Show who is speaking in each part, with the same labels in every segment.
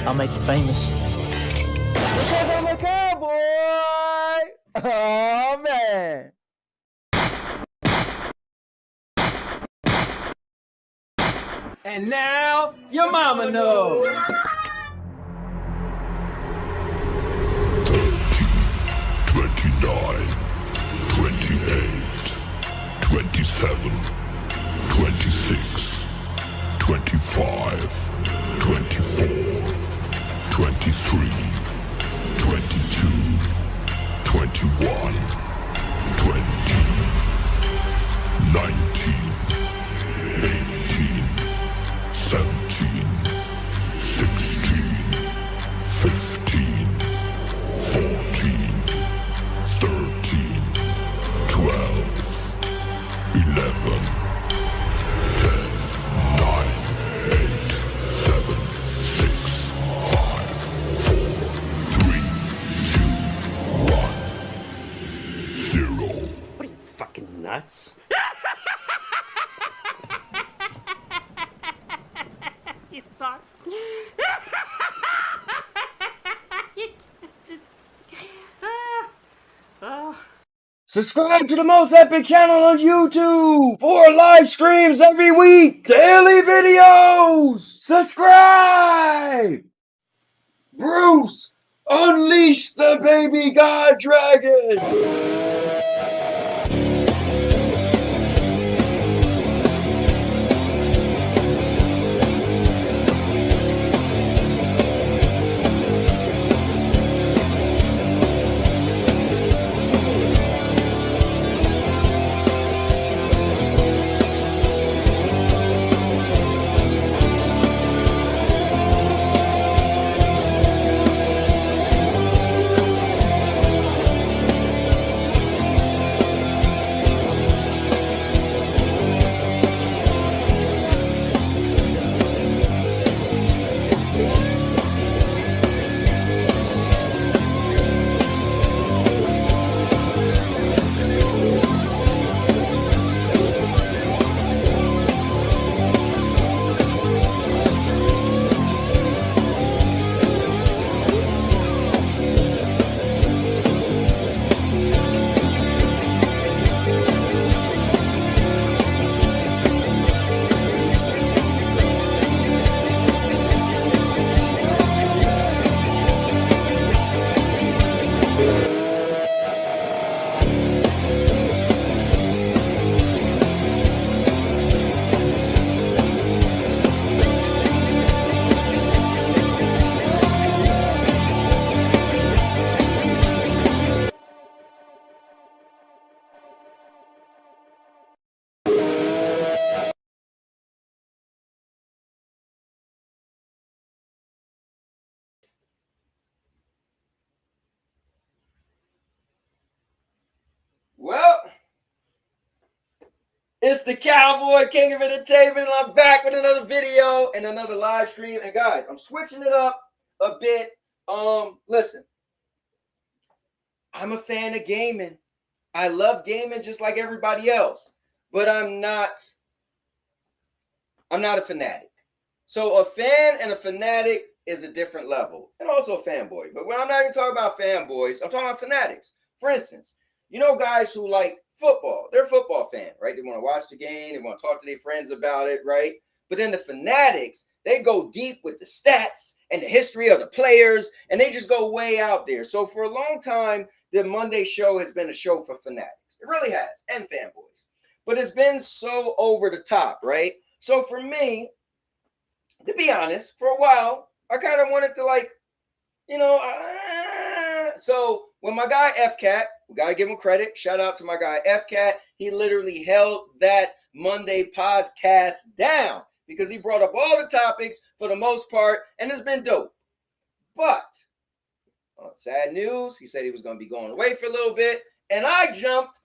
Speaker 1: I'll make you famous.
Speaker 2: Because I'm a cowboy! Oh, man!
Speaker 3: And now, your mama knows.
Speaker 4: 29, 28, 27, 26, 25, 24, 23, 22, 21, 20, 19, 18, 17, 16, 15, 14, 13, 12, 11, 10, 9, 8, 7, 6, 5, 4, 3, 2, 1, 0.
Speaker 5: What are you, fucking nuts? You thought?
Speaker 2: Subscribe to the most epic channel on YouTube for live streams every week. Daily videos. Subscribe. Bruce, unleash the baby god dragon. Well, it's the Cowboy King of Entertainment, and I'm back with another video and another live stream. And guys, I'm switching it up a bit. Listen, I'm a fan of gaming. I love gaming just like everybody else, but I'm not a fanatic. So a fan and a fanatic is a different level, and also a fanboy. But when I'm not even talking about fanboys, I'm talking about fanatics. For instance, you know guys who like football. They're a football fan, right? They want to watch the game. They want to talk to their friends about it, right? But then the fanatics, they go deep with the stats and the history of the players, and they just go way out there. So for a long time, the Monday show has been a show for fanatics. It really has, and fanboys. But it's been so over the top, right? So for me, to be honest, for a while, I kind of wanted to so when my guy FCat, we got to give him credit. Shout out to my guy FCat. He literally held that Monday podcast down because he brought up all the topics for the most part, and it's been dope. But sad news, he said he was going to be going away for a little bit, and I jumped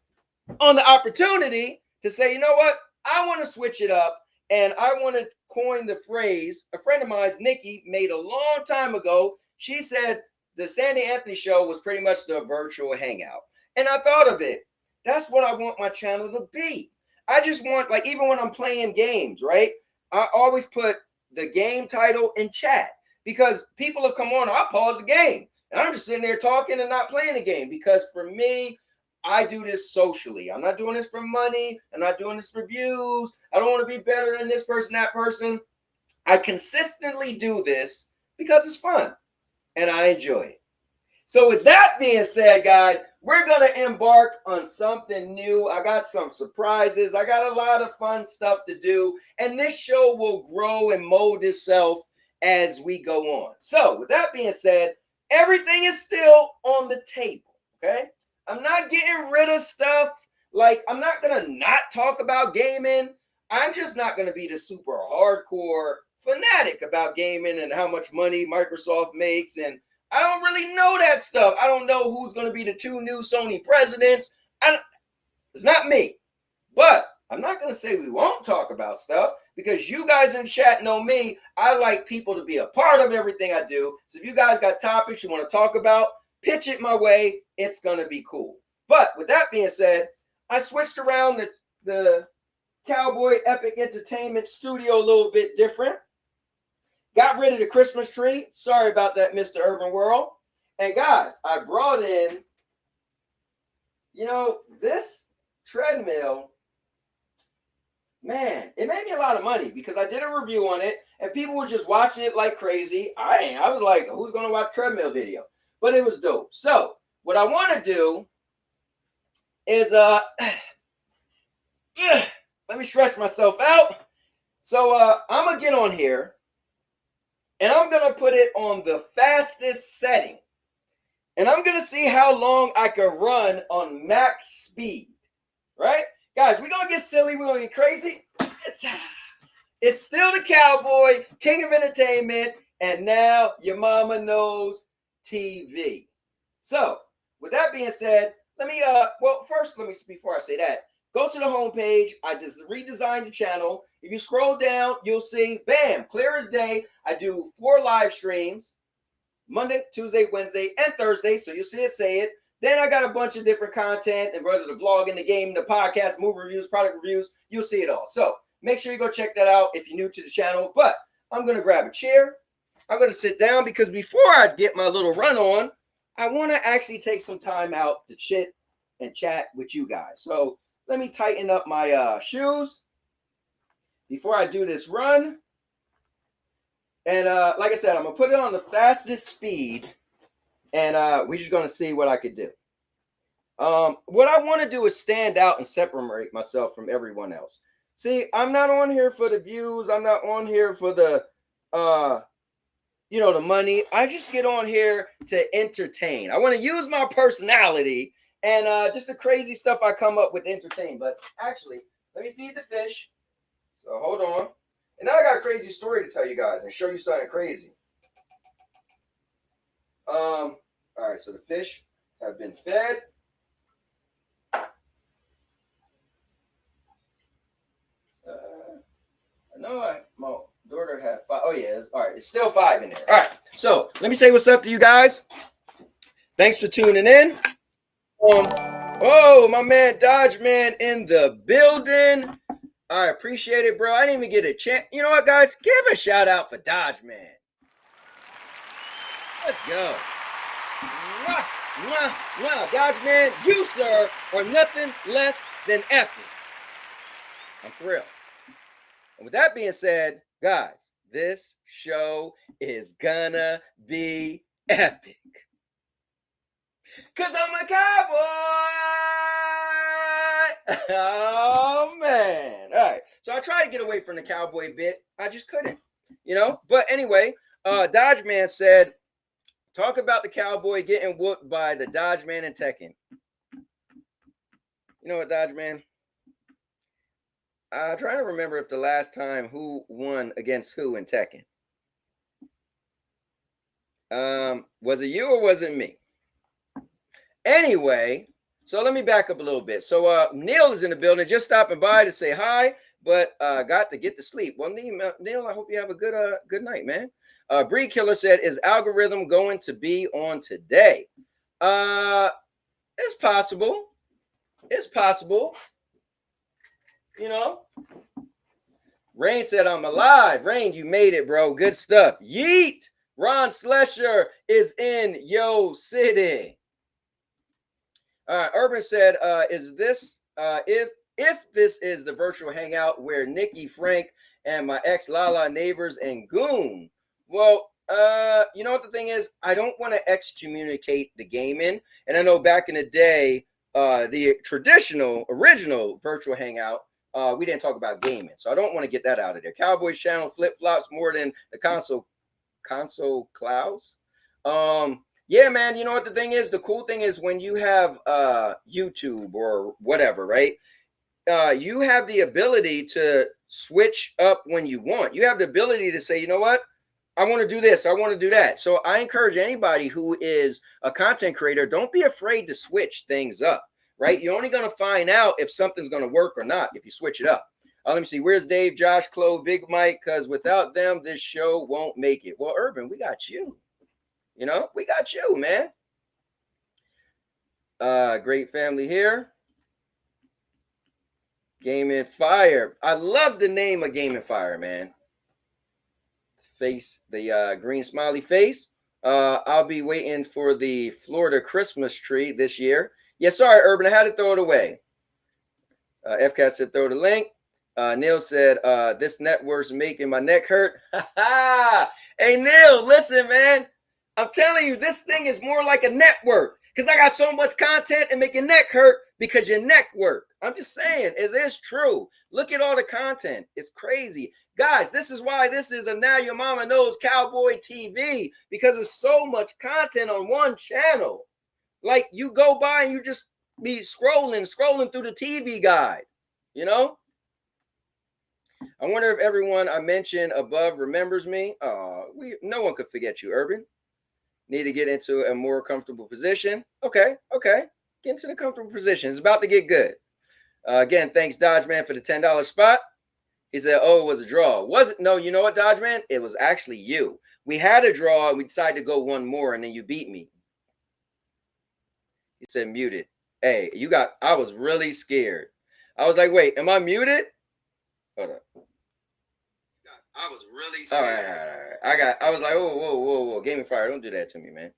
Speaker 2: on the opportunity to say, you know what? I want to switch it up, and I want to coin the phrase a friend of mine, Nikki, made a long time ago. She said the Sandy Anthony show was pretty much the virtual hangout. And I thought of it. That's what I want my channel to be. I just want, even when I'm playing games, right? I always put the game title in chat. because people have come on. I pause the game and I'm just sitting there talking and not playing the game, because for me, I do this socially. I'm not doing this for money. I'm not doing this for views. I don't want to be better than this person, that person. I consistently do this because it's fun and I enjoy it. So with that being said, guys, we're going to embark on something new. I got some surprises. I got a lot of fun stuff to do. And this show will grow and mold itself as we go on. So with that being said, everything is still on the table, okay? I'm not getting rid of stuff. Like, I'm not going to not talk about gaming. I'm just not going to be the super hardcore fanatic about gaming and how much money Microsoft makes, and I don't really know that stuff. I don't know who's going to be the 2 new Sony presidents. It's not me. But I'm not going to say we won't talk about stuff, because you guys in chat know me. I like people to be a part of everything I do. So if you guys got topics you want to talk about, pitch it my way. It's going to be cool. But with that being said, I switched around the Cowboy Epic Entertainment studio a little bit different. Got rid of the Christmas tree. Sorry about that, Mr. Urban World. And guys, I brought in, this treadmill. Man, it made me a lot of money because I did a review on it and people were just watching it like crazy. I was like, who's going to watch treadmill video? But it was dope. So what I want to do is, let me stretch myself out. So I'm going to get on here. And I'm going to put it on the fastest setting. And I'm going to see how long I can run on max speed. Right? Guys, we're going to get silly. We're going to get crazy. It's still the Cowboy, King of Entertainment, and now your mama knows TV. So, with that being said, before I say that, go to the homepage. I just redesigned the channel. If you scroll down, you'll see, bam, clear as day. I do 4 live streams, Monday, Tuesday, Wednesday, and Thursday. So you'll see it, say it. Then I got a bunch of different content, and whether the vlog in the game, the podcast, movie reviews, product reviews, you'll see it all. So make sure you go check that out if you're new to the channel. But I'm going to grab a chair. I'm going to sit down because before I get my little run on, I want to actually take some time out to chit and chat with you guys. So let me tighten up my shoes before I do this run. And like I said, I'm going to put it on the fastest speed. And we're just going to see what I could do. What I want to do is stand out and separate myself from everyone else. See, I'm not on here for the views. I'm not on here for the, the money. I just get on here to entertain. I want to use my personality and just the crazy stuff I come up with to entertain. But actually, let me feed the fish. So hold on. And now I got a crazy story to tell you guys and show you something crazy. All right, so the fish have been fed. I know my daughter had 5. Oh, yeah. All right, it's still 5 in there. All right, so let me say what's up to you guys. Thanks for tuning in. Oh, my man Dodge Man in the building. I appreciate it, bro. I didn't even get a chance. You know what, guys? Give a shout out for Dodge Man. Let's go. Mwah, mwah, mwah. Dodge Man, you, sir, are nothing less than epic. I'm for real. And with that being said, guys, this show is gonna be epic. Because I'm a cowboy. Oh, man. All right. So I tried to get away from the cowboy bit. I just couldn't, But anyway, Dodge Man said, talk about the cowboy getting whooped by the Dodge Man in Tekken. You know what, Dodge Man? I'm trying to remember if the last time who won against who in Tekken. Was it you or was it me? Anyway, so let me back up a little bit. So Neil is in the building, just stopping by to say hi, but got to get to sleep. Well, Neil, I hope you have a good night, man. Breed Killer said, is algorithm going to be on today? It's possible. It's possible. Rain said, I'm alive. Rain, you made it, bro. Good stuff. Yeet. Ron Slesher is in Yo City. Urban said, "Is this if this is the virtual hangout where Nikki, Frank, and my ex Lala neighbors and Goon?" Well, you know what the thing is? I don't want to excommunicate the gaming, and I know back in the day, the traditional, original virtual hangout, we didn't talk about gaming, so I don't want to get that out of there. Cowboys channel flip flops more than the console clouds. Yeah, man, you know what the thing is? The cool thing is when you have YouTube or whatever, right? You have the ability to switch up when you want. You have the ability to say, you know what? I want to do this. I want to do that. So I encourage anybody who is a content creator, don't be afraid to switch things up, right? You're only going to find out if something's going to work or not if you switch it up. Let me see. Where's Dave, Josh, Chloe, Big Mike? Because without them, this show won't make it. Well, Urban, we got you. You know, we got you, man. Great family here. Gaming Fire. I love the name of Gaming Fire, man. Face, the green smiley face. I'll be waiting for the Florida Christmas tree this year. Yeah, sorry, Urban, I had to throw it away. FCAT said throw the link. Neil said, this network's making my neck hurt. Hey, Neil, listen, man. I'm telling you, this thing is more like a network because I got so much content and make your neck hurt because your neck work. I'm just saying, it is true. Look at all the content. It's crazy. Guys, this is why this is a Now Your Mama Knows Cowboy TV, because there's so much content on one channel. Like you go by and you just be scrolling through the TV guide, you know? I wonder if everyone I mentioned above remembers me. No one could forget you, Urban. Need to get into a more comfortable position. Okay. Get into the comfortable position. It's about to get good. Again, thanks, Dodge Man, for the $10 spot. He said, oh, it was a draw. Was it? No, you know what, Dodge Man? It was actually you. We had a draw, and we decided to go one more, and then you beat me. He said, muted. Hey, I was really scared. I was like, wait, am I muted? Hold up. I was really scared. All right. I was like, whoa. Gaming Fire, don't do that to me, man.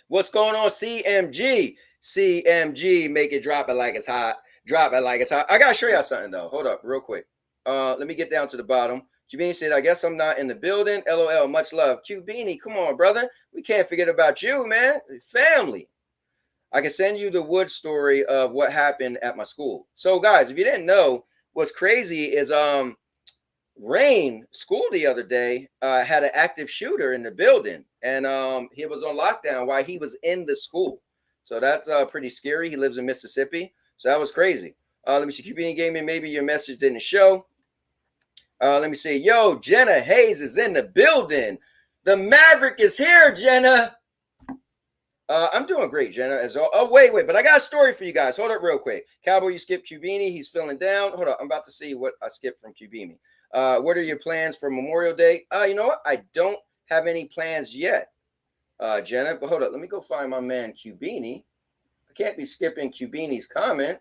Speaker 2: What's going on, CMG? CMG, make it drop it like it's hot. Drop it like it's hot. I got to show y'all something, though. Hold up real quick. Let me get down to the bottom. Cubini said, I guess I'm not in the building. LOL, much love. Cubini, come on, brother. We can't forget about you, man. Family. I can send you the wood story of what happened at my school. So, guys, if you didn't know, what's crazy is Rain school the other day had an active shooter in the building, and he was on lockdown while he was in the school. So that's pretty scary. He lives in Mississippi. So that was crazy. Let me see. Cubini Gaming, maybe your message didn't show. Let me see. Yo, Jenna Hayes is in the building. The Maverick is here, Jenna. I'm doing great, Jenna. Oh, wait. But I got a story for you guys. Hold up real quick. Cowboy, you skipped Cubini. He's feeling down. Hold up. I'm about to see what I skipped from Cubini. What are your plans for Memorial Day? You know what? I don't have any plans yet, Jenna. But hold up. Let me go find my man Cubini. I can't be skipping Cubini's comment.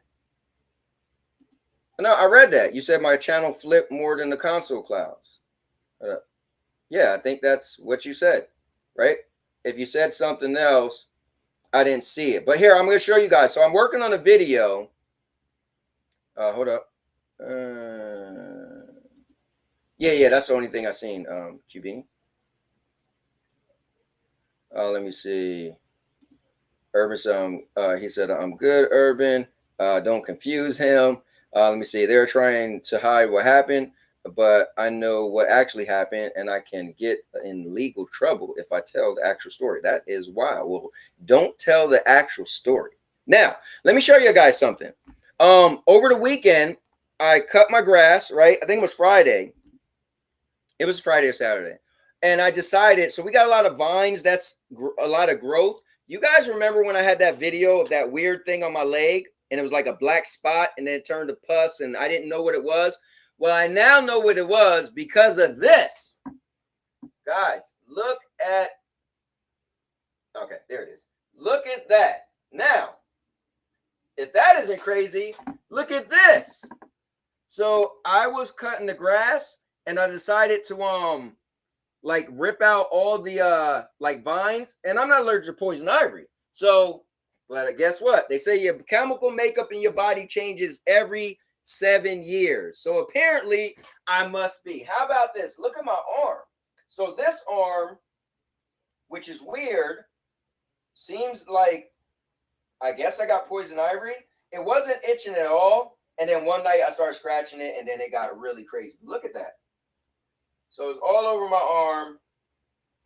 Speaker 2: No, I read that. You said my channel flipped more than the console clouds. Yeah, I think that's what you said, right? If you said something else, I didn't see it. But here, I'm going to show you guys. So I'm working on a video. Hold up. Yeah, that's the only thing I've seen, QB. Let me see. Urban, he said, I'm good, Urban. Don't confuse him. Let me see. They're trying to hide what happened, but I know what actually happened, and I can get in legal trouble if I tell the actual story. That is wild. Well, don't tell the actual story. Now, let me show you guys something. Over the weekend, I cut my grass, right? I think it was Friday. It was Friday or Saturday. And I decided, so we got a lot of vines. That's a lot of growth. You guys remember when I had that video of that weird thing on my leg? And it was like a black spot, and then it turned to pus, and I didn't know what it was. Well, I now know what it was because of this. Guys, look at, okay, there it is. Look at that. Now, if that isn't crazy, look at this. So I was cutting the grass, and I decided to like rip out all the like vines, and I'm not allergic to poison ivy. So, but guess what? They say your chemical makeup in your body changes every 7 years. So apparently I must be. How about this? Look at my arm. So this arm, which is weird, seems like, I guess I got poison ivy. It wasn't itching at all. And then one night I started scratching it, and then it got really crazy. Look at that. So it's all over my arm.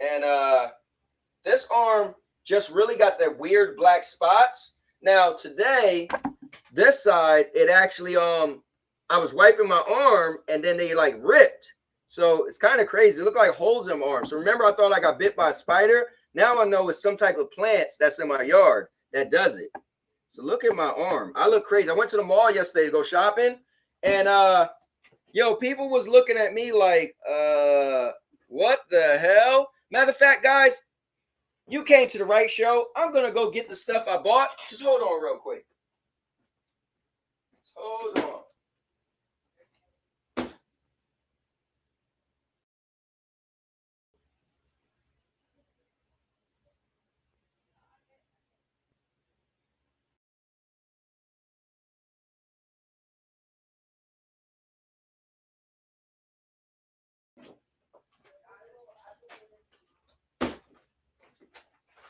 Speaker 2: And this arm just really got the weird black spots. Now today, this side, it actually I was wiping my arm and then they like ripped. So it's kind of crazy. It looked like holes in my arm. So remember, I thought I got bit by a spider. Now I know it's some type of plants that's in my yard that does it. So look at my arm. I look crazy. I went to the mall yesterday to go shopping, and yo, people was looking at me like, what the hell? Matter of fact, guys, you came to the right show. I'm gonna go get the stuff I bought. Just hold on real quick. Just hold on.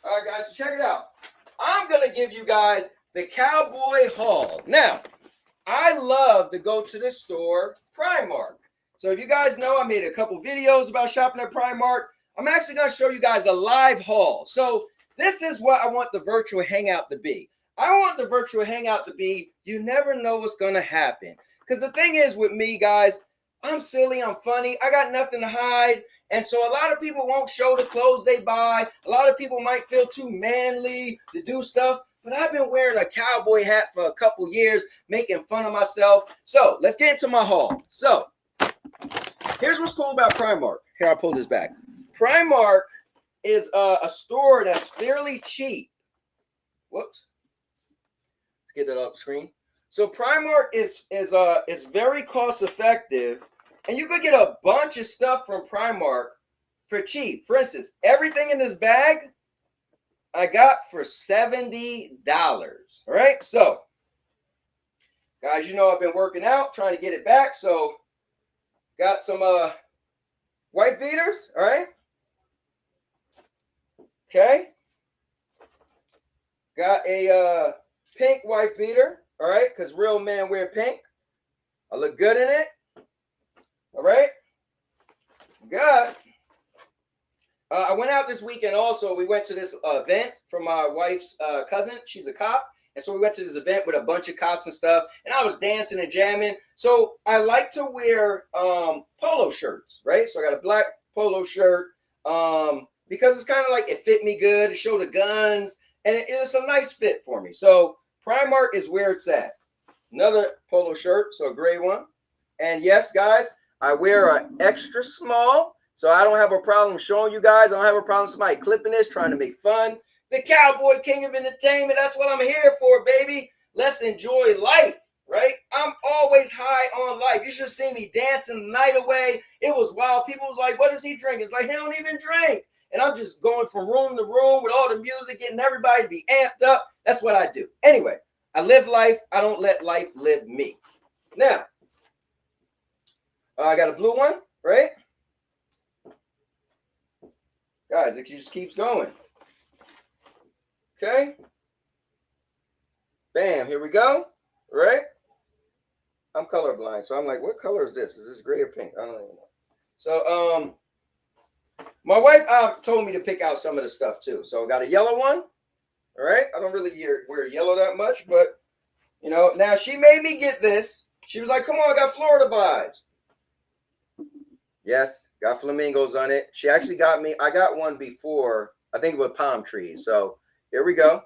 Speaker 2: All right, guys, so check it out. I'm going to give you guys the Cowboy haul. Now, I love to go to the store, Primark. So if you guys know, I made a couple videos about shopping at Primark. I'm actually going to show you guys a live haul. So this is what I want the virtual hangout to be. I want the virtual hangout to be, you never know what's going to happen. Because the thing is with me, guys, I'm silly, I'm funny, I got nothing to hide. And so a lot of people won't show the clothes they buy. A lot of people might feel too manly to do stuff. But I've been wearing a cowboy hat for a couple years, making fun of myself. So let's get into my haul. So here's what's cool about Primark. Here, I'll pull this back. Primark is a store that's fairly cheap. Whoops. Let's get that off the screen. So Primark is very cost effective, and you could get a bunch of stuff from Primark for cheap. For instance, everything in this bag I got for $70. All right, so guys, you know I've been working out, trying to get it back. So got some white beaters. All right, okay. Got a pink white beater. All right, because real men wear pink. I look good in it. All right. Got. I went out this weekend also. We went to this event from my wife's cousin. She's a cop. And so we went to this event with a bunch of cops and stuff. And I was dancing and jamming. So I like to wear polo shirts, right? So I got a black polo shirt because it's kind of like it fit me good. It showed the guns. And it was a nice fit for me. So Primark is where it's at. Another polo shirt, so a gray one. And yes, guys, I wear an extra small, so I don't have a problem showing you guys. I don't have a problem with somebody clipping this, trying to make fun. The Cowboy King of Entertainment, that's what I'm here for, baby. Let's enjoy life, right? I'm always high on life. You should have seen me dancing the night away. It was wild. People was like, what does he drink? It's like, he don't even drink. And I'm just going from room to room with all the music, getting everybody to be amped up. That's what I do. Anyway, I live life. I don't let life live me. Now, I got a blue one, right? Guys, it just keeps going. Okay. Bam, here we go. Right? I'm colorblind, so I'm like, what color is this? Is this gray or pink? I don't even know. So, my wife told me to pick out some of the stuff too. So I got a yellow one. All right. I don't really wear yellow that much, but you know, now she made me get this. She was like, come on, I got Florida vibes. Yes, got flamingos on it. She actually got me. I got one before, I think with palm trees. So here we go.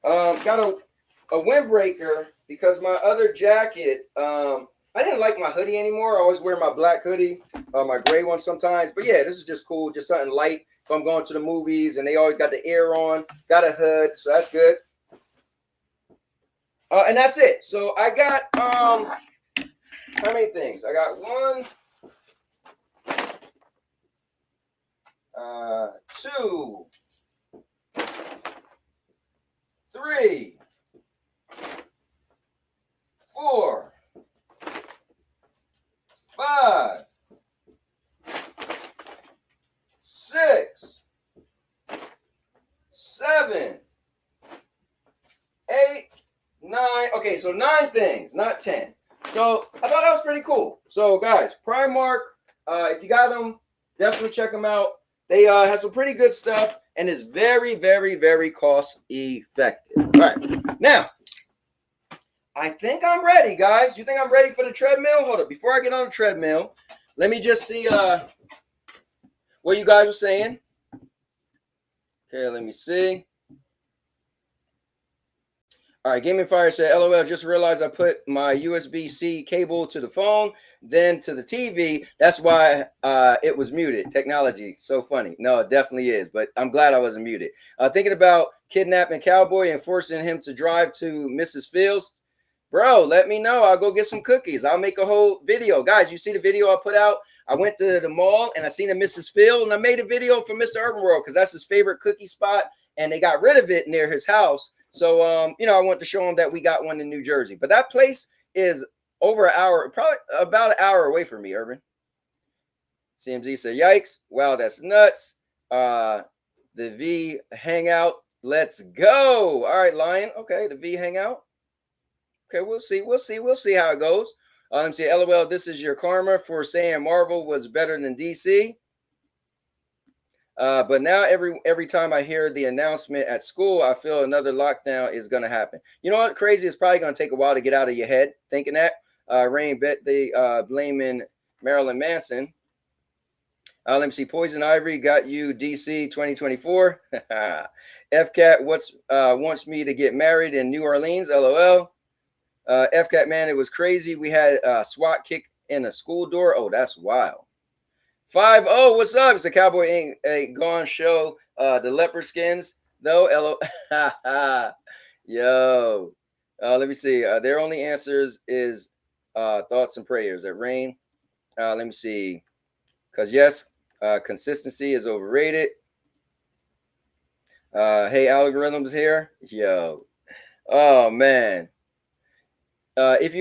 Speaker 2: Got a windbreaker because my other jacket, I didn't like my hoodie anymore. I always wear my black hoodie, my gray one sometimes. But yeah, this is just cool. Just something light. If I'm going to the movies and they always got the air on, got a hood. So that's good. And that's it. So I got, how many things? I got 1, 2, 3, 4, 5, 6, 7, 8, 9. Okay, so 9 things, not 10. So I thought that was pretty cool. So guys, Primark, if you got them, definitely check them out. They have some pretty good stuff and is very, very, very cost effective. All right, now I think I'm ready, guys. You think I'm ready for the treadmill? Hold up, before I get on the treadmill, let me just see what you guys were saying. Okay, let me see. All right, Gaming Fire said, LOL, just realized I put my USB-C cable to the phone, then to the TV. That's why it was muted. Technology, so funny. No, it definitely is, but I'm glad I wasn't muted. Thinking about kidnapping Cowboy and forcing him to drive to Mrs. Fields. Bro, let me know. I'll go get some cookies. I'll make a whole video. Guys, you see the video I put out? I went to the mall and I seen a Mrs. Field and I made a video for Mr. Urban World because that's his favorite cookie spot and they got rid of it near his house. So, I want to show him that we got one in New Jersey. But that place is over an hour, probably about an hour away from me, Urban. CMZ said, yikes. Wow, that's nuts. The V Hangout. Let's go. All right, Lion. Okay, the V Hangout. Okay, we'll see. We'll see how it goes. Let me see. LOL, this is your karma for saying Marvel was better than DC. But now every time I hear the announcement at school, I feel another lockdown is going to happen. You know what? Crazy. It's probably going to take a while to get out of your head thinking that. Rain bet they blaming Marilyn Manson. Let me see. Poison Ivory got you DC 2024. FCAT wants me to get married in New Orleans. LOL. FCAT, man, it was crazy. We had a SWAT kick in a school door. Oh, that's wild. 5-0, what's up? It's a Cowboy ain't gone show. The leopard skins, though. Yo. Let me see. Their only answers is thoughts and prayers. At Rain. Let me see. Because, yes, consistency is overrated. Hey, algorithms here. Yo. Oh, man. If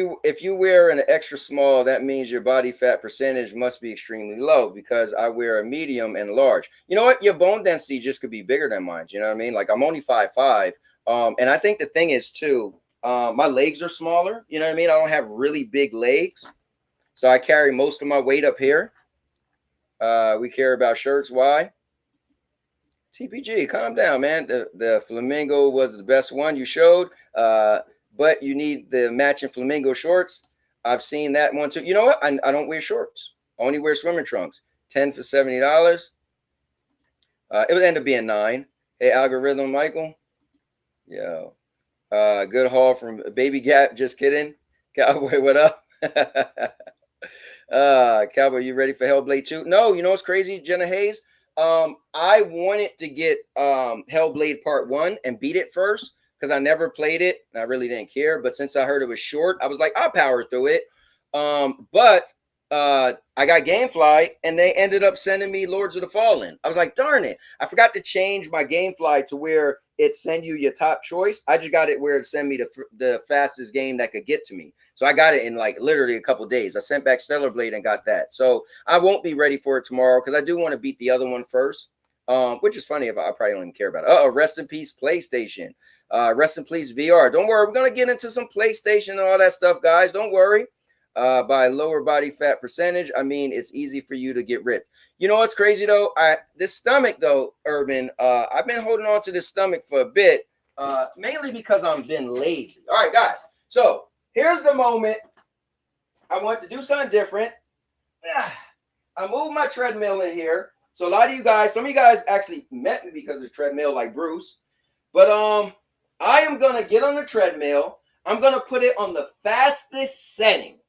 Speaker 2: you wear an extra small, that means your body fat percentage must be extremely low because I wear a medium and large. You know what? Your bone density just could be bigger than mine. You know what I mean? Like I'm only 5'5". And I think the thing is too, my legs are smaller. You know what I mean? I don't have really big legs. So I carry most of my weight up here. We care about shirts. Why? TPG, calm down, man. The flamingo was the best one you showed. But you need the matching flamingo shorts. I've seen that one too. You know what? I don't wear shorts. I only wear swimming trunks. 10 for $70. It would end up being 9. Hey, algorithm, Michael. Yo. Good haul from Baby Gap. Just kidding. Cowboy, what up? Cowboy, you ready for Hellblade 2? No, you know what's crazy, Jenna Hayes? I wanted to get Hellblade Part 1 and beat it first. Because I never played it and I really didn't care. But since I heard it was short, I was like, I'll power through it. But I got Gamefly and they ended up sending me Lords of the Fallen. I was like, darn it. I forgot to change my Gamefly to where it send you your top choice. I just got it where it send me the fastest game that could get to me. So I got it in like literally a couple days. I sent back Stellar Blade and got that. So I won't be ready for it tomorrow because I do want to beat the other one first. Which is funny if I probably don't even care about it. Rest in peace, PlayStation. Rest in peace, VR. Don't worry, we're gonna get into some PlayStation and all that stuff, guys. Don't worry. By lower body fat percentage, I mean it's easy for you to get ripped. You know what's crazy though? This stomach though, Urban. I've been holding on to this stomach for a bit, mainly because I've been lazy. All right, guys. So here's the moment. I want to do something different. I moved my treadmill in here. So a lot of you guys, some of you guys actually met me because of the treadmill like Bruce. But I am going to get on the treadmill. I'm going to put it on the fastest setting.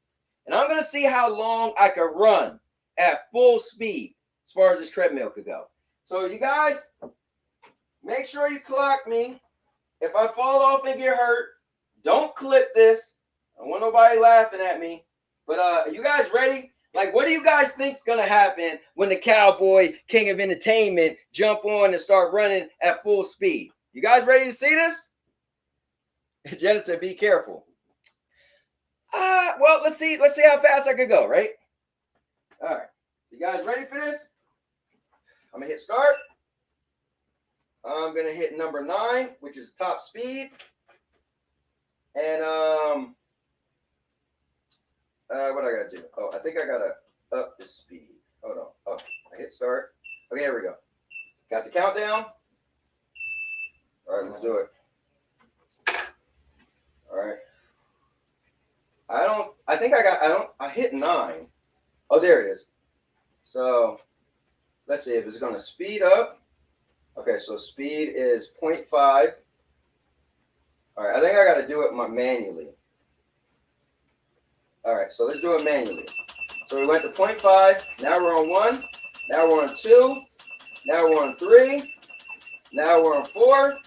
Speaker 2: And I'm going to see how long I can run at full speed as far as this treadmill could go. So you guys, make sure you clock me. If I fall off and get hurt, don't clip this. I don't want nobody laughing at me. But are you guys ready? Like, what do you guys think's gonna happen when the Cowboy, king of entertainment, jump on and start running at full speed? You guys ready to see this? Jenna said, "Be careful." Well, let's see how fast I could go, right? All right. So you guys ready for this? I'm gonna hit start. I'm gonna hit number 9, which is top speed, and what I gotta do? Oh, I think I gotta up the speed. Hold on. Oh, I hit start. Okay, here we go. Got the countdown. All right, let's do it. All right. I hit 9. Oh, there it is. So let's see if it's gonna speed up. Okay, so speed is 0.5. All right, I think I gotta do it manually. All right, so let's do it manually. So we went to 0.5. Now we're on 1. Now we're on 2. Now we're on 3. Now we're on 4.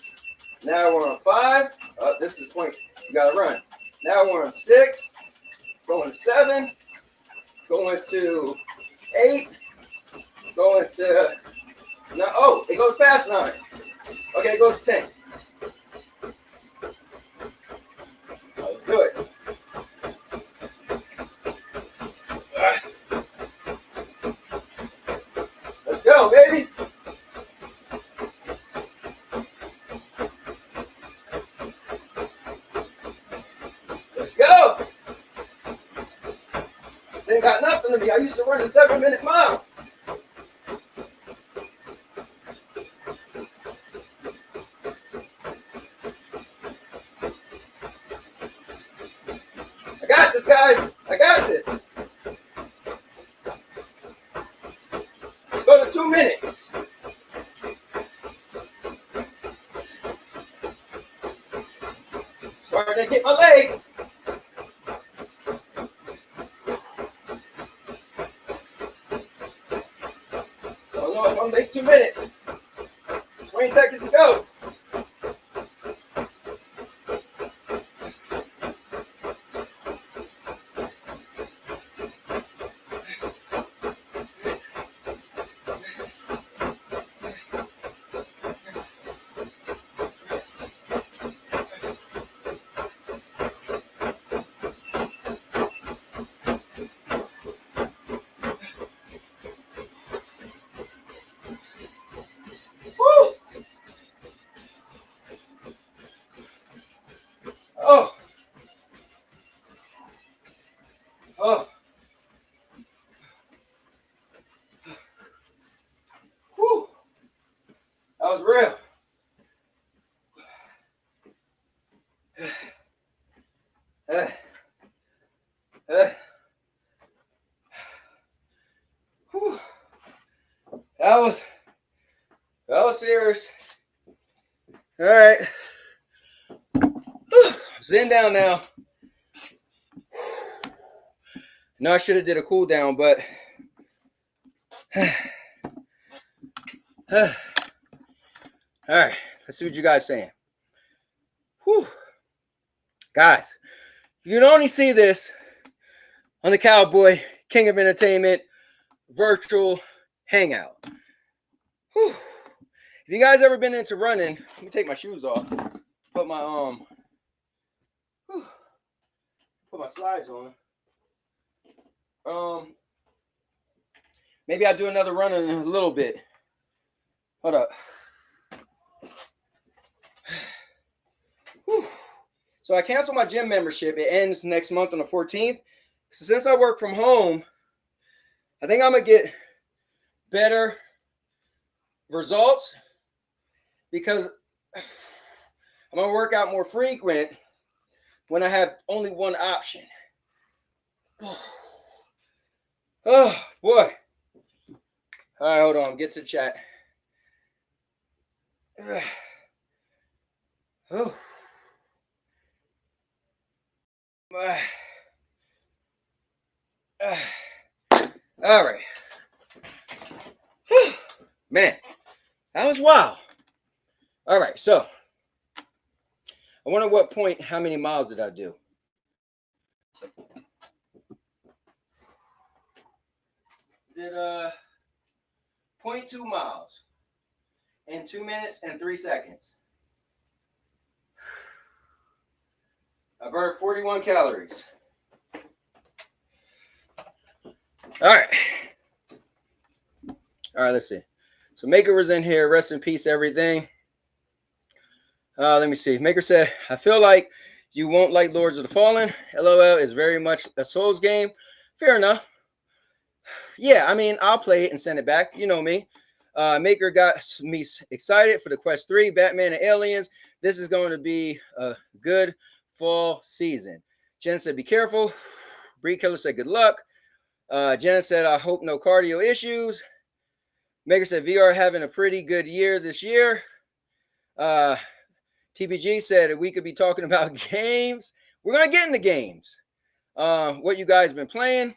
Speaker 2: Now we're on 5. Oh, this is point. You gotta run. Now we're on 6. Going to 7. Going to 8. Going to no. Oh, it goes past 9. Okay, it goes 10. Let's do it. Let's go, baby. Let's go. This ain't got nothing to me. I used to run a 7-minute mile. I got this, guys. I got this. Let's go to 2 minutes. Starting to hit my legs. Don't know if I'm gonna make 2 minutes. 20 seconds to go. Woo! Oh. Oh. Whew. That was real. Whew. That was serious. All right. Zen down now. No, I should have did a cool down, but all right. Let's see what you guys saying. Whew. Guys, you can only see this on the Cowboy, King of Entertainment, virtual hangout. Whew. If you guys ever been into running, let me take my shoes off. Put my put my slides on. Maybe I'll do another run in a little bit. Hold up. Whew. So I canceled my gym membership. It ends next month on the 14th. So since I work from home, I think I'm gonna get better results because I'm gonna work out more frequent when I have only one option. Oh boy. All right, hold on. Get to the chat. Oh. All right. Man, that was wild. All right, so I wonder what point, how many miles did I do? did 0.2 miles in 2 minutes and 3 seconds. I burned 41 calories. All right. All right, let's see. So Maker was in here. Rest in peace, everything. Let me see. Maker said, I feel like you won't like Lords of the Fallen. LOL is very much a Souls game. Fair enough. Yeah, I mean, I'll play it and send it back. You know me. Maker got me excited for the Quest 3, Batman and Aliens. This is going to be a good fall season. Jen said, be careful. Breed Killer said, good luck. Jen said, I hope no cardio issues. Maker said, VR having a pretty good year this year. TPG said we could be talking about games. We're going to get into games. What you guys been playing.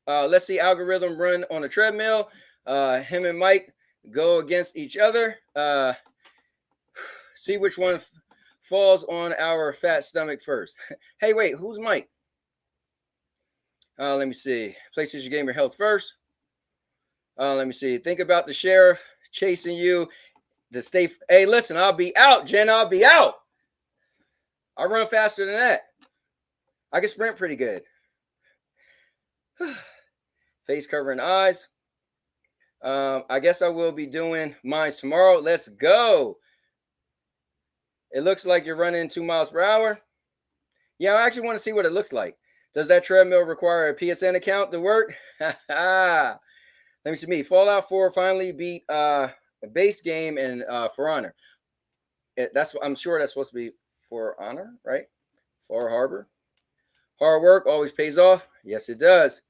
Speaker 2: Let's see algorithm run on a treadmill. Him and Mike go against each other. See which one falls on our fat stomach first. Hey, wait, who's Mike? Let me see. PlayStation Gamer Health first. Let me see. Think about the sheriff chasing you to stay. Hey, listen, I'll be out, Jen. I'll be out. I run faster than that. I can sprint pretty good. Face covering eyes. I guess I will be doing mine tomorrow. Let's go. It looks like you're running 2 miles per hour. Yeah, I actually want to see what it looks like. Does that treadmill require a PSN account to work? Let me see me. Fallout 4 finally beat a base game and For Honor. I'm sure that's supposed to be For Honor, right? For Harbor. Hard work always pays off. Yes, it does.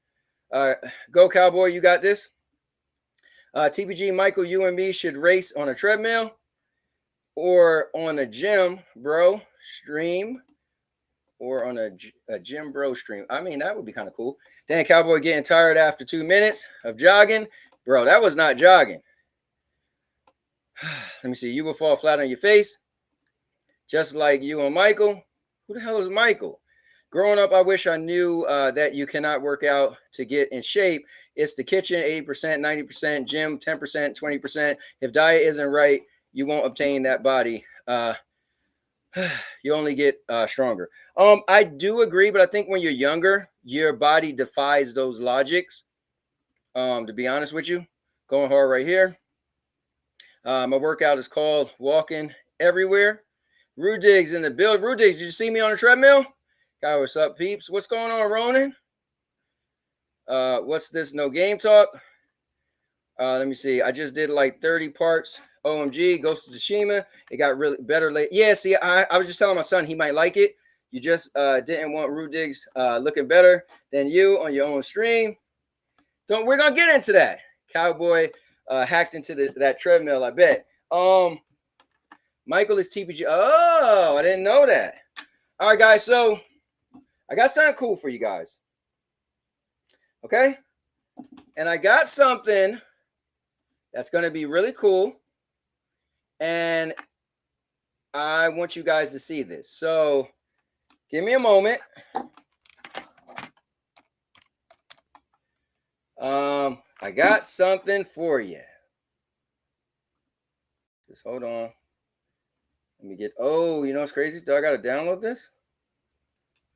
Speaker 2: Go Cowboy, you got this. TPG, Michael, you and me should race on a treadmill or on a gym bro stream. Or on a gym bro stream. I mean, that would be kind of cool. Dan Cowboy getting tired after 2 minutes of jogging. Bro, that was not jogging. Let me see. You will fall flat on your face. Just like you and Michael. Who the hell is Michael? Growing up, I wish I knew that you cannot work out to get in shape. It's the kitchen, 80%, 90%, gym, 10%, 20%. If diet isn't right, you won't obtain that body. You only get stronger. I do agree, but I think when you're younger, your body defies those logics. To be honest with you, going hard right here. My workout is called Walking Everywhere. Rudig's in the build. Rudig's, did you see me on the treadmill? Guy, what's up, peeps? What's going on, Ronan? What's this? No game talk. Let me see. I just did like 30 parts. OMG, Ghost of Tsushima. It got really better late. Yeah, see, I was just telling my son he might like it. You just didn't want Rudig's looking better than you on your own stream. We're gonna get into that. Cowboy hacked into that treadmill, I bet. Michael is TPG. Oh, I didn't know that. All right, guys. So I got something cool for you guys. Okay, and I got something that's gonna be really cool. And I want you guys to see this. So give me a moment. I got something for you. Just hold on. Let me get, oh, you know what's crazy? Do I got to download this?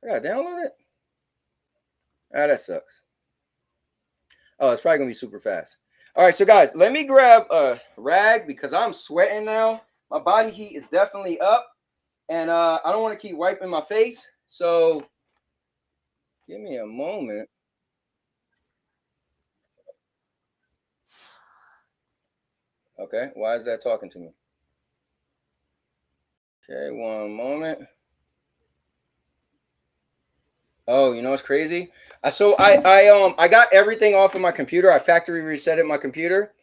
Speaker 2: I got to download it? Ah, that sucks. Oh, it's probably going to be super fast. All right, so guys, let me grab a rag because I'm sweating now. My body heat is definitely up, and I don't want to keep wiping my face. So give me a moment. Okay, why is that talking to me? Okay, one moment. Oh, you know what's crazy? So I got everything off of my computer. I factory resetted my computer,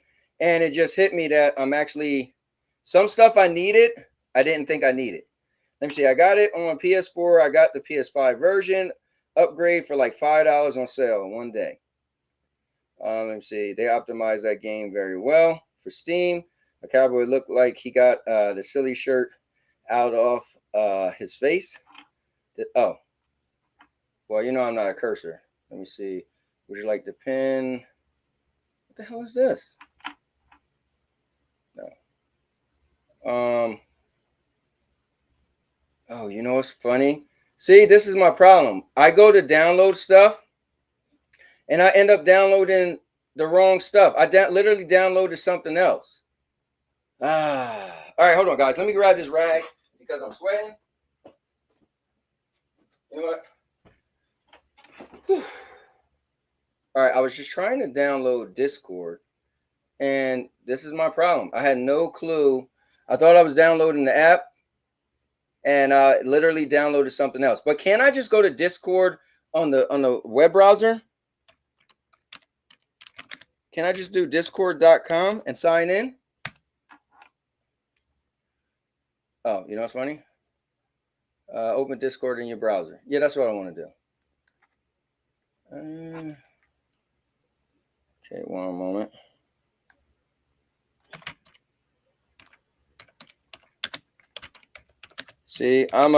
Speaker 2: and it just hit me that I'm actually some stuff I needed. I didn't think I needed. Let me see. I got it on PS4. I got the PS5 version upgrade for like $5 on sale in one day. Let me see. They optimized that game very well for Steam. A Cowboy looked like he got the silly shirt out of his face. Oh. Well, you know I'm not a cursor. Let me see. Would you like the pin? What the hell is this? No. Oh, you know what's funny? See, this is my problem. I go to download stuff, and I end up downloading the wrong stuff. I literally downloaded something else. All right, hold on, guys. Let me grab this rag because I'm sweating. You know what? Whew. All right, I was just trying to download Discord, and this is my problem. I had no clue. I thought I was downloading the app, and I literally downloaded something else. But can I just go to Discord on the web browser? Can I just do discord.com and sign in? Oh, you know what's funny? Open Discord in your browser. Yeah, that's what I want to do. Okay, one moment. See, I'm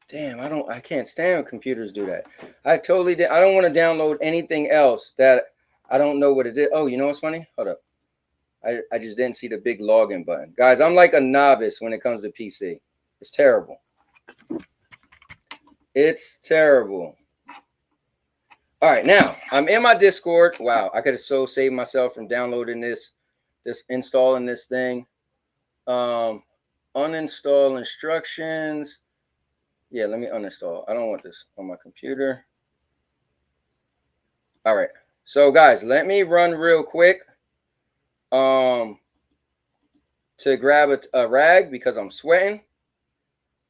Speaker 2: damn, I can't stand when computers do that. I totally did. I don't want to download anything else that I don't know what it is. Oh, you know what's funny? Hold up. I just didn't see the big login button. Guys, I'm like a novice when it comes to PC. It's terrible. It's terrible. All right, now I'm in my Discord. Wow, I could have so saved myself from downloading this installing this thing. Uninstall instructions. Yeah, let me uninstall. I don't want this on my computer. All right. So guys, let me run real quick to grab a rag because I'm sweating.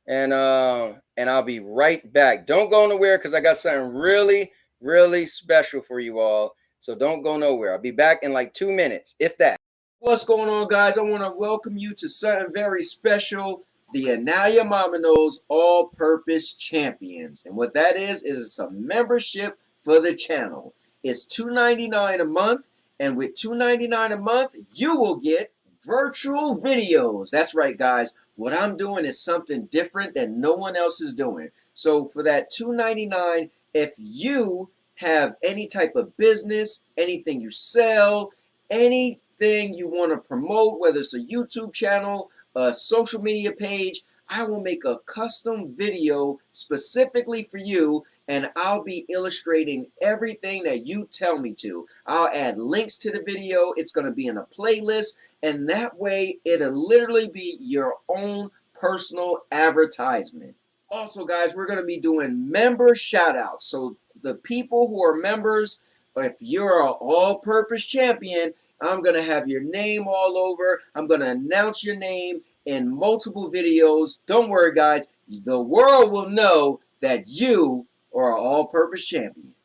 Speaker 2: And I'll be right back. Don't go nowhere because I got something really, really special for you all. So don't go nowhere. I'll be back in like 2 minutes, if that. What's going on, guys? I want to welcome you to something very special. The And Now Your Mama Knows All-Purpose Champions. And what that is a membership for the channel. It's $2.99 a month. And with $2.99 a month, you will get virtual videos. That's right, guys. What I'm doing is something different that no one else is doing. So for that $2.99, if you have any type of business, anything you sell, anything you want to promote, whether it's a YouTube channel, a social media page, I will make a custom video specifically for you, and I'll be illustrating everything that you tell me to. I'll add links to the video. It's going to be in a playlist, and that way it'll literally be your own personal advertisement. Also, guys, we're going to be doing member shout-outs. So the people who are members, if you're an all-purpose champion, I'm going to have your name all over. I'm going to announce your name in multiple videos. Don't worry, guys. The world will know that you are an all-purpose champion.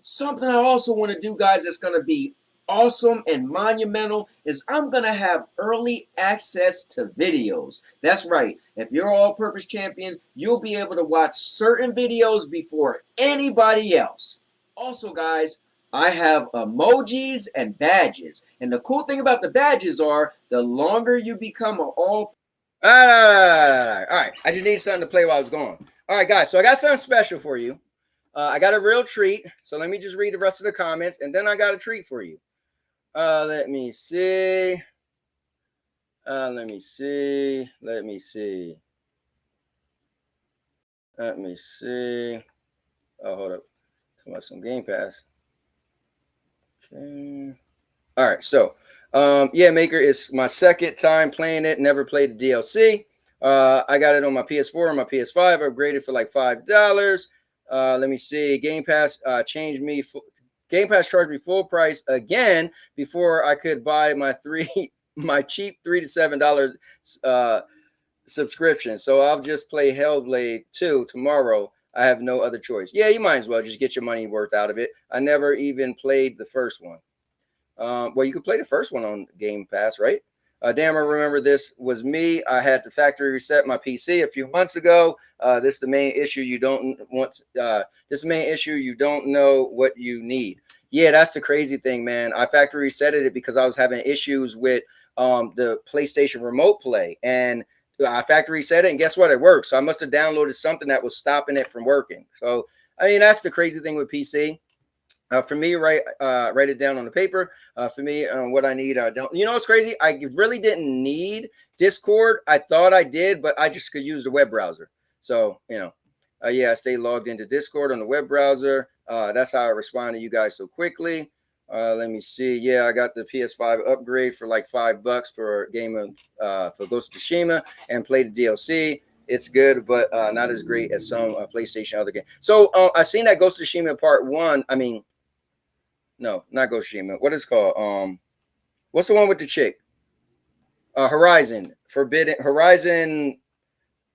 Speaker 2: Something I also want to do, guys, that's going to be awesome and monumental is I'm going to have early access to videos. That's right. If you're an all-purpose champion, you'll be able to watch certain videos before anybody else. Also, guys, I have emojis and badges. And the cool thing about the badges are the longer you become an all right. I just need something to play while I was gone. All right, guys. So I got something special for you. I got a real treat. So let me just read the rest of the comments, and then I got a treat for you. Let me see. Let me see. Oh, hold up. Talking about some Game Pass. Okay. All right. So, yeah, Maker is my second time playing it. Never played the DLC. I got it on my PS4 and my PS5. I upgraded for like $5. Let me see. Game Pass Game Pass charged me full price again before I could buy my cheap $3 to $7 subscription. So I'll just play Hellblade 2 tomorrow. I have no other choice. Yeah, you might as well just get your money worth out of it. I never even played the first one. Well, you could play the first one on Game Pass, right? Damn, I remember this was me. I had to factory reset my PC a few months ago. This is the main issue you don't want. This is the main issue you don't know what you need. Yeah, that's the crazy thing, man. I factory resetted it because I was having issues with the PlayStation Remote Play, and factory reset it, and guess what? It works. So I must have downloaded something that was stopping it from working. So I mean, that's the crazy thing with PC. For me, write it down on the paper. For me, what I need, I don't. You know what's crazy? I really didn't need Discord. I thought I did, but I just could use the web browser. So yeah, I stay logged into Discord on the web browser. That's how I respond to you guys so quickly. Let me see. Yeah, I got the PS5 upgrade for like $5 for a game of for Ghost of Tsushima, and play the DLC. It's good, but not as great as some PlayStation other games. So I've seen that Ghost of Tsushima Part 1. I mean, no, not Ghost of Tsushima. What is it called? What's the one with the chick? Horizon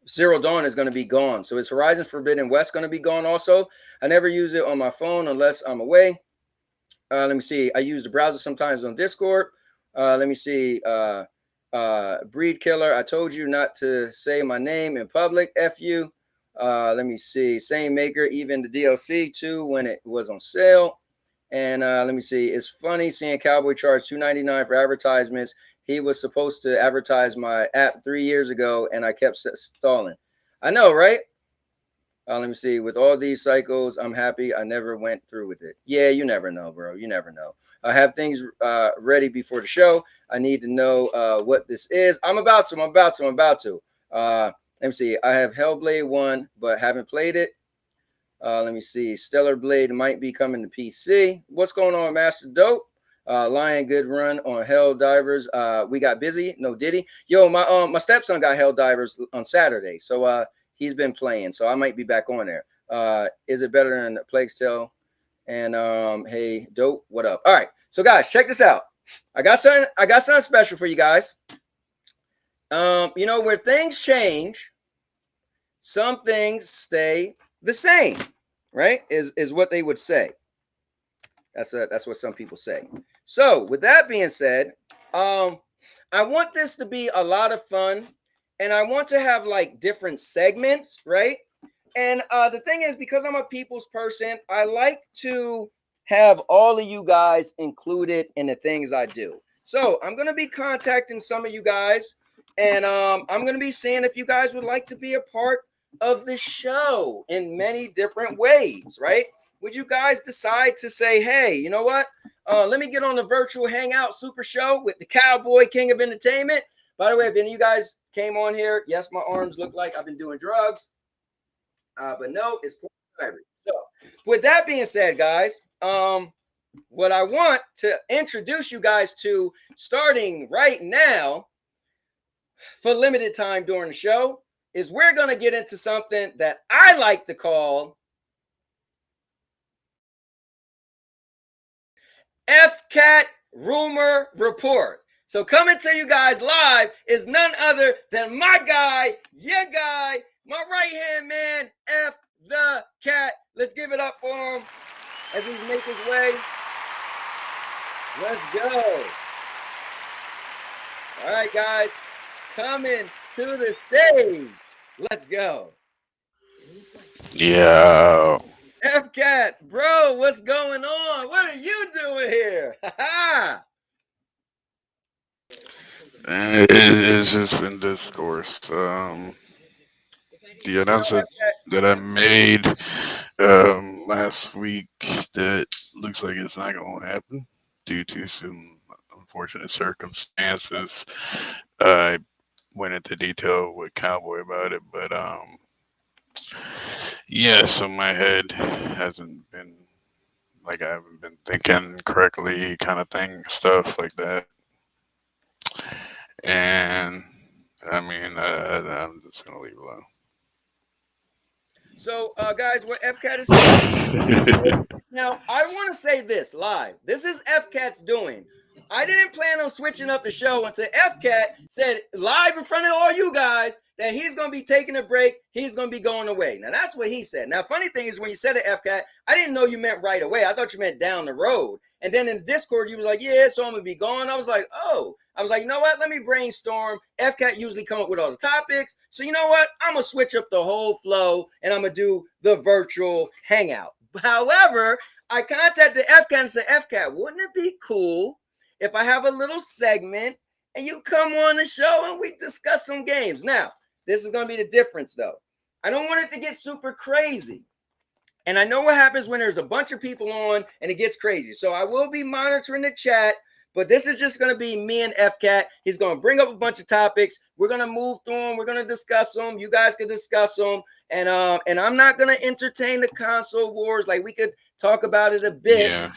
Speaker 2: Zero Dawn is going to be gone. So is Horizon Forbidden West going to be gone also? I never use it on my phone unless I'm away. Let me see. I use the browser sometimes on Discord. Let me see. Breed Killer. I told you not to say my name in public. F you. Let me see. Same maker. Even the DLC too when it was on sale. And let me see. It's funny seeing Cowboy charge $2.99 for advertisements. He was supposed to advertise my app 3 years ago, and I kept stalling. I know, right? Let me see. With all these cycles, I'm happy I never went through with it. Yeah, you never know, bro. You never know. I have things ready before the show. I need to know what this is. I'm about to. Let me see. I have Hellblade 1, but haven't played it. Let me see. Stellar Blade might be coming to PC. What's going on, Master Dope? Lion, good run on Hell Divers. We got busy. No diddy. Yo, my stepson got Hell Divers on Saturday. So he's been playing. So I might be back on there. Is it better than Plague's Tale? And hey, Dope, what up? All right. So guys, check this out. I got something special for you guys. Where things change, some things stay the same, right? Is what they would say. That's what some people say. So with that being said, I want this to be a lot of fun, and I want to have like different segments, right? And the thing is, because I'm a people's person, I like to have all of you guys included in the things I do. So I'm going to be contacting some of you guys, and I'm going to be seeing if you guys would like to be a part of the show in many different ways, right? Would you guys decide to say, hey, you know what? Let me get on the virtual Hangout Super Show with the Cowboy, King of Entertainment. By the way, if any of you guys came on here, yes, my arms look like I've been doing drugs. But no, it's diabetes. So with that being said, guys, what I want to introduce you guys to starting right now for limited time during the show is we're going to get into something that I like to call FCAT Rumor Report. So coming to you guys live is none other than my guy, your guy, my right-hand man, F the Cat. Let's give it up for him as he makes his way. Let's go. All right, guys, coming to the stage. Let's go.
Speaker 1: Yeah.
Speaker 2: F-Cat, bro, what's going on? What are you doing here?
Speaker 1: It's just been discourse. The announcement that I made last week that looks like it's not going to happen due to some unfortunate circumstances. I went into detail with Cowboy about it, but yeah, so my head hasn't been like I haven't been thinking correctly, kind of thing, stuff like that. And I mean, I'm just gonna leave it alone.
Speaker 2: So, guys, what FCAT is saying now, I want to say this live. This is FCAT's doing. I didn't plan on switching up the show until FCAT said live in front of all you guys that he's going to be taking a break. He's going to be going away. Now, that's what he said. Now, funny thing is when you said it, FCAT, I didn't know you meant right away. I thought you meant down the road. And then in Discord, you was like, yeah, so I'm going to be gone. I was like, oh. I was like, you know what? Let me brainstorm. FCAT usually come up with all the topics. So you know what? I'm going to switch up the whole flow, and I'm going to do the virtual Hangout. However, I contacted FCAT and said, FCAT, wouldn't it be cool if I have a little segment and you come on the show and we discuss some games. Now, this is going to be the difference, though. I don't want it to get super crazy. And I know what happens when there's a bunch of people on and it gets crazy. So I will be monitoring the chat, but this is just going to be me and FCAT. He's going to bring up a bunch of topics. We're going to move through them. We're going to discuss them. You guys can discuss them. And I'm not going to entertain the console wars. Like, we could talk about it a bit,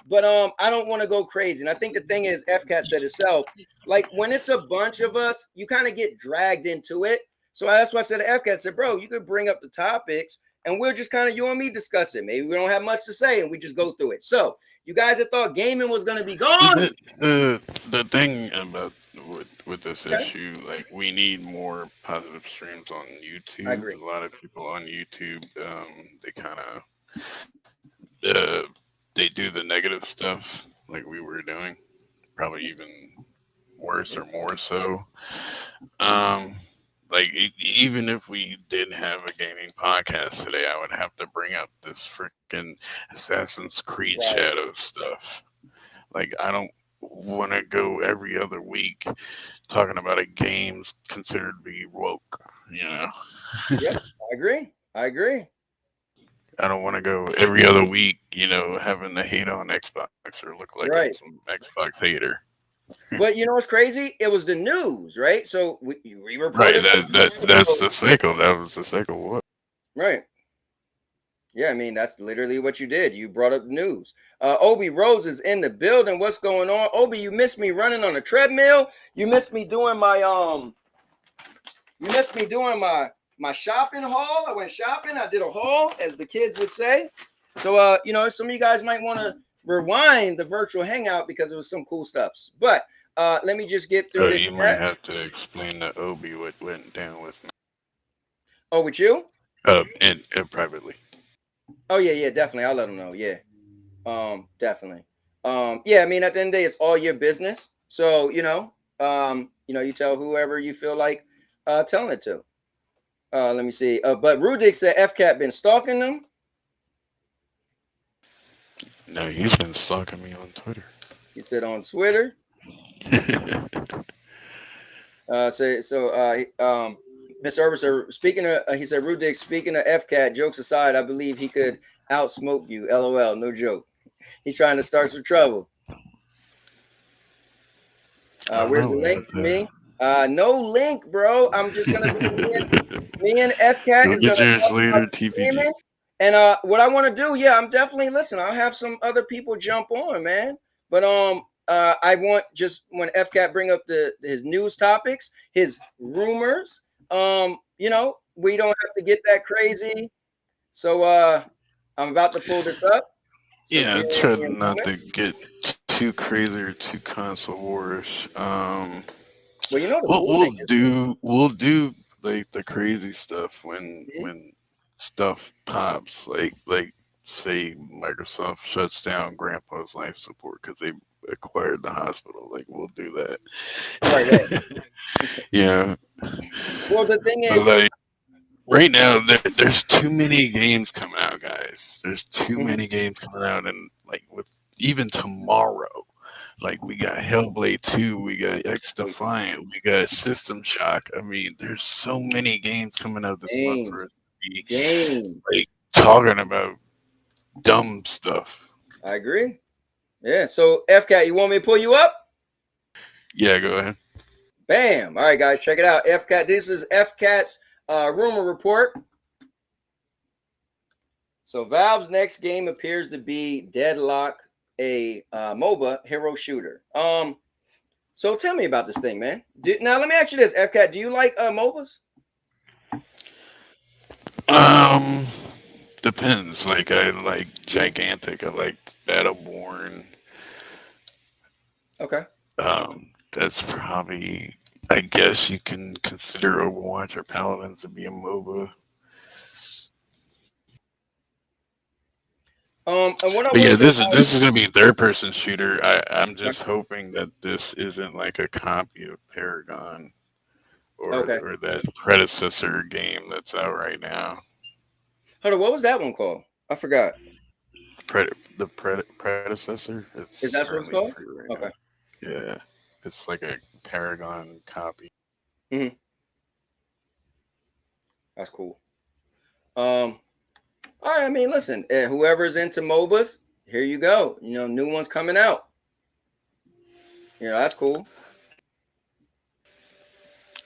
Speaker 2: but I don't want to go crazy. And I think the thing is, FCAT said itself, like, when it's a bunch of us, you kind of get dragged into it. So that's why I said to FCAT, I said, bro, you could bring up the topics and we'll just kind of, you and me, discuss it. Maybe we don't have much to say and we just go through it. So you guys that thought gaming was going to be gone.
Speaker 1: The thing about with this issue, like, we need more positive streams on YouTube.
Speaker 2: I agree.
Speaker 1: A lot of people on YouTube, they kind of they do the negative stuff like we were doing, probably even worse or more so. Like, even if we did have a gaming podcast today, I would have to bring up this freaking Assassin's Creed Shadow stuff. Like, I don't want to go every other week talking about a game's considered to be woke,
Speaker 2: Yeah, I agree.
Speaker 1: I don't want to go every other week, having to hate on Xbox or look like I'm some Xbox hater.
Speaker 2: But you know what's crazy? It was the news, right? So we reported.
Speaker 1: Right, that's the cycle. That was the cycle. What?
Speaker 2: Right. Yeah, I mean, that's literally what you did. You brought up news. Obi Rose is in the building. What's going on? Obi, you missed me running on a treadmill. You missed me doing my my shopping haul. I went shopping. I did a haul, as the kids would say. So some of you guys might want to rewind the virtual hangout because it was some cool stuffs. But let me just get through this.
Speaker 1: You might have to explain to Obi what went down with me.
Speaker 2: Oh, with you?
Speaker 1: And privately.
Speaker 2: Oh yeah, definitely. I'll let him know. Yeah, definitely. Yeah, I mean, at the end of the day, it's all your business. So you tell whoever you feel like telling it to. Let me see. But Rudik said FCAT been stalking them.
Speaker 1: No, he's been stalking me on Twitter.
Speaker 2: He said on Twitter. Mr. Herbert, speaking of, he said, Rudik, speaking of FCAT, jokes aside, I believe he could outsmoke you. LOL, no joke. He's trying to start some trouble. Where's the link for me? No link, bro. I'm just going to be me and FCAT is going to
Speaker 1: later, TPG.
Speaker 2: And what I want to do, I'm definitely listening. I'll have some other people jump on, man. But I want just when FCAT bring up his news topics, his rumors. We don't have to get that crazy. So I'm about to pull this up. So
Speaker 1: I try not to get too crazy or too console wars.
Speaker 2: Well,
Speaker 1: we'll do like the crazy stuff when stuff pops, like say Microsoft shuts down Grandpa's life support because they acquired the hospital. Like, we'll do that.
Speaker 2: Right.
Speaker 1: Yeah.
Speaker 2: Well, the thing is,
Speaker 1: like, right now there's too many games coming out, guys. There's too many games coming out, and like with even tomorrow, like we got Hellblade 2, we got X Defiant, we got System Shock. I mean, there's so many games coming out this month for us to be like talking about dumb stuff.
Speaker 2: I agree. Yeah. So FCAT, you want me to pull you up?
Speaker 1: Yeah, go ahead.
Speaker 2: Bam. All right, guys, check it out. FCAT. This is FCAT's rumor report. So Valve's next game appears to be Deadlock, a MOBA hero shooter. So tell me about this thing, man. Now let me ask you this, FCAT. Do you like MOBAs?
Speaker 1: Depends. Like, I like Gigantic. I like Battleborn.
Speaker 2: Okay.
Speaker 1: That's probably, I guess you can consider Overwatch or Paladins to be a MOBA.
Speaker 2: And what
Speaker 1: this is gonna be a third-person shooter. I'm just hoping that this isn't like a copy of Paragon or that predecessor game that's out right now.
Speaker 2: Hold on, what was that one called? I forgot.
Speaker 1: The predecessor.
Speaker 2: Is that what it's called?
Speaker 1: Right now. Yeah. It's like a Paragon copy.
Speaker 2: Mm-hmm. That's cool. All right. I mean, listen, whoever's into MOBAs, here you go. You know, new ones coming out. You know, that's cool.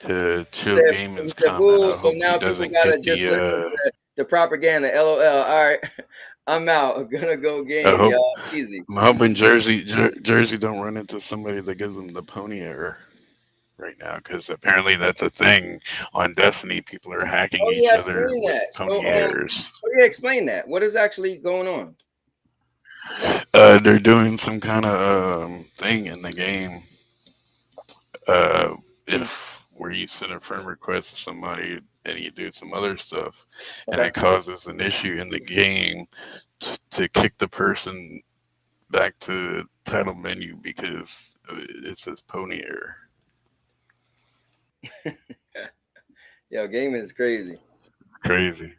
Speaker 1: Chill Gaming's comment.
Speaker 2: Ooh,
Speaker 1: I
Speaker 2: so
Speaker 1: hope he
Speaker 2: now people
Speaker 1: doesn't get
Speaker 2: gotta just listen to the propaganda. LOL. All right, I'm out. I'm gonna go
Speaker 1: I
Speaker 2: game,
Speaker 1: hope.
Speaker 2: y'all. Easy.
Speaker 1: I'm hoping Jersey don't run into somebody that gives them the pony error right now, because apparently that's a thing on Destiny. People are hacking
Speaker 2: Oh
Speaker 1: each
Speaker 2: yeah, I
Speaker 1: other
Speaker 2: seen
Speaker 1: with
Speaker 2: that.
Speaker 1: pony errors.
Speaker 2: So yeah, explain that. What is actually going on?
Speaker 1: They're doing some kind of thing in the game. Uh,
Speaker 2: Hmm.
Speaker 1: if where you send a friend request to somebody and you do some other stuff, and
Speaker 2: Okay.
Speaker 1: it causes an issue in the game to kick the person back to title menu because it says pony error.
Speaker 2: Yo, gaming is crazy.
Speaker 1: Crazy.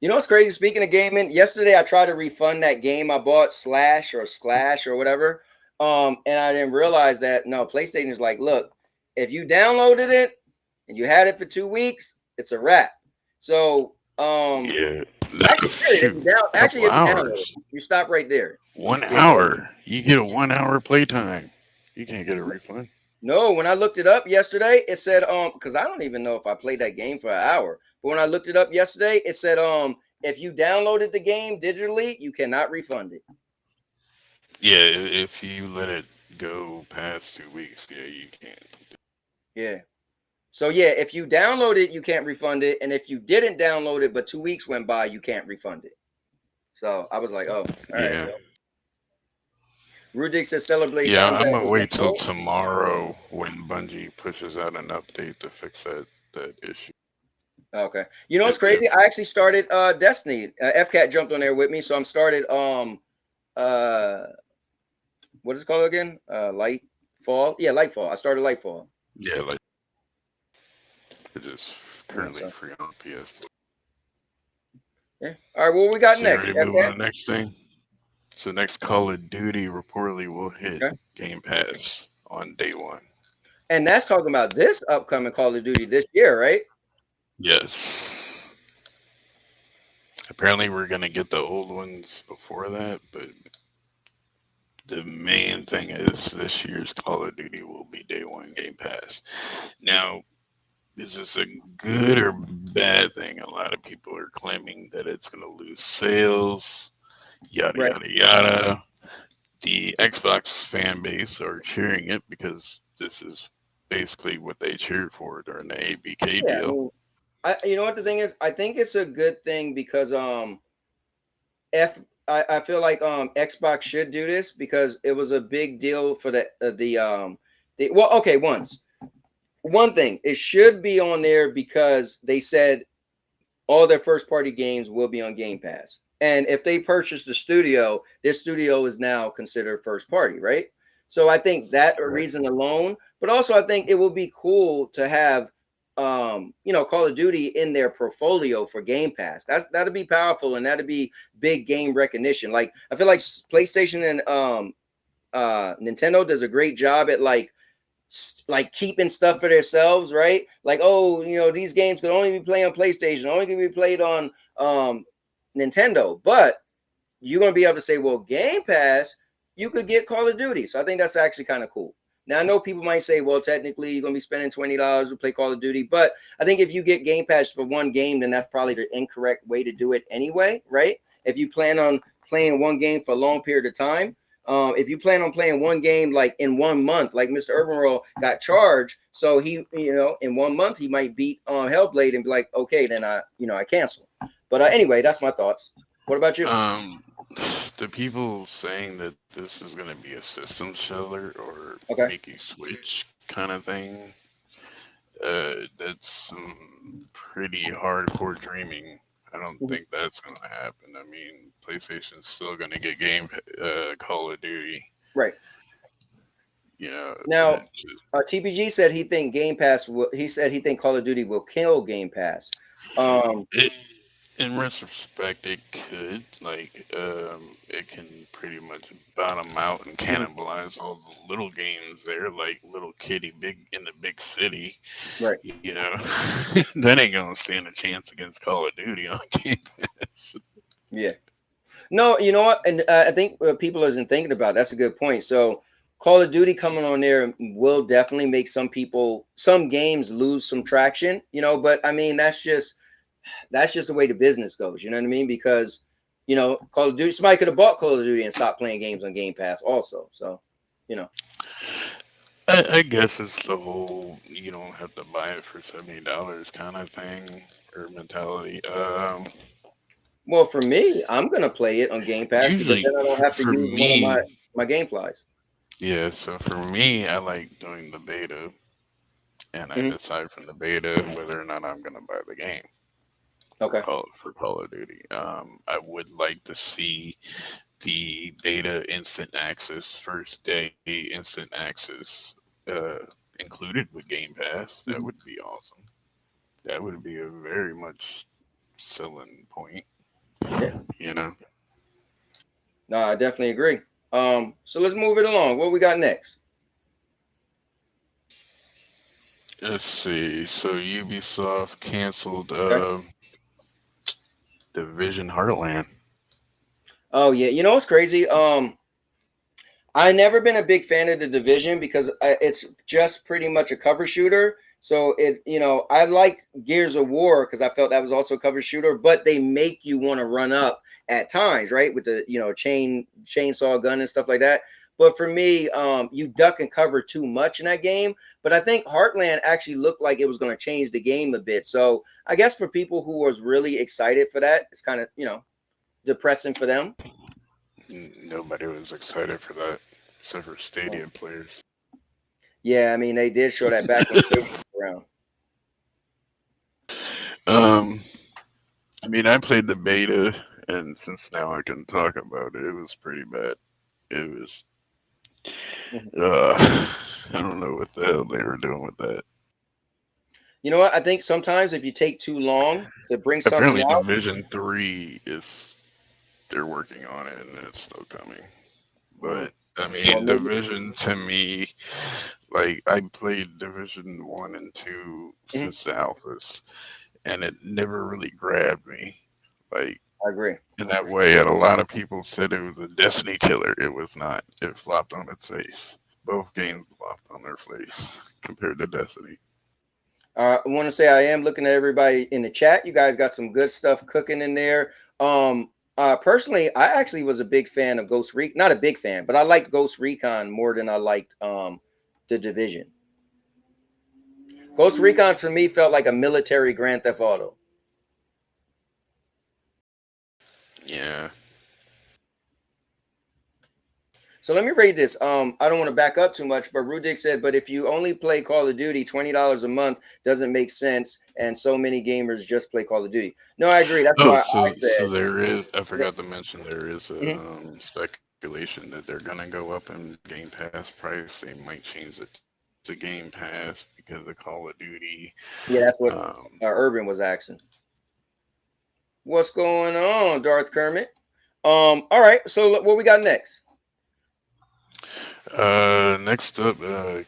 Speaker 2: You know what's crazy? Speaking of gaming, yesterday I tried to refund that game I bought, Slash or Splash or whatever. And I didn't realize that no, PlayStation is like, look, if you downloaded it and you had it for 2 weeks, it's a wrap. So
Speaker 1: Yeah.
Speaker 2: actually, period. If
Speaker 1: Shoot,
Speaker 2: you down actually
Speaker 1: couple
Speaker 2: if you download
Speaker 1: hours.
Speaker 2: it, you stop right there.
Speaker 1: One
Speaker 2: Yeah.
Speaker 1: hour. You get a 1 hour playtime. You can't get a refund.
Speaker 2: No, when I looked it up yesterday, it said because I don't even know if I played that game for an hour. But when I looked it up yesterday, it said if you downloaded the game digitally, you cannot refund it.
Speaker 1: Yeah, if you let it go past 2 weeks, yeah, you can't.
Speaker 2: Yeah. So yeah, if you download it, you can't refund it, and if you didn't download it, but 2 weeks went by, you can't refund it. So I was like, oh, all right.
Speaker 1: Yeah.
Speaker 2: Well. Rudik says Stellar Blade
Speaker 1: Yeah,
Speaker 2: Combat
Speaker 1: I'm gonna
Speaker 2: is
Speaker 1: wait till
Speaker 2: remote.
Speaker 1: tomorrow when Bungie pushes out an update to fix that issue.
Speaker 2: Okay. You know what's
Speaker 1: If
Speaker 2: crazy? I actually started Destiny. FCat jumped on there with me, so I'm started uh what is it called again? Lightfall. Yeah, Lightfall. I started Lightfall.
Speaker 1: yeah, like it is
Speaker 2: You know,
Speaker 1: currently
Speaker 2: so
Speaker 1: free on PS4.
Speaker 2: yeah. All right, what we got
Speaker 1: So you
Speaker 2: next?
Speaker 1: ready to move
Speaker 2: FCat?
Speaker 1: on to the next thing? So next Call of Duty reportedly will hit
Speaker 2: Okay.
Speaker 1: Game Pass on day one.
Speaker 2: And that's talking about this upcoming Call of Duty this year, right?
Speaker 1: Yes. Apparently we're gonna get the old ones before that, but the main thing is this year's Call of Duty will be day one Game Pass. Now, is this a good or bad thing? A lot of people are claiming that it's gonna lose sales, yada
Speaker 2: Right.
Speaker 1: yada yada. The Xbox fan base are cheering it because this is basically what they cheered for during the ABK
Speaker 2: Yeah. I
Speaker 1: deal.
Speaker 2: mean, you know what the thing is? I think it's a good thing because I feel like Xbox should do this because it was a big deal for the well, okay, one thing, it should be on there because they said all their first party games will be on Game Pass. And if they purchase the studio, this studio is now considered first party, right? So I think that a
Speaker 1: Right.
Speaker 2: reason alone, but also I think it will be cool to have Call of Duty in their portfolio for Game Pass. That'd be powerful and that'd be big game recognition. Like I feel like PlayStation and Nintendo does a great job at like keeping stuff for themselves, right? Like, oh, these games could only be played on PlayStation, only can be played on Nintendo. But you're gonna be able to say, well, Game Pass, you could get Call of Duty. So I think that's actually kind of cool. Now I know people might say, well, technically you're gonna be spending $20 to play Call of Duty, but I think if you get Game Pass for one game, then that's probably the incorrect way to do it anyway, right? If you plan on playing one game for a long period of time, if you plan on playing one game like in 1 month, like Mr. Urban got charged, so he, in 1 month he might beat Hellblade and be like, okay, then I cancel. But anyway, that's my thoughts. What about you?
Speaker 1: The people saying that this is gonna be a system seller or
Speaker 2: Okay.
Speaker 1: make you switch kind of thing, that's some pretty hardcore dreaming. I don't think that's gonna happen. I mean, PlayStation's still gonna get Call of Duty.
Speaker 2: Right.
Speaker 1: You know,
Speaker 2: Now,
Speaker 1: just,
Speaker 2: TPG said he think Game Pass. He said he think Call of Duty will kill Game Pass. Um,
Speaker 1: it in retrospect, it could it can pretty much bottom out and
Speaker 2: Mhm.
Speaker 1: cannibalize all the little games there, like little kitty big in the big city.
Speaker 2: Right.
Speaker 1: You know, that ain't gonna stand a chance against Call of Duty on Game Pass.
Speaker 2: Yeah. No, you know what? And I think people isn't thinking about that's a good point. So Call of Duty coming on there will definitely make some people, some games lose some traction, but I mean, that's just the way the business goes. You know what I mean? Because, Call of Duty, somebody could have bought Call of Duty and stopped playing games on Game Pass also. So, you know,
Speaker 1: I guess it's the whole you don't have to buy it for $70 kind of thing or mentality.
Speaker 2: well, for me, I'm going to play it on Game Pass because
Speaker 1: Usually
Speaker 2: then I don't have to
Speaker 1: for
Speaker 2: use one of my,
Speaker 1: me,
Speaker 2: my game flies.
Speaker 1: yeah. So for me, I like doing the beta, and I
Speaker 2: Hmm.
Speaker 1: decide from the beta whether or not I'm gonna buy the game
Speaker 2: Okay.
Speaker 1: For Call of Duty. I would like to see the beta instant access first day instant access uh, included with Game Pass. That
Speaker 2: Mhm.
Speaker 1: would be awesome. That would be a very much selling point.
Speaker 2: Yeah.
Speaker 1: You know.
Speaker 2: No, I definitely agree. So let's move it along. What we got next?
Speaker 1: Let's see. So Ubisoft canceled
Speaker 2: Okay.
Speaker 1: Division Heartland.
Speaker 2: Oh yeah, you know what's crazy? I never been a big fan of the Division because it's just pretty much a cover shooter. So I like Gears of War because I felt that was also a cover shooter, but they make you want to run up at times, right? With the chainsaw gun and stuff like that. But for me, you duck and cover too much in that game. But I think Heartland actually looked like it was going to change the game a bit. So I guess for people who was really excited for that, it's kind of depressing for them.
Speaker 1: Nobody was excited for that except for Stadia players.
Speaker 2: Yeah, I mean they did show that back when State was around.
Speaker 1: um, I mean, I played the beta, and since now I can talk about it, it was pretty bad. It was,
Speaker 2: Mhm.
Speaker 1: I don't know what the hell they were doing with that.
Speaker 2: You know what? I think sometimes if you take too long to bring something
Speaker 1: Apparently,
Speaker 2: out,
Speaker 1: Division 3 is they're working on it, and it's still coming.
Speaker 2: mm,
Speaker 1: But I
Speaker 2: well,
Speaker 1: mean,
Speaker 2: maybe.
Speaker 1: Division to me, like I played Division 1 and 2
Speaker 2: Mhm,
Speaker 1: since the alphas, and it never really grabbed me. Like
Speaker 2: I agree.
Speaker 1: in that way, and a lot of people said it was a Destiny killer. It was not. It flopped on its face. Both games flopped on their face compared to Destiny.
Speaker 2: I want to say I am looking at everybody in the chat. You guys got some good stuff cooking in there. Personally, I actually was a big fan of Ghost Recon. Not a big fan, but I liked Ghost Recon more than I liked the Division. Ghost Recon for me felt like a military Grand Theft Auto.
Speaker 1: Yeah.
Speaker 2: So let me read this. I don't want to back up too much, but Rudik said, but if you only play Call of Duty, $20 a month doesn't make sense. And so many gamers just play Call of Duty. No, I agree. That's
Speaker 1: Oh,
Speaker 2: why I
Speaker 1: so
Speaker 2: said,
Speaker 1: there is. I forgot to mention there is a
Speaker 2: mhm.
Speaker 1: speculation that they're gonna go up in Game Pass price. They might change it to Game Pass because of Call of Duty.
Speaker 2: Yeah, that's what
Speaker 1: Um,
Speaker 2: Urban was asking. What's going on, Darth Kermit? All right. So what we got next?
Speaker 1: Next up,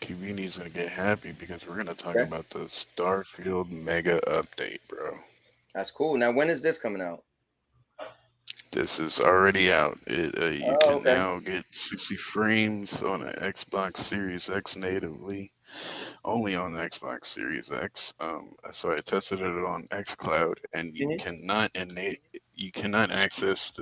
Speaker 1: Kibini's gonna get happy because we're gonna talk
Speaker 2: Okay,
Speaker 1: about the Starfield Mega Update, bro.
Speaker 2: that's cool. Now, when is this coming out?
Speaker 1: This is already out. You
Speaker 2: Oh,
Speaker 1: can
Speaker 2: okay.
Speaker 1: now get 60 frames on an Xbox Series X natively, only on the Xbox Series X. So I tested it on XCloud, and
Speaker 2: Mhm.
Speaker 1: you cannot access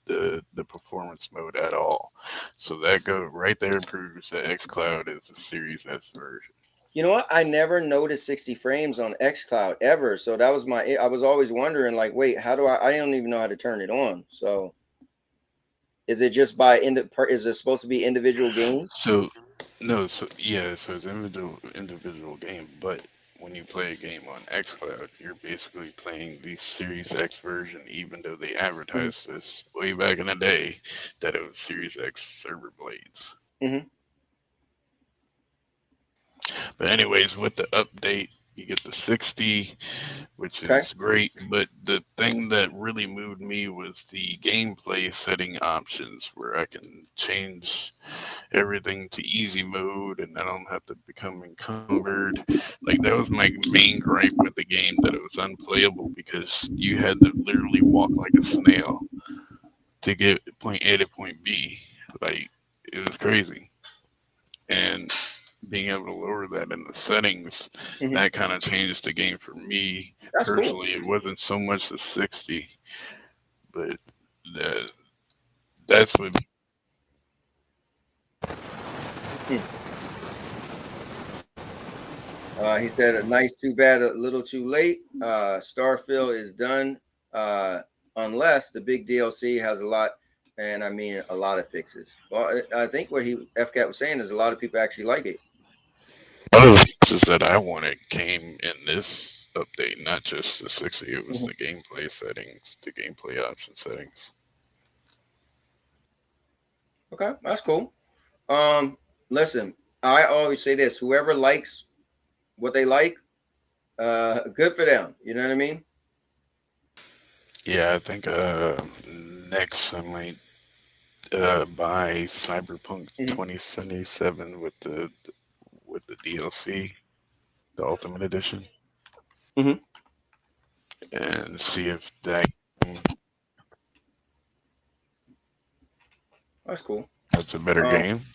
Speaker 1: the performance mode at all. So that go right there proves that XCloud is a Series S version.
Speaker 2: You know what? I never noticed 60 frames on xCloud ever. So that was I was always wondering, like, wait, how do I don't even know how to turn it on. So is it just is it supposed to be individual games?
Speaker 1: So no, so yeah, so it's individual game, but when you play a game on XCloud, you're basically playing the Series X version, even though they
Speaker 2: Hmm.
Speaker 1: advertised this way back in the day that it was Series X server blades.
Speaker 2: Hmm.
Speaker 1: But anyways, with the update, You get the 60, which
Speaker 2: Okay.
Speaker 1: is great. But the thing that really moved me was the gameplay setting options, where I can change everything to easy mode and I don't have to become encumbered. Like that was my main gripe with the game, that it was unplayable because you had to literally walk like a snail to get point A to point B. Like it was crazy. And being able to lower that in the settings,
Speaker 2: Hmm.
Speaker 1: that kind of changed the game for me
Speaker 2: That's cool.
Speaker 1: personally. It wasn't so much the 60, but that, that's what.
Speaker 2: Hmm. He said, "A nice, too bad, a little too late. Starfield is done, uh, unless the big DLC has a lot, and I mean a lot of fixes." Well, I think what he FCAT was saying is a lot of people actually like it.
Speaker 1: One of the fixes that I wanted came in this update, not just the 60, it was
Speaker 2: Mhm.
Speaker 1: the gameplay settings, the gameplay option settings.
Speaker 2: Okay, that's cool. Um, Listen, I always say this: whoever likes what they like, good for them. You know what I mean?
Speaker 1: Yeah, I think next I might buy Cyberpunk
Speaker 2: Hmm.
Speaker 1: 2077 with the DLC, the Ultimate Edition,
Speaker 2: Hmm.
Speaker 1: and see if that
Speaker 2: That's cool.
Speaker 1: that's a better
Speaker 2: Um,
Speaker 1: game.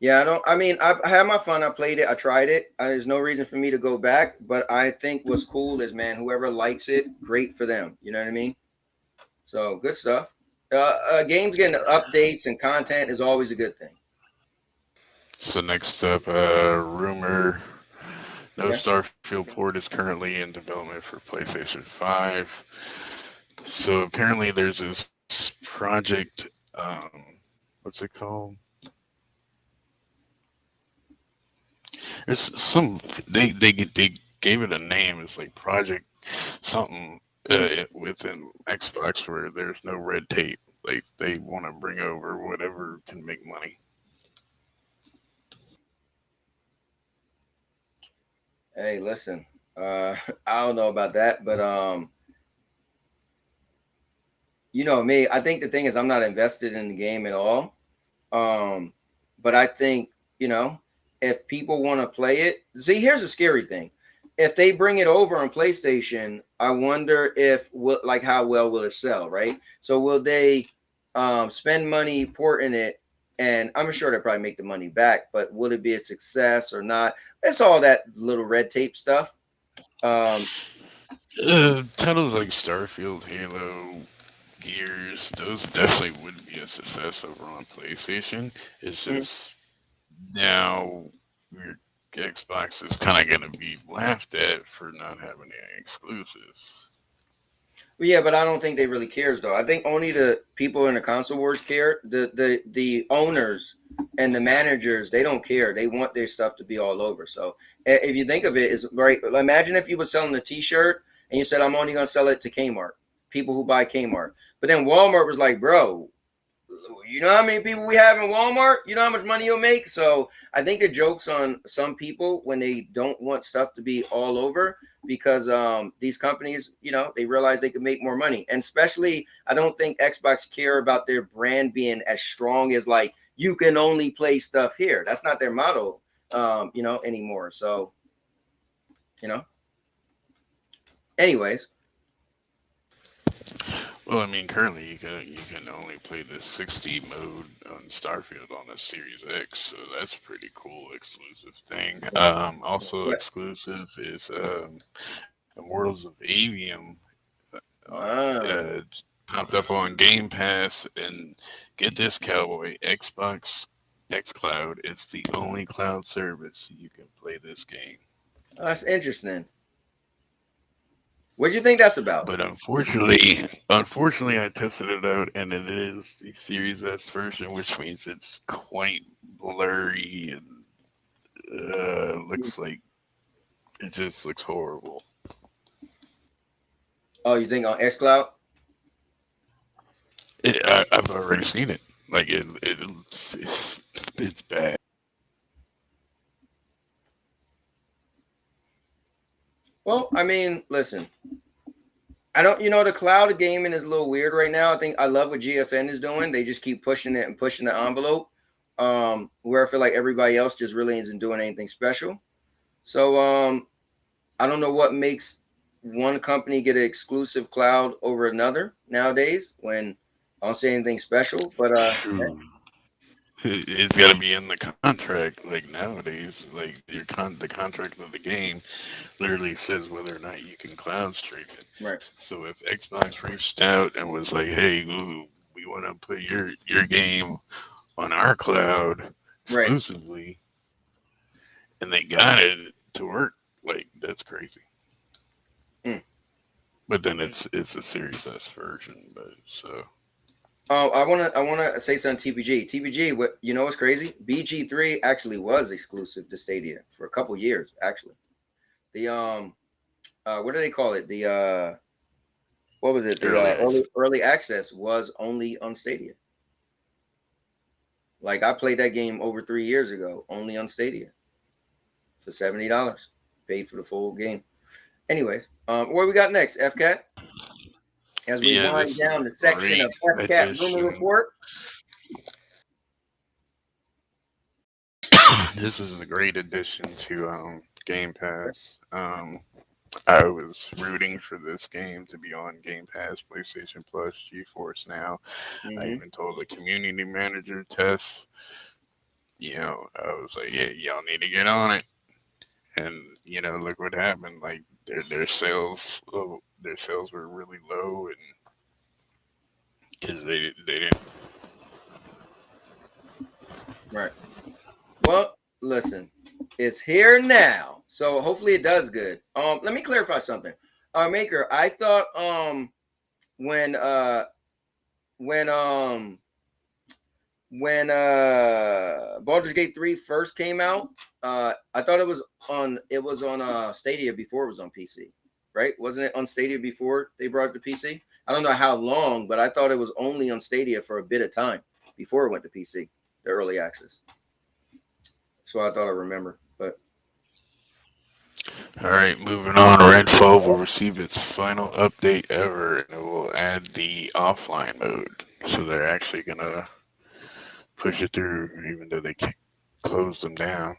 Speaker 2: Yeah, I don't. I mean, I had my fun. I played it. I tried it. There's no reason for me to go back. But I think what's cool is, man, whoever likes it, great for them. You know what I mean? So good stuff. Games getting updates and content is always a good thing.
Speaker 1: So next up, rumor. No
Speaker 2: Okay.
Speaker 1: Starfield port is currently in development for PlayStation 5. So apparently there's this project. What's it called? It's some they gave it a name. It's like Project something
Speaker 2: Mhm.
Speaker 1: within Xbox where there's no red tape. Like they want to bring over whatever can make money.
Speaker 2: Hey, listen. I don't know about that, but you know me. I think the thing is, I'm not invested in the game at all. Um, but I think, you know, if people want to play it, see, here's the scary thing. If they bring it over on PlayStation, I wonder if like how well will it sell, right? So will they spend money porting it? And I'm sure they'll probably make the money back, but will it be a success or not? It's all that little red tape stuff. Um,
Speaker 1: Titles like Starfield, Halo, Gears, those definitely would be a success over on PlayStation. It's
Speaker 2: mhm.
Speaker 1: just now your Xbox is kind of going to be laughed at for not having any exclusives.
Speaker 2: Well, yeah, but I don't think they really cares though. I think only the people in the console wars care. The owners and the managers, they don't care. They want their stuff to be all over. So if you think of it, is right. Imagine if you were selling a T-shirt and you said, "I'm only going to sell it to Kmart, people who buy Kmart." But then Walmart was like, "Bro, you know how many people we have in Walmart? You know how much money you'll make?" So I think the joke's on some people when they don't want stuff to be all over because these companies, you know, they realize they can make more money. And especially, I don't think Xbox care about their brand being as strong as like you can only play stuff here. That's not their motto, you know, anymore. So, you know, anyways.
Speaker 1: Well, I mean, currently you can only play the 60 mode on Starfield on the Series X, so that's a pretty cool exclusive thing. Also
Speaker 2: Yeah.
Speaker 1: exclusive is Immortals of Avium
Speaker 2: Ah.
Speaker 1: uh, popped up on Game Pass, and get this, Cowboy, Xbox X Cloud is the only cloud service you can play this game.
Speaker 2: That's interesting. What do you think that's about?
Speaker 1: But unfortunately, I tested it out, and it is the Series S version, which means it's quite blurry and looks like it just looks horrible.
Speaker 2: Oh, you think on XCloud?
Speaker 1: I've already seen it. Like it's bad.
Speaker 2: Well, I mean, listen, I don't, the cloud gaming is a little weird right now. I love what GFN is doing. They just keep pushing it and pushing the envelope. Where I feel like everybody else just really isn't doing anything special. So I don't know what makes one company get an exclusive cloud over another nowadays when I don't say anything special. But
Speaker 1: Shoot. It's got to be in the contract. Like nowadays, like the contract of the game literally says whether or not you can cloud stream it.
Speaker 2: right,
Speaker 1: So if Xbox reached out and was like, "Hey, ooh, we want to put your game on our cloud
Speaker 2: right.
Speaker 1: exclusively," and they got it to work, like that's crazy.
Speaker 2: Mm.
Speaker 1: But then it's a Series S version, but so
Speaker 2: I wanna say something. TPG. What what's crazy? BG3 actually was exclusive to Stadia for a couple years. Actually, the what do they call it? The what was it? The
Speaker 1: early access.
Speaker 2: early access was only on Stadia. Like I played that game over 3 years ago, only on Stadia for $70. Paid for the full game. Anyways, what we got next? FCAT. As we
Speaker 1: Yeah,
Speaker 2: wind
Speaker 1: this is
Speaker 2: down
Speaker 1: a
Speaker 2: the section
Speaker 1: great
Speaker 2: of FCAT rumor
Speaker 1: addition.
Speaker 2: report.
Speaker 1: This is a great addition to Game Pass. I was rooting for this game to be on Game Pass, PlayStation Plus, GeForce Now. I
Speaker 2: Mm-hmm.
Speaker 1: even told the community manager Tess, I was like, yeah, y'all need to get on it. And look what happened. Like their sales were really low, and because they didn't.
Speaker 2: Right. Well, listen, it's here now, so hopefully it does good. Let me clarify something. Maker, I thought when uh when um when Baldur's Gate 3 first came out, I thought it was on Stadia before it was on PC. Right? Wasn't it on Stadia before they brought it to PC? I don't know how long, but I thought it was only on Stadia for a bit of time before it went to PC, the early access. So I thought I remember, but
Speaker 1: All right, moving on. Redfall will receive its final update ever, and it will add the offline mode. So they're actually gonna push it through, even though they closed them down.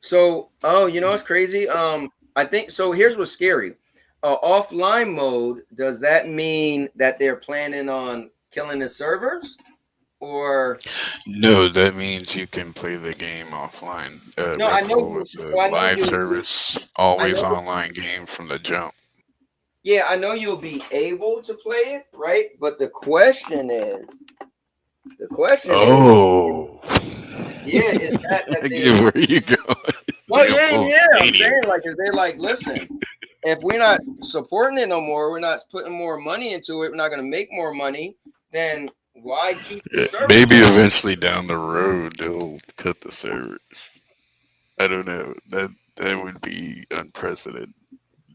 Speaker 2: so it's crazy. I think so. Here's what's scary. Offline mode. Does that mean that they're planning on killing the servers, or
Speaker 1: No, that means you can play the game offline.
Speaker 2: no? I know
Speaker 1: Redfall
Speaker 2: you.
Speaker 1: is a
Speaker 2: So I know
Speaker 1: live
Speaker 2: you.
Speaker 1: service,
Speaker 2: I
Speaker 1: always
Speaker 2: know.
Speaker 1: online game from the jump.
Speaker 2: Yeah, I know you'll be able to play it, right? But the question is,
Speaker 1: Oh,
Speaker 2: yeah, is that
Speaker 1: I
Speaker 2: they?
Speaker 1: get where you go.
Speaker 2: Well,
Speaker 1: Like a
Speaker 2: yeah,
Speaker 1: full
Speaker 2: yeah. I'm
Speaker 1: stadium.
Speaker 2: saying like, is they like, listen, if we're not supporting it no more, we're not putting more money into it, we're not going to make more money, then why keep the service
Speaker 1: Maybe
Speaker 2: going?
Speaker 1: eventually down the road they'll cut the servers. I don't know. That would be unprecedented.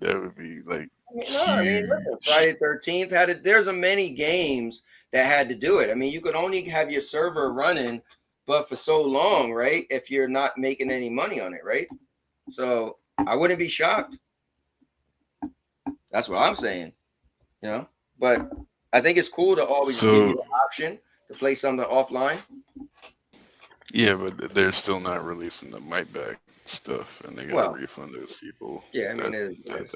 Speaker 1: That would be like
Speaker 2: No, I mean, listen,
Speaker 1: huge.
Speaker 2: Friday 13th had it. There's a many games that had to do it. I mean, you could only have your server running, but for so long, right? If you're not making any money on it, right? So I wouldn't be shocked. That's what I'm saying, you know. But I think it's cool to always give you
Speaker 1: So
Speaker 2: the option to play something offline.
Speaker 1: yeah, but they're still not releasing the mic back stuff, and they got to
Speaker 2: Well,
Speaker 1: refund those people.
Speaker 2: yeah, I mean,
Speaker 1: That
Speaker 2: it
Speaker 1: that
Speaker 2: is.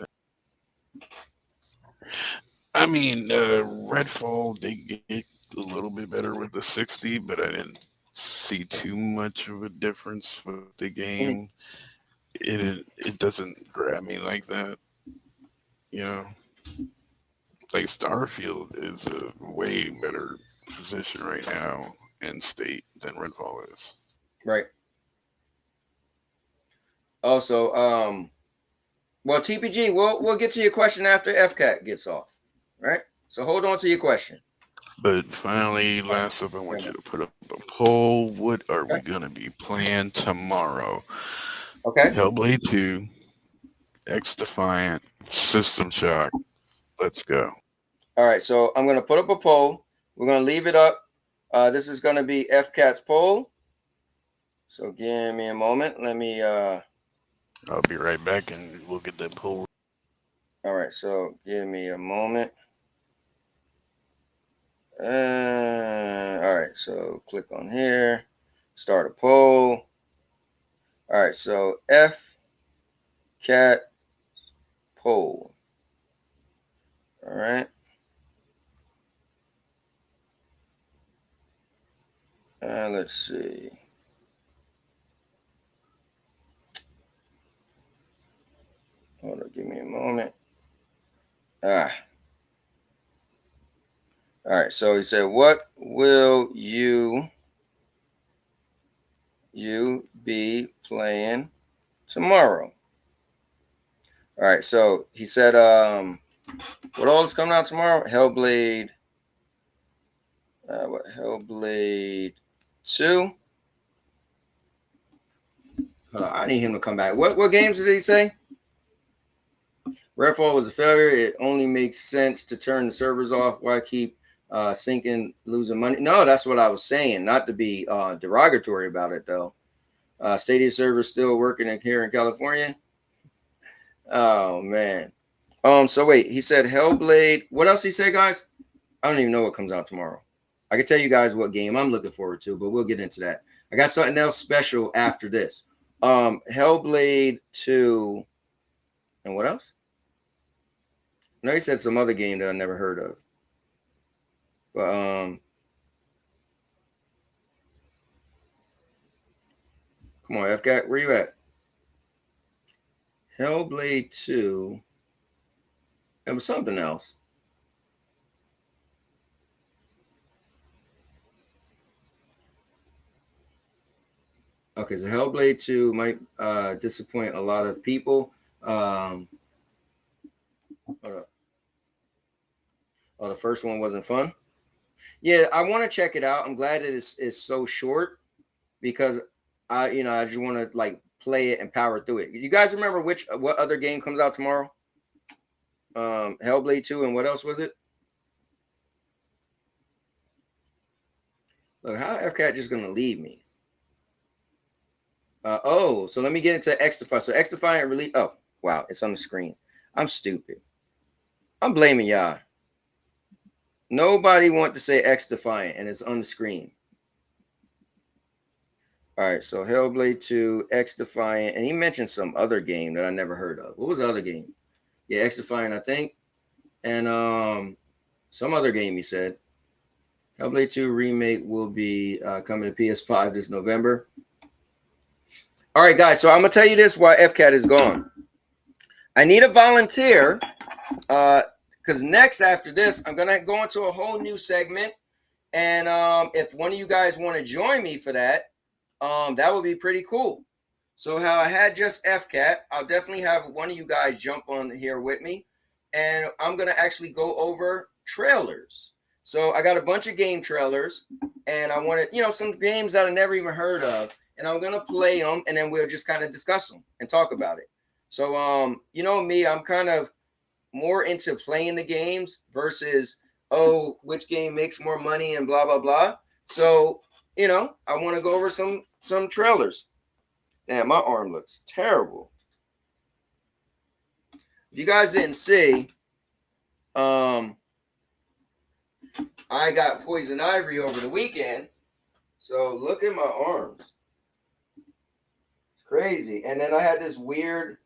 Speaker 1: I mean, Redfall they get a little bit better with the 60, but I didn't see too much of a difference with the
Speaker 2: Mhm.
Speaker 1: game. It doesn't grab me like that, you know. Like Starfield is a way better position right now in state than Redfall is.
Speaker 2: Right. Also, well, TPG, we'll get to your question after FCAT gets off. Right. So hold on to your question.
Speaker 1: But finally, last up, I
Speaker 2: Yeah,
Speaker 1: want you
Speaker 2: man.
Speaker 1: to put up a poll. What are we
Speaker 2: Okay.
Speaker 1: gonna be playing tomorrow?
Speaker 2: Okay.
Speaker 1: Hellblade 2, X Defiant, System Shock. Let's go.
Speaker 2: All right. So I'm going to put up a poll. We're going to leave it up. This is going to be FCAT's poll. So give me a moment. Let me
Speaker 1: I'll be right back and we'll get that poll.
Speaker 2: All right, so give me a moment. All right, so click on here, start a poll. All right, so F cat poll. All right. Let's see. Hold on, give me a moment. All right, so he said, what will you be playing tomorrow? All right, so he said, what all is coming out tomorrow? Hellblade. What Hellblade 2? Hold on, I need him to come back. What games did he say? Redfall was a failure. It only makes sense to turn the servers off. Why keep sinking, losing money? No, that's what I was saying. Not to be derogatory about it, though. Stadia servers still working here in California. Oh man. So wait, he said Hellblade. What else he said, guys? I don't even know what comes out tomorrow. I can tell you guys what game I'm looking forward to, but we'll get into that. I got something else special after this. Hellblade 2. And what else? I know he said some other game that I never heard of. But come on, FCAT, where you at? Hellblade 2. It was something else. Okay, so Hellblade 2 might disappoint a lot of people. Hold up. Oh, the first one wasn't fun. Yeah, I want to check it out. I'm glad it's so short because I just want to like play it and power through it. You guys remember what other game comes out tomorrow? Hellblade 2, and what else was it? Look, how FCAT just gonna leave me? So let me get into X-Defy. So X-Defy and release. Oh, wow, it's on the screen. I'm stupid. I'm blaming y'all. Nobody want to say X-Defiant, and it's on the screen. All right, so Hellblade 2, X-Defiant, and he mentioned some other game that I never heard of. What was the other game? Yeah, X-Defiant, I think. And some other game he said. Hellblade 2 remake will be coming to PS5 this November. All right, guys, so I'm going to tell you this while FCAT is gone. I need a volunteer because next after this, I'm going to go into a whole new segment. And if one of you guys want to join me for that, that would be pretty cool. So how I had just FCAT, I'll definitely have one of you guys jump on here with me. And I'm going to actually go over trailers. So I got a bunch of game trailers. And I wanted, some games that I never even heard of. And I'm going to play them. And then we'll just kind of discuss them and talk about it. So, me, I'm kind of more into playing the games versus, which game makes more money and blah, blah, blah. So, I want to go over some trailers. Damn, my arm looks terrible. If you guys didn't see, I got poison ivy over the weekend. So look at my arms. It's crazy. And then I had this weird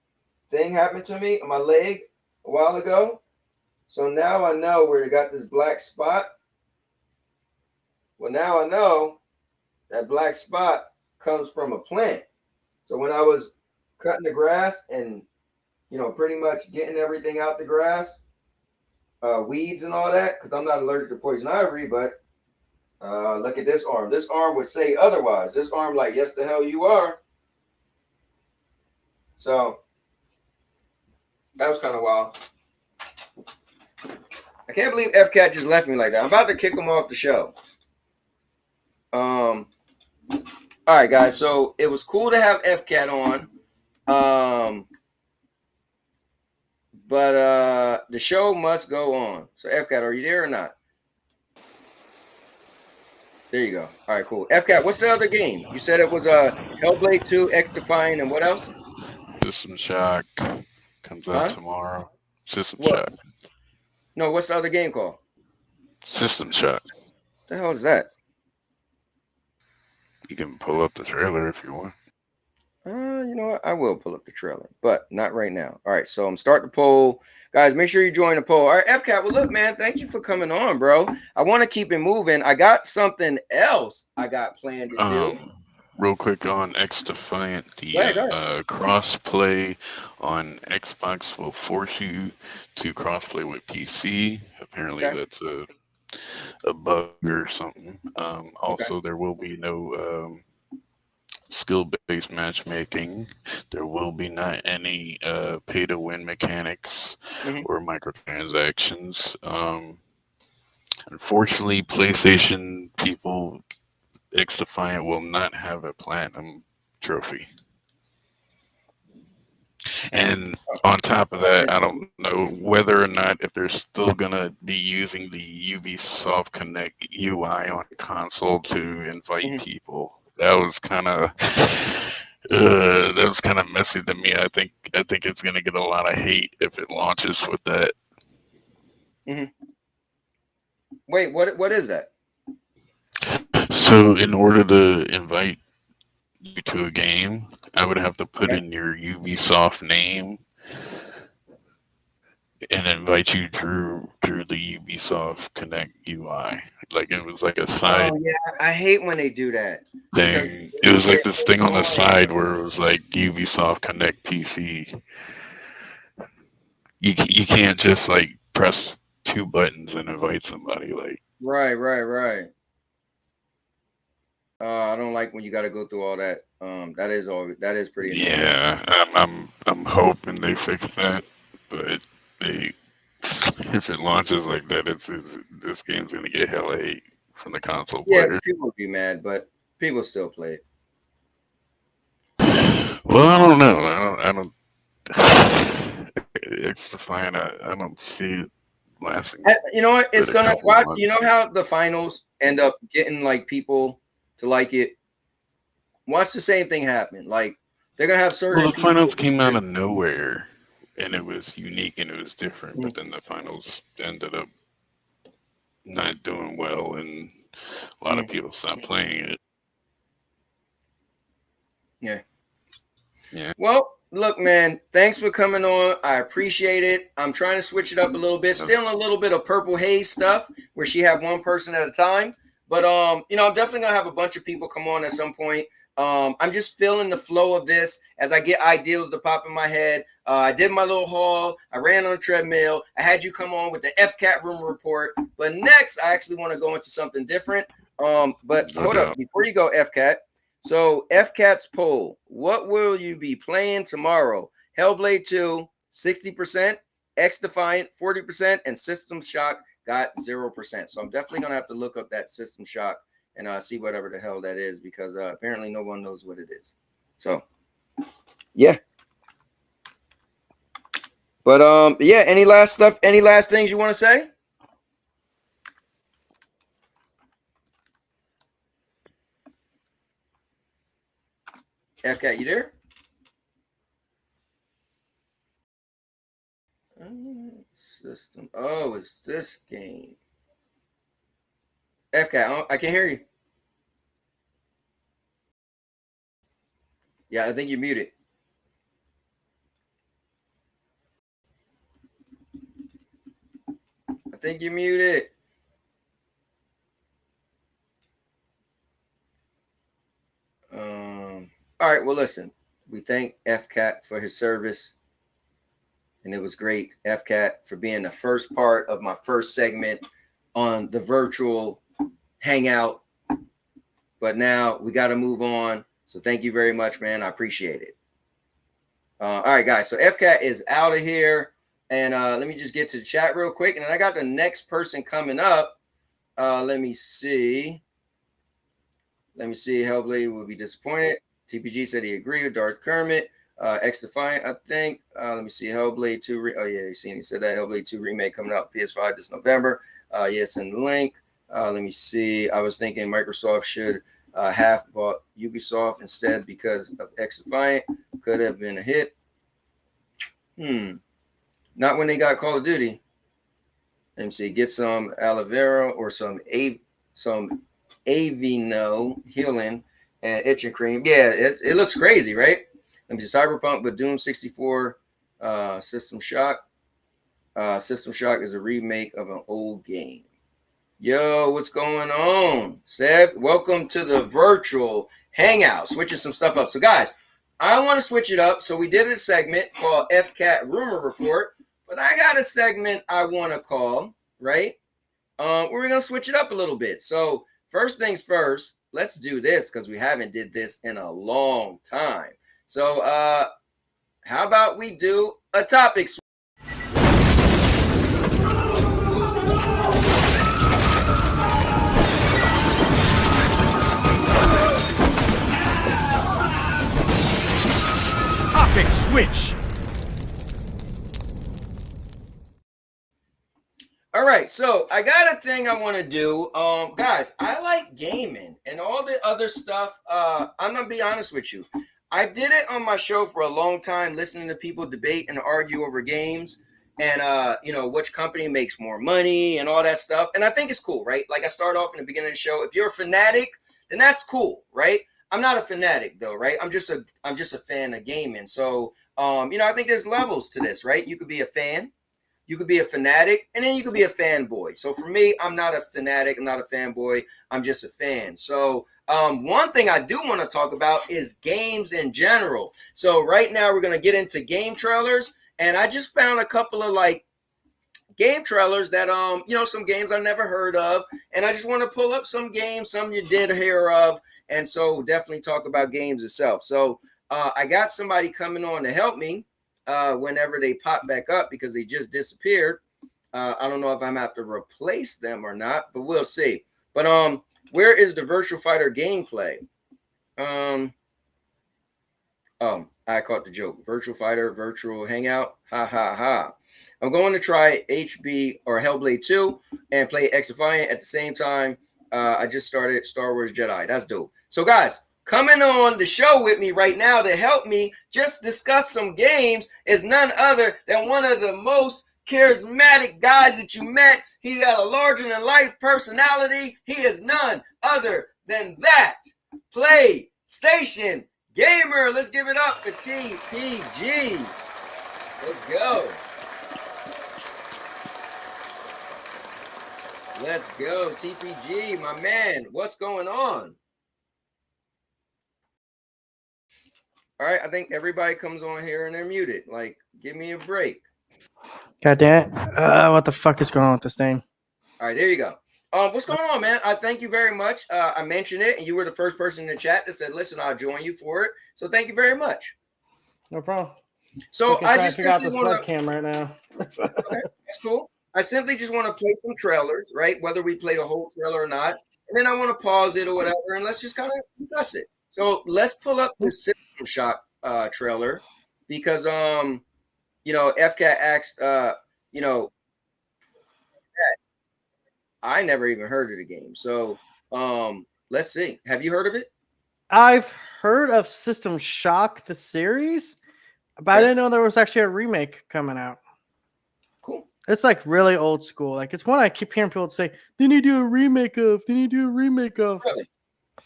Speaker 2: thing happen to me on my leg a while ago. So now I know where it got this black spot. Well, now I know that black spot comes from a plant. So when I was cutting the grass and, pretty much getting everything out the grass, weeds and all that, because I'm not allergic to poison ivy, but look at this arm. This arm would say otherwise. This arm like, yes, the hell you are. So that was kind of wild. I can't believe FCAT just left me like that. I'm about to kick him off the show. All right, guys. So it was cool to have FCAT on. But the show must go on. So FCAT, are you there or not? There you go. All right, cool. FCAT, what's the other game? You said it was Hellblade 2, X-Defiant, and what else?
Speaker 1: System Shock comes out
Speaker 2: Huh?
Speaker 1: tomorrow. System
Speaker 2: What?
Speaker 1: Shock.
Speaker 2: No, what's the other game called?
Speaker 1: System Shock.
Speaker 2: The hell is that?
Speaker 1: You can pull up the trailer if you want.
Speaker 2: You know what? I will pull up the trailer, but not right now. All right, so I'm starting the poll. Guys, make sure you join the poll. All right, FCAT, well, look, man, thank you for coming on, bro. I want to keep it moving. I got something else I got planned to do.
Speaker 1: Real quick on X Defiant,
Speaker 2: Go ahead, go ahead.
Speaker 1: the crossplay on Xbox will force you to crossplay with PC. Apparently,
Speaker 2: Okay.
Speaker 1: that's a bug or something.
Speaker 2: Okay.
Speaker 1: Also, there will be no skill-based matchmaking. There will be not any pay-to-win mechanics
Speaker 2: Mhm.
Speaker 1: or microtransactions. Unfortunately, PlayStation people, X Defiant will not have a platinum trophy. And on top of that, I don't know whether or not if they're still gonna be using the Ubisoft Connect UI on console to invite
Speaker 2: Mhm.
Speaker 1: people. That was kind of messy to me. I think it's gonna get a lot of hate if it launches with that.
Speaker 2: Mhm. Wait, what is that?
Speaker 1: So in order to invite you to a game, I would have to put
Speaker 2: Okay.
Speaker 1: in your Ubisoft name and invite you through the Ubisoft Connect UI. Like it was like a side
Speaker 2: Oh yeah, I hate when they do that because
Speaker 1: thing. It was like
Speaker 2: it
Speaker 1: this thing on the
Speaker 2: annoying.
Speaker 1: side where it was like Ubisoft Connect PC. You can't just like press two buttons and invite somebody. Like
Speaker 2: Right. I don't like when you got to go through all that. That is pretty annoying.
Speaker 1: yeah, I'm hoping they fix that, but they if it launches like that, it's this game's gonna get hella hate from the console
Speaker 2: Yeah,
Speaker 1: players.
Speaker 2: people would be mad, but people still play it.
Speaker 1: Well, I don't know. It's the fine. I don't see it lasting
Speaker 2: You know what? It's
Speaker 1: but a
Speaker 2: gonna.
Speaker 1: couple
Speaker 2: Why? You know
Speaker 1: months.
Speaker 2: how the finals end up getting like people to like it. Watch the same thing happen. Like they're gonna have
Speaker 1: Well,
Speaker 2: certain
Speaker 1: the
Speaker 2: people.
Speaker 1: finals came out of nowhere, and it was unique and it was different. But then the finals ended up not doing well, and a lot of
Speaker 2: Mhm.
Speaker 1: people stopped playing it.
Speaker 2: Yeah.
Speaker 1: Yeah.
Speaker 2: Well, look, man, thanks for coming on. I appreciate it. I'm trying to switch it up a little bit. Still a little bit of purple haze stuff where she had one person at a time. But you know, I'm definitely gonna have a bunch of people come on at some point. I'm just feeling the flow of this as I get ideas to pop in my head. I did my little haul. I ran on a treadmill. I had you come on with the FCAT rumor report. But next, I actually want to go into something different. But
Speaker 1: No
Speaker 2: hold up,
Speaker 1: doubt.
Speaker 2: before you go, FCAT. So FCAT's poll, what will you be playing tomorrow? Hellblade 2, 60%, X Defiant, 40%, and System Shock got 0%. So I'm definitely going to have to look up that System Shock and see whatever the hell that is because apparently no one knows what it is. So, yeah. But yeah, any last things you want to say? FCAT, you there? System. Oh, it's this game. FCAT, I can't hear you. Yeah, I think you're muted. I think you're muted. All right. Well, listen, we thank FCAT for his service, and it was great. FCAT for being the first part of my first segment on the virtual Hangout. But now we got to move on. So thank you very much, man. I appreciate it. All right, guys. So FCAT is out of here. And let me just get to the chat real quick. And then I got the next person coming up. Let me see. Hellblade will be disappointed. TPG said he agreed with Darth Kermit. X Defiant, I think. Let me see. Hellblade 2. Oh, yeah, he said that Hellblade 2 remake coming out PS5 this November. Yes, and the link. Let me see. I was thinking Microsoft should have bought Ubisoft instead because of X Defiant. Could have been a hit. Not when they got Call of Duty. Let me see. Get some aloe vera or some Avino healing and itching cream. Yeah, it looks crazy, right? Let me see. Cyberpunk, but Doom 64, System Shock. System Shock is a remake of an old game. Yo, what's going on? Seb, welcome to the virtual Hangout. Switching some stuff up. So, guys, I want to switch it up. So, we did a segment called FCAT Rumor Report, but I got a segment I want to call, right? We're going to switch it up a little bit. So, first things first, let's do this because we haven't did this in a long time. So, how about we do a topic switch?
Speaker 6: Topic switch.
Speaker 2: All right, so I got a thing I want to do. Guys, I like gaming and all the other stuff. I'm gonna be honest with you. I did it on my show for a long time, listening to people debate and argue over games and which company makes more money and all that stuff. And I think it's cool, right? Like I start off in the beginning of the show. If you're a fanatic, then that's cool, right? I'm not a fanatic though, right? I'm just a fan of gaming. So I think there's levels to this, right? You could be a fan. You could be a fanatic, and then you could be a fanboy. So for me, I'm not a fanatic. I'm not a fanboy. I'm just a fan. So one thing I do want to talk about is games in general. So right now we're going to get into game trailers, and I just found a couple of game trailers that some games I never heard of, and I just want to pull up some games, some you did hear of, and so definitely talk about games itself. So I got somebody coming on to help me. Whenever they pop back up because they just disappeared. I don't know if I'm going to have to replace them or not, but we'll see. But where is the Virtual Fighter gameplay? I caught the joke. Virtual Fighter, Virtual Hangout. Ha, ha, ha. I'm going to try HB or Hellblade 2 and play X-Defiant at the same time. I just started Star Wars Jedi. That's dope. So, guys, coming on the show with me right now to help me just discuss some games is none other than one of the most charismatic guys that you met. He got a larger-than-life personality. He is none other than that PlayStation Gamer. Let's give it up for TPG. Let's go. Let's go, TPG, my man. What's going on? All right, I think everybody comes on here and they're muted. Like, give me a break.
Speaker 7: God damn it. What the fuck is going on with this thing?
Speaker 2: All right, there you go. What's going on, man? I thank you very much. I mentioned it, and you were the first person in the chat that said, listen, I'll join you for it. So thank you very much.
Speaker 7: No problem.
Speaker 2: So I just
Speaker 7: figure out this
Speaker 2: simply want
Speaker 7: webcam right now.
Speaker 2: Okay, that's cool. I simply just want to play some trailers, right? Whether we play the whole trailer or not. And then I want to pause it or whatever, and let's just kind of discuss it. So let's pull up the System Shock trailer because FCAT asked I never even heard of the game. So let's see. Have you heard of it?
Speaker 7: I've heard of System Shock, the series, but I didn't know there was actually a remake coming out.
Speaker 2: Cool.
Speaker 7: It's like really old school. Like it's one I keep hearing people say, they need to do a remake of. They need to do a remake of.
Speaker 2: Really?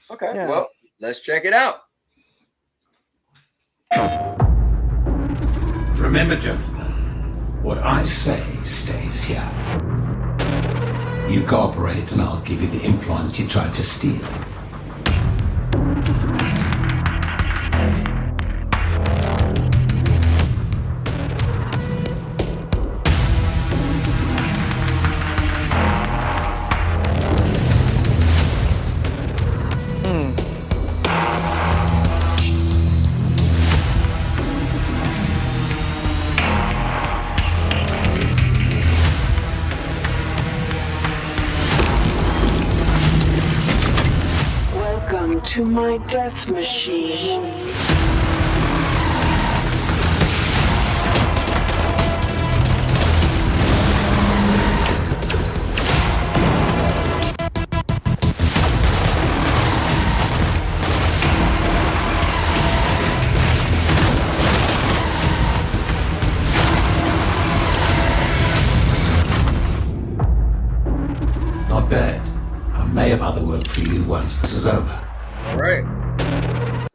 Speaker 2: Okay.
Speaker 7: Yeah.
Speaker 2: Well, let's check it out.
Speaker 8: Remember, gentlemen, what I say stays here. You cooperate and I'll give you the implant you tried to steal.
Speaker 9: To my death machine.
Speaker 8: of other work for you once this is over.
Speaker 2: All right.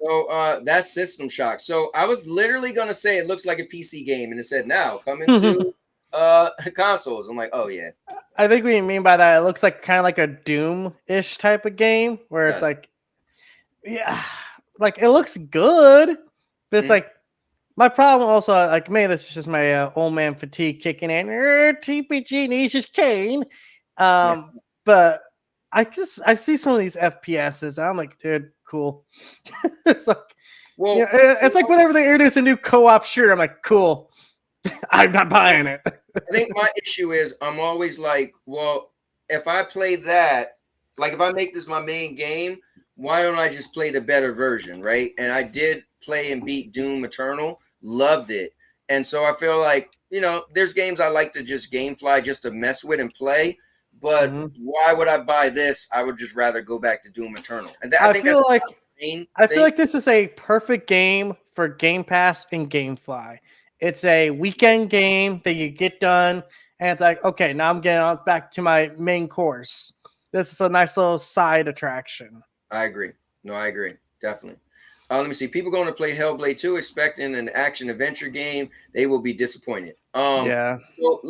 Speaker 2: So that's System Shock. So I was literally gonna say it looks like a PC game, and it said now coming to consoles. I'm like, oh yeah.
Speaker 7: I think what you mean by that, it looks like kind of like a Doom-ish type of game where it's like, yeah, like it looks good, but it's like my problem also, like maybe this is just my old man fatigue kicking in. TPG needs his cane. But I see some of these FPSs. I'm like, dude, cool. It's like,
Speaker 2: well,
Speaker 7: yeah, it's like whenever they introduce a new co-op shooter, I'm like, cool. I'm not buying it.
Speaker 2: I think my issue is I'm always like, well, if I play that, like if I make this my main game, why don't I just play the better version, right? And I did play and beat Doom Eternal, loved it. And so I feel like, you know, there's games I like to just gamefly just to mess with and play. But why would I buy this? I would just rather go back to Doom Eternal. And I feel like
Speaker 7: this is a perfect game for Game Pass and GameFly. It's a weekend game that you get done, and it's like, okay, now I'm getting on back to my main course. This is a nice little side attraction.
Speaker 2: I agree. No, I agree. Definitely. Let me see. People going to play Hellblade 2 expecting an action adventure game. They will be disappointed.
Speaker 7: Yeah.
Speaker 2: So,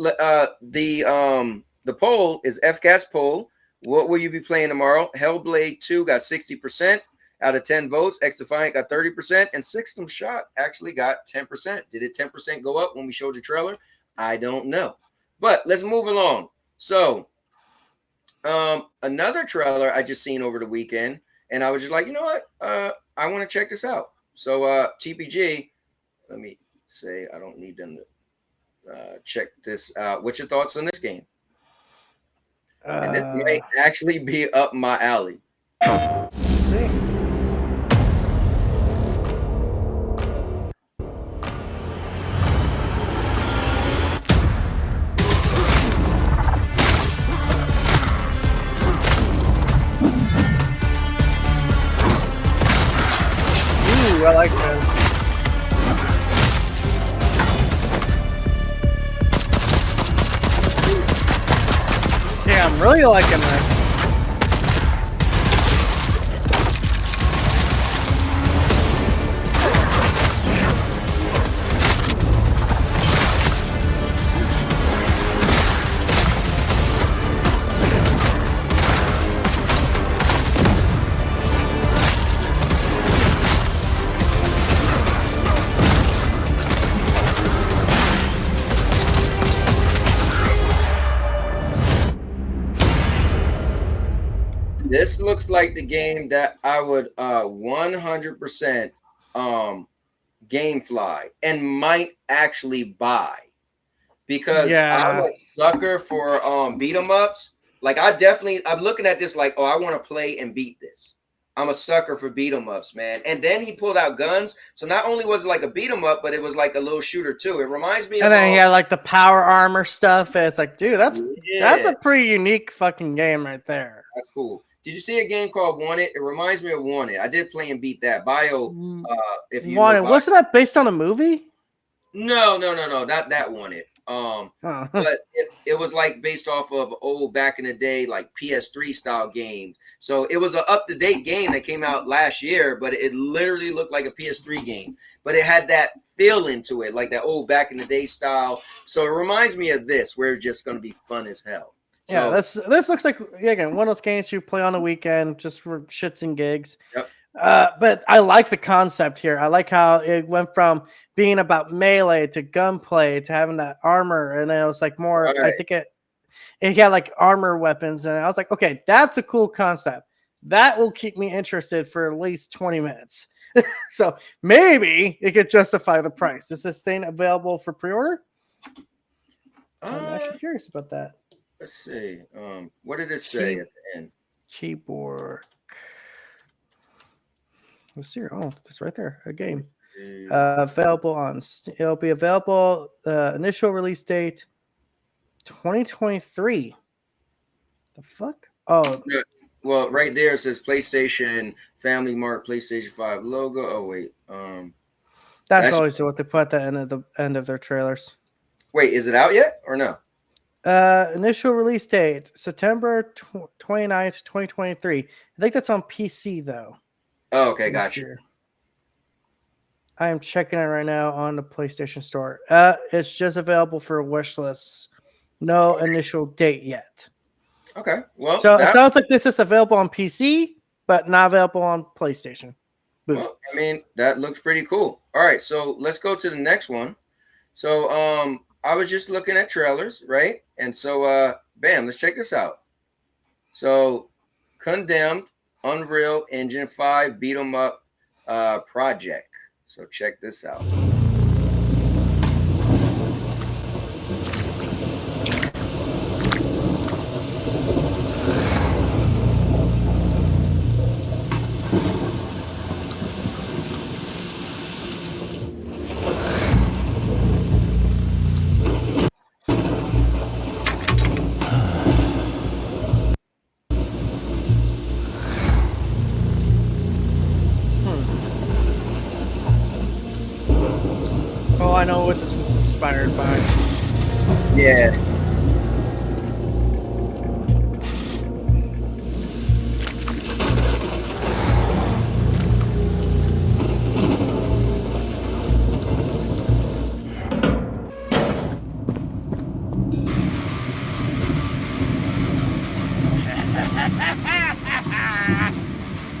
Speaker 2: the poll is FCAT's poll. What will you be playing tomorrow? Hellblade 2 got 60% out of 10 votes. X Defiant got 30%. And System Shock actually got 10%. Did it 10% go up when we showed the trailer? I don't know. But let's move along. So another trailer I just seen over the weekend. And I was just like, you know what? I want to check this out. So TPG, let me say I don't need them to check this out. What's your thoughts on this game? And this might actually be up my alley.
Speaker 7: Let's see. Ooh, I like this. Yeah, I'm really liking this.
Speaker 2: This looks like the game that I would 100% GameFly and might actually buy, because I'm a sucker for beat 'em ups. Like I'm looking at this like, oh, I want to play and beat this. I'm a sucker for beat 'em ups, man. And then he pulled out guns, so not only was it like a beat 'em up, but it was like a little shooter too. It reminds me of.
Speaker 7: And then he had like the power armor stuff. And it's like, dude, that's a pretty unique fucking game right there.
Speaker 2: That's cool. Did you see a game called Wanted? It reminds me of Wanted. I did play and beat that. If you
Speaker 7: Wanted, wasn't that based on a movie?
Speaker 2: No, not that Wanted. But it was like based off of old back in the day, like PS3 style games. So it was an up-to-date game that came out last year, but it literally looked like a PS3 game. But it had that feeling to it, like that old back in the day style. So it reminds me of this, where it's just going to be fun as hell. So,
Speaker 7: yeah, this looks like, again, one of those games you play on the weekend just for shits and gigs.
Speaker 2: Yep.
Speaker 7: But I like the concept here. I like how it went from being about melee to gunplay to having that armor, and then it was like more. Right. I think it had like armor weapons, and I was like, okay, that's a cool concept. That will keep me interested for at least 20 minutes. So maybe it could justify the price. Is this thing available for pre-order? I'm actually curious about that.
Speaker 2: Let's see. What did it say at the end?
Speaker 7: Keyboard. Let's see. Oh, it's right there. A game. Available on. It'll be available. Initial release date 2023. The fuck? Oh.
Speaker 2: Yeah. Well, right there it says PlayStation Family Mart PlayStation 5 logo. Oh wait.
Speaker 7: That's always what they put at the end of their trailers.
Speaker 2: Wait, is it out yet or no?
Speaker 7: Initial release date September 29th, 2023. I think that's on PC though.
Speaker 2: Oh, okay, gotcha.
Speaker 7: I am checking it right now on the PlayStation Store. It's just available for wish lists. No initial date yet.
Speaker 2: Okay, well,
Speaker 7: So it sounds like this is available on PC, but not available on PlayStation. Boom.
Speaker 2: Well, I mean, that looks pretty cool. All right, so let's go to the next one. So I was just looking at trailers, right? And so bam, let's check this out. So Condemned, Unreal Engine 5 beat 'em up project. So check this out.
Speaker 7: Oh, I know what this is inspired by.
Speaker 2: Yeah.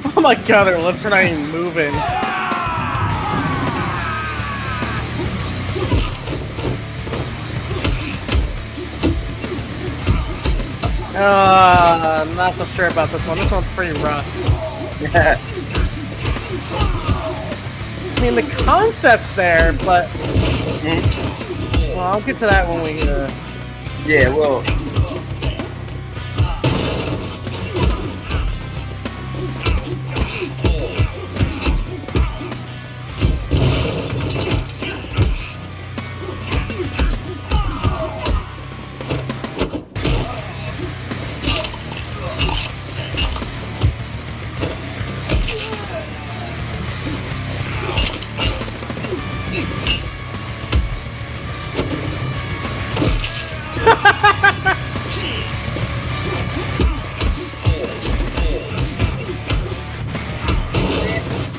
Speaker 7: Oh my god, their lips are not even moving. I'm not so sure about this one. This one's pretty rough. I mean, the concept's there, but well, I'll get to that when we.
Speaker 2: Yeah, well.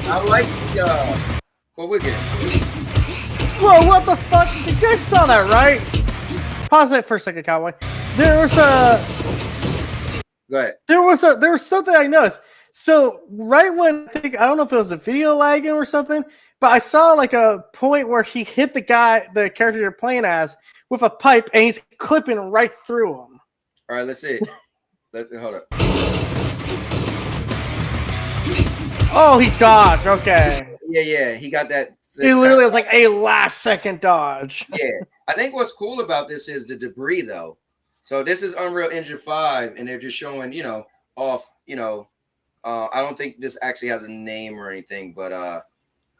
Speaker 2: I like the what we're getting.
Speaker 7: Whoa, what the fuck? You guys saw that, right? Pause it for a second, Cowboy. There was a.
Speaker 2: Go ahead.
Speaker 7: There was something I noticed. So right when I don't know if it was a video lagging or something, but I saw like a point where he hit the character you're playing as, with a pipe, and he's clipping right through him.
Speaker 2: All right, let's see. Hold up.
Speaker 7: Oh, he dodged. Okay.
Speaker 2: Yeah, he got that.
Speaker 7: He literally was like a last second dodge.
Speaker 2: Yeah, I think what's cool about this is the debris, though. So this is Unreal Engine 5, and they're just showing, off, I don't think this actually has a name or anything, but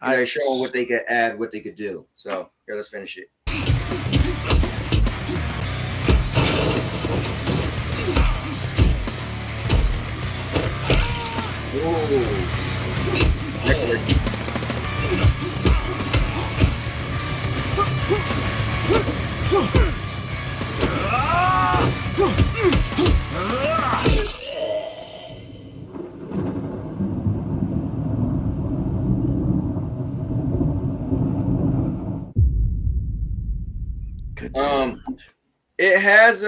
Speaker 2: they're showing what they could add, what they could do. So here, let's finish it. Ooh. It has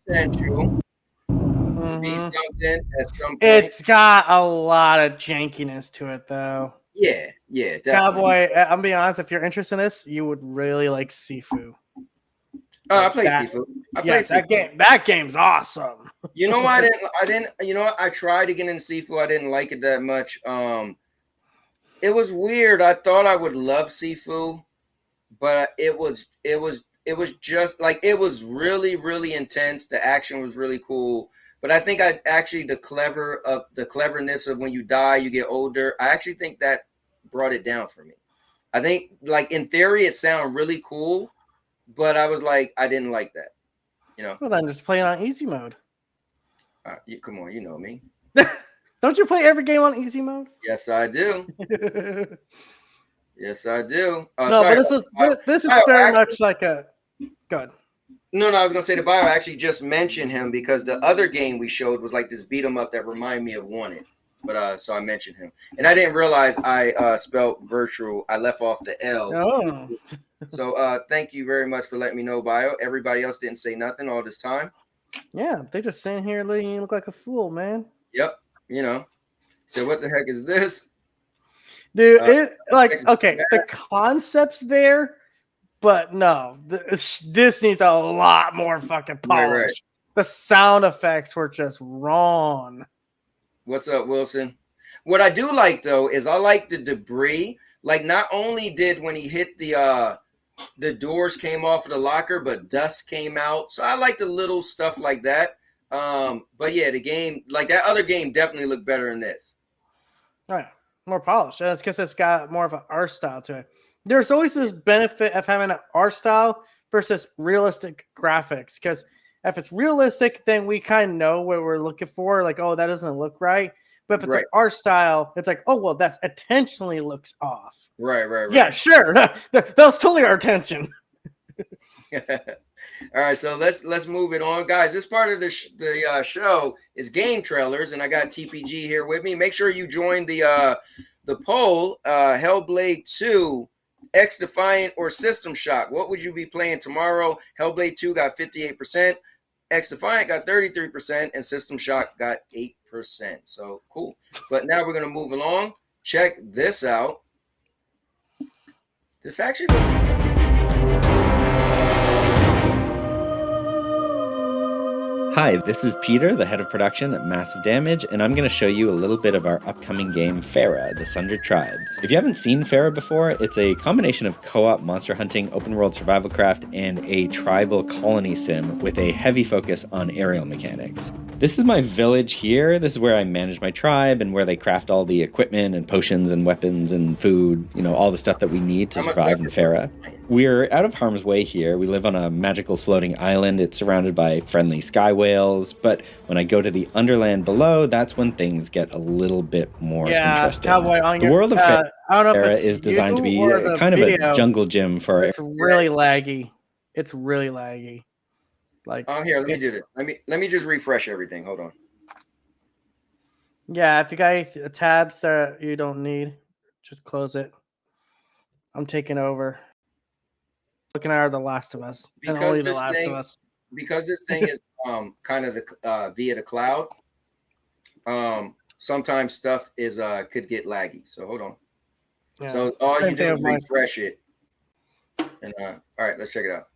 Speaker 2: potential to be something at some point.
Speaker 7: It's got a lot of jankiness to it, though.
Speaker 2: Yeah, definitely.
Speaker 7: Cowboy, I'm being honest. If you're interested in this, you would really like Sifu.
Speaker 2: I play Sifu.
Speaker 7: That game's awesome.
Speaker 2: You know what? I didn't. You know what? I tried to get into Sifu. I didn't like it that much. It was weird. I thought I would love Sifu, but it was just like, it was really, really intense. The action was really cool. But I think the cleverness of when you die, you get older. I actually think that brought it down for me. I think, like, in theory, it sounded really cool, but I was like, I didn't like that.
Speaker 7: Well, then just play it on easy mode.
Speaker 2: Come on, you know me.
Speaker 7: Don't you play every game on easy mode?
Speaker 2: Yes, I do. Yes, I do.
Speaker 7: No,
Speaker 2: Sorry.
Speaker 7: but this is
Speaker 2: Bio
Speaker 7: very
Speaker 2: actually,
Speaker 7: much like a good.
Speaker 2: no, I was gonna say the bio actually just mentioned him because the other game we showed was like this beat 'em up that reminded me of Wanted. But so I mentioned him, and I didn't realize I spelled virtual. I left off the L.
Speaker 7: Oh,
Speaker 2: So thank you very much for letting me know, bio. Everybody else didn't say nothing all this time.
Speaker 7: yeah, they just sitting here letting you look like a fool, man.
Speaker 2: Yep, you know. So what the heck is this?
Speaker 7: Dude,
Speaker 2: Uh,
Speaker 7: okay, the concept's there, but no, this needs a lot more fucking polish.
Speaker 2: Right.
Speaker 7: The sound effects were just wrong.
Speaker 2: What's up, Wilson? What I do like though is I like the debris. Like not only did when he hit the doors came off of the locker, but dust came out. So I like the little stuff like that. But yeah, the game, like that other game, definitely looked better than this.
Speaker 7: Right, more polished. And it's because it's got more of an art style to it. There's always this benefit of having an art style versus realistic graphics. Because if it's realistic, then we kind of know what we're looking for. Like, oh, that doesn't look right. But if it's an art style, it's like, oh, well, that's intentionally looks off.
Speaker 2: Right.
Speaker 7: Yeah, sure. That was totally our intention.
Speaker 2: All right, so let's move it on, guys. This part of the show is game trailers, and I got TPG here with me. Make sure you join the poll. Hellblade 2, X Defiant, or System Shock. What would you be playing tomorrow? Hellblade 2 got 58%, X Defiant got 33%, and System Shock got 8%. So cool. But now we're gonna move along. Check this out. This actually
Speaker 6: Hi, this is Peter, the head of production at Massive Damage, and I'm going to show you a little bit of our upcoming game, Farah, The Sundered Tribes. If you haven't seen Farah before, it's a combination of co-op monster hunting, open-world survival craft, and a tribal colony sim with a heavy focus on aerial mechanics. This is my village here. This is where I manage my tribe and where they craft all the equipment and potions and weapons and food, you know, all the stuff that we need to survive in Farah. We're out of harm's way here. We live on a magical floating island. It's surrounded by friendly sky whales, but when I go to the underland below, that's when things get a little bit more interesting.
Speaker 7: Cowboy, on
Speaker 6: the world of Farah is designed to be kind of a jungle gym for...
Speaker 7: It's really laggy. It's really laggy. Like,
Speaker 2: oh, here, let me do this. Let me just refresh everything. Hold on.
Speaker 7: Yeah, if you got tabs that you don't need, just close it. I'm taking over. Looking at The Last of Us.
Speaker 2: Because
Speaker 7: and only The Last of Us.
Speaker 2: Because this thing is kind of via the cloud. Sometimes stuff is could get laggy. So hold on. Yeah. So all you do is refresh it. And all right, let's check it out.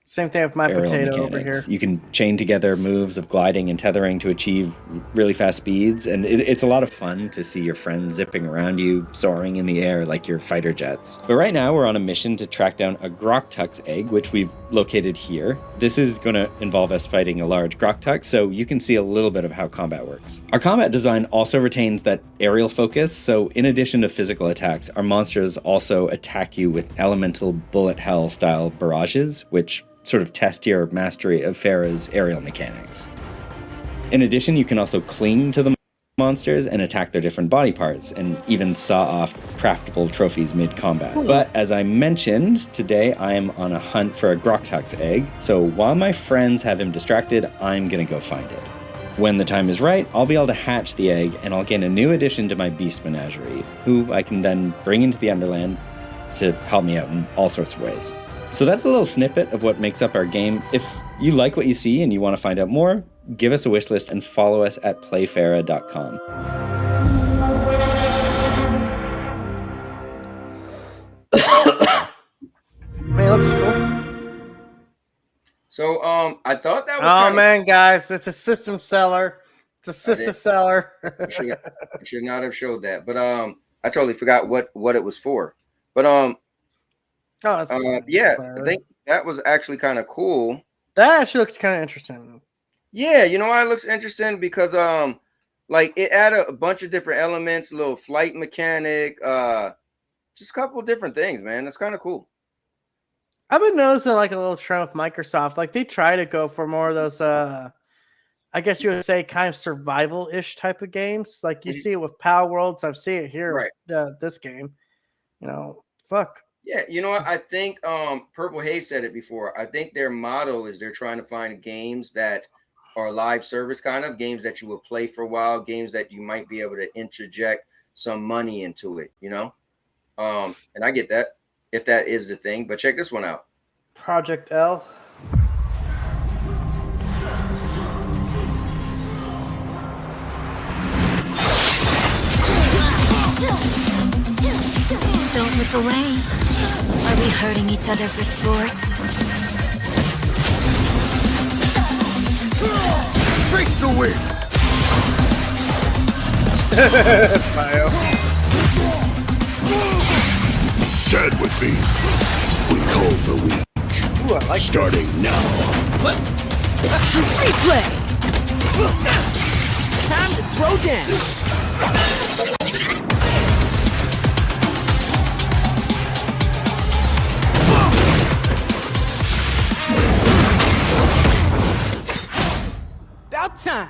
Speaker 7: Same thing with my potato over here.
Speaker 6: You can chain together moves of gliding and tethering to achieve really fast speeds, and it's a lot of fun to see your friends zipping around you, soaring in the air like your fighter jets. But right now we're on a mission to track down a Groktuk's egg, which we've located here. This is going to involve us fighting a large Groktuk, so you can see a little bit of how combat works. Our combat design also retains that aerial focus, so in addition to physical attacks, our monsters also attack you with elemental bullet hell style barrages, which sort of test your mastery of Farah's aerial mechanics. In addition, you can also cling to the monsters and attack their different body parts, and even saw off craftable trophies mid-combat. But as I mentioned, today I am on a hunt for a Groktuk's egg, so while my friends have him distracted, I'm gonna go find it. When the time is right, I'll be able to hatch the egg, and I'll gain a new addition to my beast menagerie, who I can then bring into the Underland to help me out in all sorts of ways. So that's a little snippet of what makes up our game. If you like what you see and you want to find out more, give us a wish list and follow us at playfarah.com.
Speaker 7: Man, looks cool.
Speaker 2: So I thought that was
Speaker 7: oh man, guys, it's a system seller. It's a system seller.
Speaker 2: I should not have showed that, but I totally forgot what it was for. But yeah, I think that was actually kind of cool.
Speaker 7: That actually looks kind of interesting.
Speaker 2: Yeah, you know why it looks interesting? Because like it added a bunch of different elements, a little flight mechanic, just a couple of different things, man. That's kind of cool.
Speaker 7: I've been noticing like a little trend with Microsoft. Like they try to go for more of those I guess you would say kind of survival-ish type of games. Like you see it with Power Worlds. I've seen it here with this game. You know, Fuck.
Speaker 2: Yeah, you know what? I think Purple Haze said it before. I think their motto is they're trying to find games that are live service kind of games that you will play for a while, games that you might be able to interject some money into it, you know? And I get that if that is the thing, but check this one out.
Speaker 7: Project L.
Speaker 10: Don't look away. Are we hurting each other for sports?
Speaker 3: Face the wind.
Speaker 4: Stand with me. We call the weak.
Speaker 7: Ooh, I like
Speaker 4: Starting now.
Speaker 11: What? Replay. Time to throw down. About time.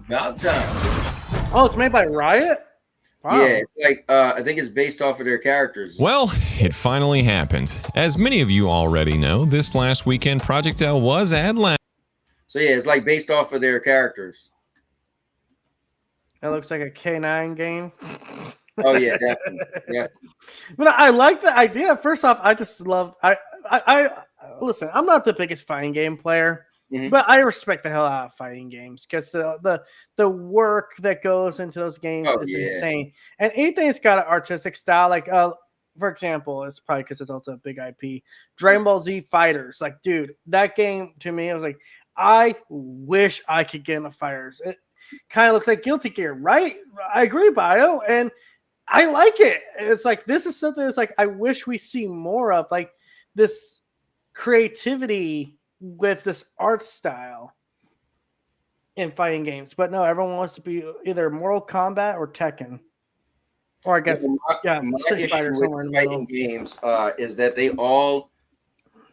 Speaker 2: About time.
Speaker 7: Oh, it's made by Riot? Wow.
Speaker 2: Yeah, it's like I think it's based off of their characters.
Speaker 12: Well, it finally happened. As many of you already know, this last weekend Project L was at last.
Speaker 2: So yeah, it's like based off of their characters.
Speaker 7: It looks like a K9 game.
Speaker 2: Oh yeah, definitely. Yeah.
Speaker 7: But I like the idea. First off, I just love I listen, I'm not the biggest fighting game player, but I respect the hell out of fighting games because the work that goes into those games is insane. And anything that's got an artistic style, like for example, it's probably because it's also a big IP. Dragon Ball Z Fighters, like, dude, that game to me, I was like, I wish I could get into Fighters. It kind of looks like Guilty Gear, right? I agree, Bio, and I like it. It's like this is something that's like I wish we see more of, like this creativity with this art style in fighting games. But no, everyone wants to be either Mortal Kombat or Tekken. Or I guess
Speaker 2: my
Speaker 7: Street Fighter
Speaker 2: issue
Speaker 7: somewhere in
Speaker 2: with
Speaker 7: the middle.
Speaker 2: fighting games is that they all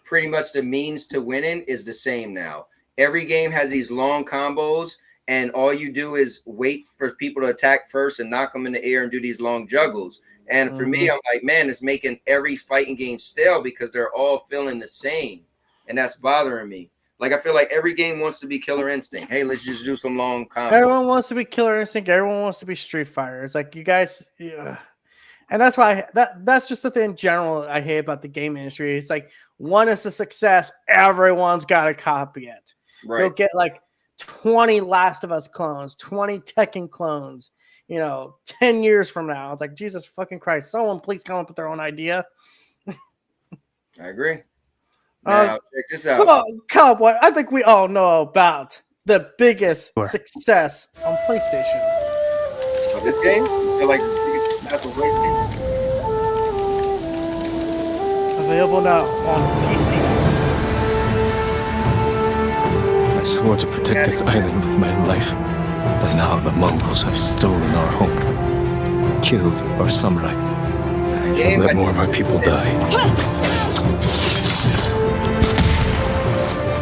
Speaker 2: pretty much the means to winning is the same now. Every game has these long combos, and all you do is wait for people to attack first and knock them in the air and do these long juggles. And for me, I'm like, man, it's making every fighting game stale because they're all feeling the same, and that's bothering me. Like, I feel like every game wants to be Killer Instinct. Hey, let's just do some long combos.
Speaker 7: Everyone wants to be Killer Instinct. Everyone wants to be Street Fighter. It's like you guys, and that's why that's just the thing in general I hate about the game industry. It's like one is a success, everyone's got to copy it.
Speaker 2: Right.
Speaker 7: You'll get like 20 Last of Us clones, 20 Tekken clones. 10 years from now, it's like Jesus fucking Christ! Someone please come up with their own idea.
Speaker 2: I agree. Now, check this out.
Speaker 7: Well, Cowboy, I think we all know about the biggest success on PlayStation.
Speaker 2: This game? I feel like that's a great game.
Speaker 7: Available now on PC.
Speaker 13: I swore to protect this island with my life, but now the Mongols have stolen our home, killed our samurai. I can't let more of our people die.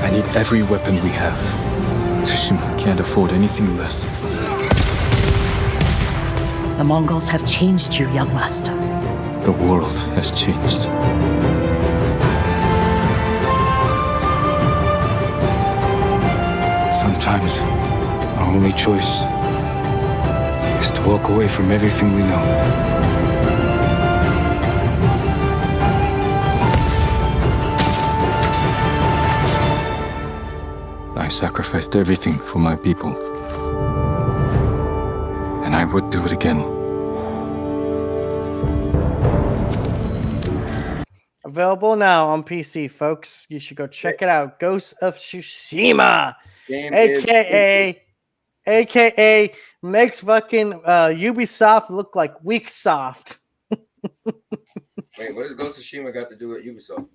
Speaker 13: I need every weapon we have. Tsushima can't afford anything less.
Speaker 14: The Mongols have changed you, young master.
Speaker 13: The world has changed. Sometimes, our only choice is to walk away from everything we know. I sacrificed everything for my people. And I would do it again.
Speaker 7: Available now on PC, folks. You should go check it out. Ghost of Tsushima. AKA makes fucking Ubisoft look like weak soft.
Speaker 2: Wait, what does Ghost of Tsushima got to do with Ubisoft?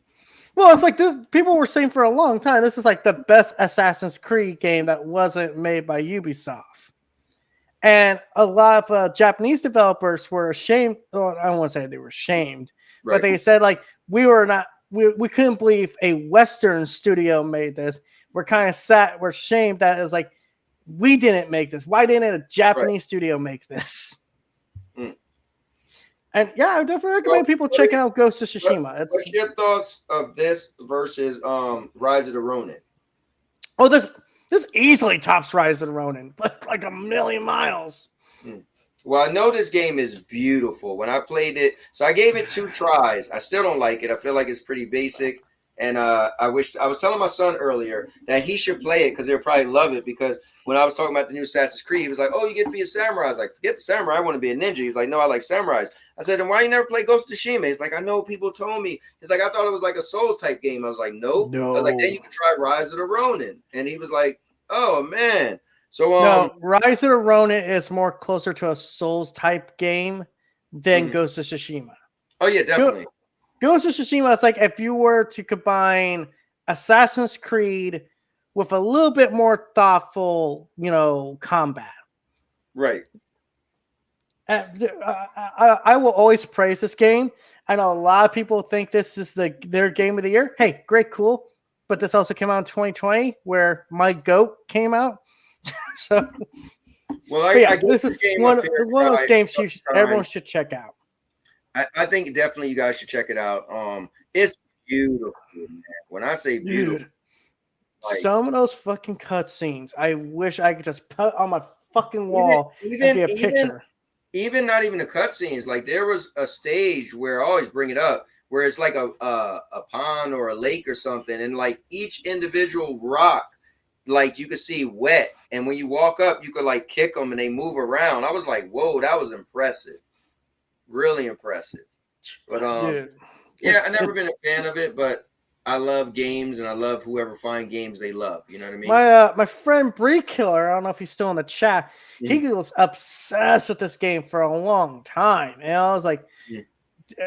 Speaker 7: Well, it's like this. People were saying for a long time, this is like the best Assassin's Creed game that wasn't made by Ubisoft. And a lot of Japanese developers were ashamed. Well, I don't want to say they were ashamed, but they said like we couldn't believe a Western studio made this. We're kind of sad. We're ashamed that it's like we didn't make this. Why didn't a Japanese studio make this? And yeah, I definitely recommend people checking out Ghost of Tsushima.
Speaker 2: What's your thoughts of this versus Rise of the Ronin?
Speaker 7: Oh, this easily tops Rise of the Ronin, like a million miles.
Speaker 2: Well, I know this game is beautiful. When I played it, so I gave it 2 tries. I still don't like it. I feel like it's pretty basic. And I was telling my son earlier that he should play it because he'll probably love it. Because when I was talking about the new Assassin's Creed, he was like, "Oh, you get to be a samurai." I was like, "Forget the samurai. I want to be a ninja." He was like, "No, I like samurais." I said, "Then why you never play Ghost of Tsushima?" He's like, "I know people told me." He's like, "I thought it was like a Souls type game." I was like, "Nope."
Speaker 7: No.
Speaker 2: I was like, "Then you can try Rise of the Ronin." And he was like, "Oh man." So
Speaker 7: no, Rise of the Ronin is more closer to a Souls type game than Ghost of Tsushima.
Speaker 2: Oh yeah, definitely.
Speaker 7: Ghost of Tsushima is like if you were to combine Assassin's Creed with a little bit more thoughtful, combat.
Speaker 2: Right.
Speaker 7: I will always praise this game. I know a lot of people think this is their game of the year. Hey, great, cool. But this also came out in 2020 where My Goat came out. So, this is one of those games everyone should check out.
Speaker 2: I think definitely you guys should check it out. It's beautiful, man. When I say beautiful,
Speaker 7: dude, some of those fucking cutscenes, I wish I could just put on my fucking wall and be a picture.
Speaker 2: Even not even the cutscenes. Like there was a stage where I always bring it up, where it's like a pond or a lake or something, and like each individual rock, like you could see wet, and when you walk up, you could like kick them and they move around. I was like, whoa, that was impressive, really impressive. But
Speaker 7: dude,
Speaker 2: yeah, I never been a fan of it, but I love games and I love whoever find games they love. You know what I mean?
Speaker 7: My friend Bree Killer, I don't know if he's still in the chat. He was obsessed with this game for a long time, and I was like,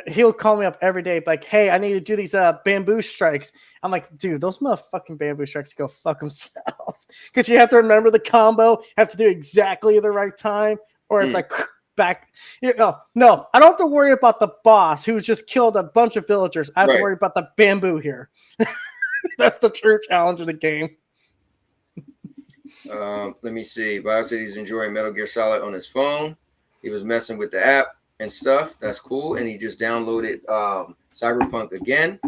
Speaker 7: he'll call me up every day, like, "Hey, I need to do these bamboo strikes." I'm like, "Dude, those motherfucking bamboo strikes go fuck themselves," because you have to remember the combo, have to do exactly the right time, or it's like back. No, I don't have to worry about the boss who's just killed a bunch of villagers. I have to worry about the bamboo here. That's the true challenge of the game.
Speaker 2: Let me see. Bio said he's enjoying Metal Gear Solid on his phone. He was messing with the app and stuff. That's cool. And he just downloaded Cyberpunk again.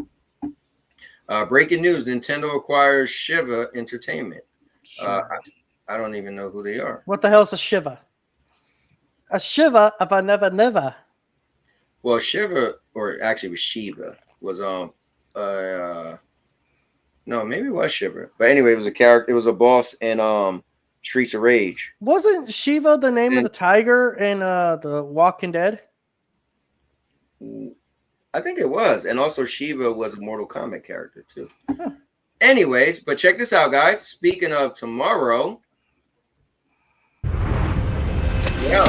Speaker 2: Breaking news: Nintendo acquires Shiva Entertainment. I don't even know who they are.
Speaker 7: What the hell's a Shiva? A Shiva of a never.
Speaker 2: Well, Shiva, or actually it was Shiva, was no, maybe it was Shiva. But anyway, it was a character. It was a boss in Streets of Rage.
Speaker 7: Wasn't Shiva the name of the tiger in the Walking Dead?
Speaker 2: I think it was. And also Shiva was a Mortal Kombat character too. Anyways, but check this out, guys. Speaking of tomorrow. Yeah.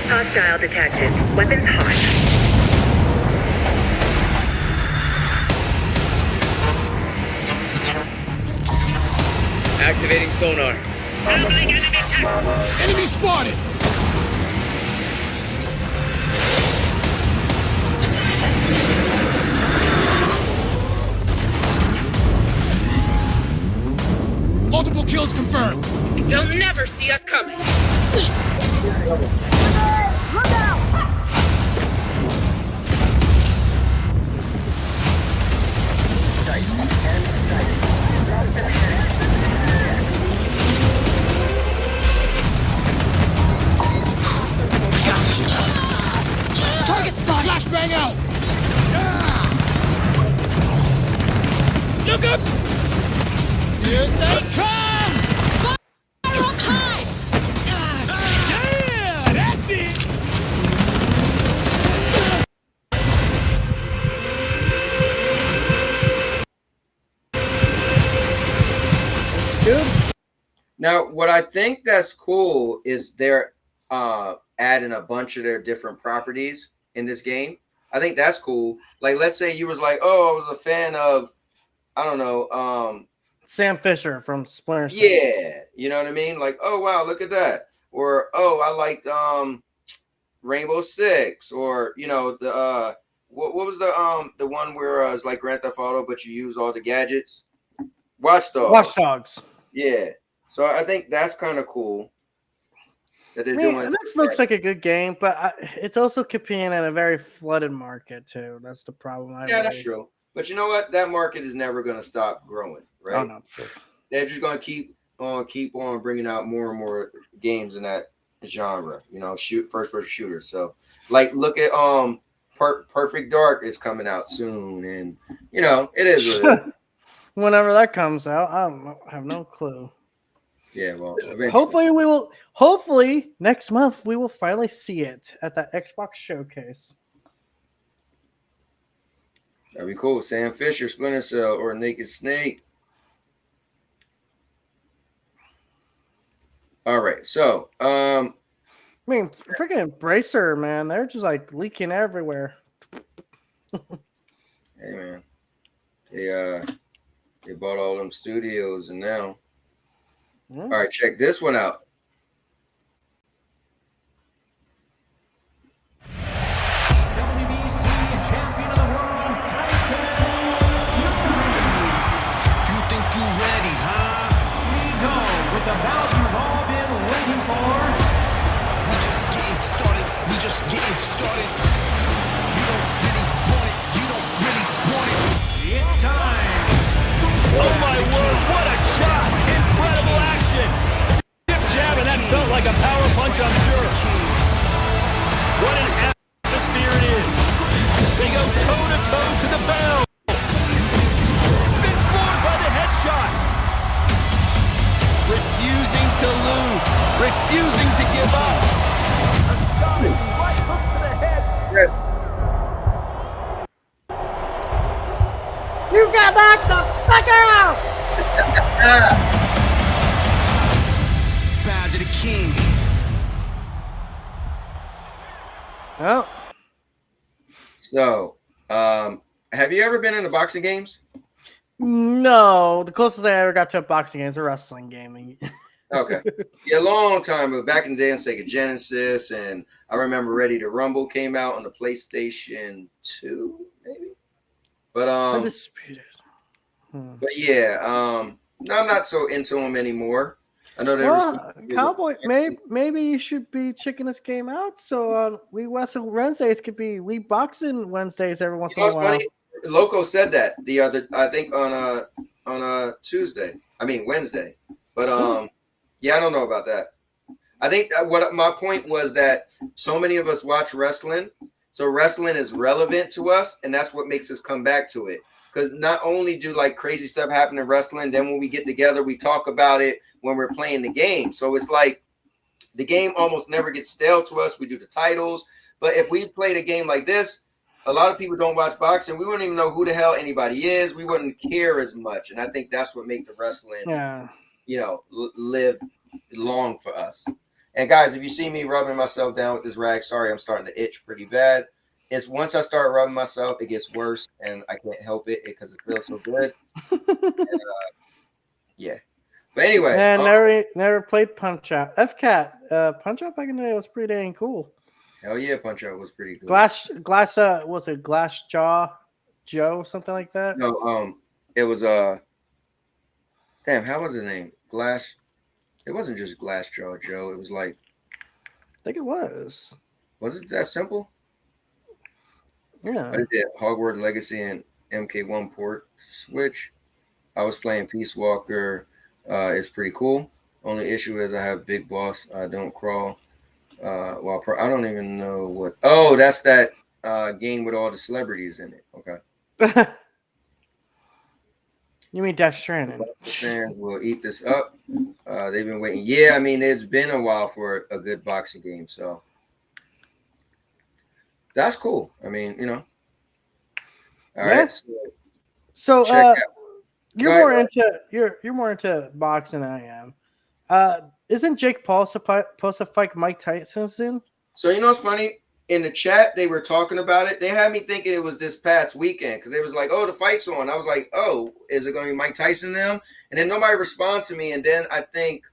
Speaker 15: Hostile detected. Weapons hot.
Speaker 3: Activating sonar.
Speaker 4: Enemy spotted! Multiple kills confirmed.
Speaker 15: They'll never see us coming.
Speaker 9: Look out!
Speaker 4: Target spotted! Flashbang out! Look up! Here they come! Fire up high! Yeah, that's it!
Speaker 7: Good.
Speaker 2: Now, what I think that's cool is they're adding a bunch of their different properties in this game. I think that's cool. Like, let's say you was like, "Oh, I was a fan of, I don't know,
Speaker 7: Sam Fisher from Splinter Cell."
Speaker 2: Yeah, you know what I mean? Like, oh wow, look at that. Or oh, I liked Rainbow Six, or the what was the one where it's like Grand Theft Auto, but you use all the gadgets. Watch Dogs.
Speaker 7: Watch Dogs.
Speaker 2: Yeah. So I think that's kind of cool that they're
Speaker 7: I mean,
Speaker 2: doing.
Speaker 7: this looks like a good game, but it's also competing in a very flooded market too. That's the problem.
Speaker 2: That's true. But you know what? That market is never going to stop growing, right?
Speaker 7: Oh, no.
Speaker 2: They're just going to keep on bringing out more and more games in that genre. You know, first person shooters. So, like, look at Perfect Dark is coming out soon, and you know, it is what it is.
Speaker 7: Whenever that comes out, I have no clue.
Speaker 2: Yeah, well, eventually.
Speaker 7: Hopefully next month we will finally see it at that Xbox showcase.
Speaker 2: That'd be cool. Sam Fisher, Splinter Cell, or Naked Snake. All right, so
Speaker 7: I mean, freaking Bracer, man, they're just like leaking everywhere.
Speaker 2: Hey, man, they bought all them studios, and now, all right, check this one out.
Speaker 4: Champion of the world, you think you ready, huh? We go with the bout you've all been waiting for. We just getting started. You don't really want it. It's time.
Speaker 3: Oh my word, what a shot! Incredible action! Dip jab, and that felt like a power punch, I'm sure. What an atmosphere it is. They go toe-to-toe to the bell. Been floored by the headshot. Refusing to lose. Refusing to give up. A solid right hook to the head.
Speaker 7: You got knocked the fuck out!
Speaker 4: Bow to the king.
Speaker 7: Oh.
Speaker 2: So, have you ever been in the boxing games?
Speaker 7: No, the closest I ever got to a boxing game is a wrestling game.
Speaker 2: Okay. Yeah, a long time ago, back in the day on Sega Genesis, and I remember Ready to Rumble came out on the PlayStation 2, maybe. But
Speaker 7: Undisputed.
Speaker 2: But yeah, no, I'm not so into them anymore. I know they're
Speaker 7: Cowboy. Maybe you should be checking this game out. So we Wrestle Wednesdays could be we boxing Wednesdays every once in a while.
Speaker 2: Funny? Loco said that the other, I think on a Wednesday. But yeah, I don't know about that. I think that what my point was that so many of us watch wrestling, so wrestling is relevant to us, and that's what makes us come back to it. Because not only do like crazy stuff happen in wrestling, then when we get together, we talk about it when we're playing the game. So it's like the game almost never gets stale to us. We do the titles, but if we played a game like this, a lot of people don't watch boxing. We wouldn't even know who the hell anybody is. We wouldn't care as much, and I think that's what makes the wrestling, live long for us. And guys, if you see me rubbing myself down with this rag, sorry, I'm starting to itch pretty bad. It's once I start rubbing myself, it gets worse, and I can't help it because it feels so good. And, yeah. But anyway.
Speaker 7: Man, never played Punch Out. FCAT, Punch Out back in the day was pretty dang cool.
Speaker 2: Hell yeah, Punch Out was pretty good.
Speaker 7: Was it Glass Jaw Joe, something like that?
Speaker 2: No, it was damn, how was his name? It wasn't just Glass Jaw Joe. It was like,
Speaker 7: I think it was.
Speaker 2: Was it that simple?
Speaker 7: Yeah.
Speaker 2: I did Hogwarts Legacy and MK1 port switch. I was playing Peace Walker. It's pretty cool. Only issue is I have Big Boss. I don't crawl. I don't even know what. Oh, that's that game with all the celebrities in it. Okay.
Speaker 7: You mean Death Stranding?
Speaker 2: Fans will eat this up. They've been waiting. Yeah, I mean it's been a while for a good boxing game, so that's cool. I mean, you know. All right.
Speaker 7: So you're
Speaker 2: you're
Speaker 7: more into boxing than I am. Isn't Jake Paul supposed to fight Mike Tyson soon?
Speaker 2: So you know what's funny? In the chat, they were talking about it. They had me thinking it was this past weekend because they was like, "Oh, the fight's on." I was like, "Oh, is it going to be Mike Tyson them?" And then nobody responded to me. And then I think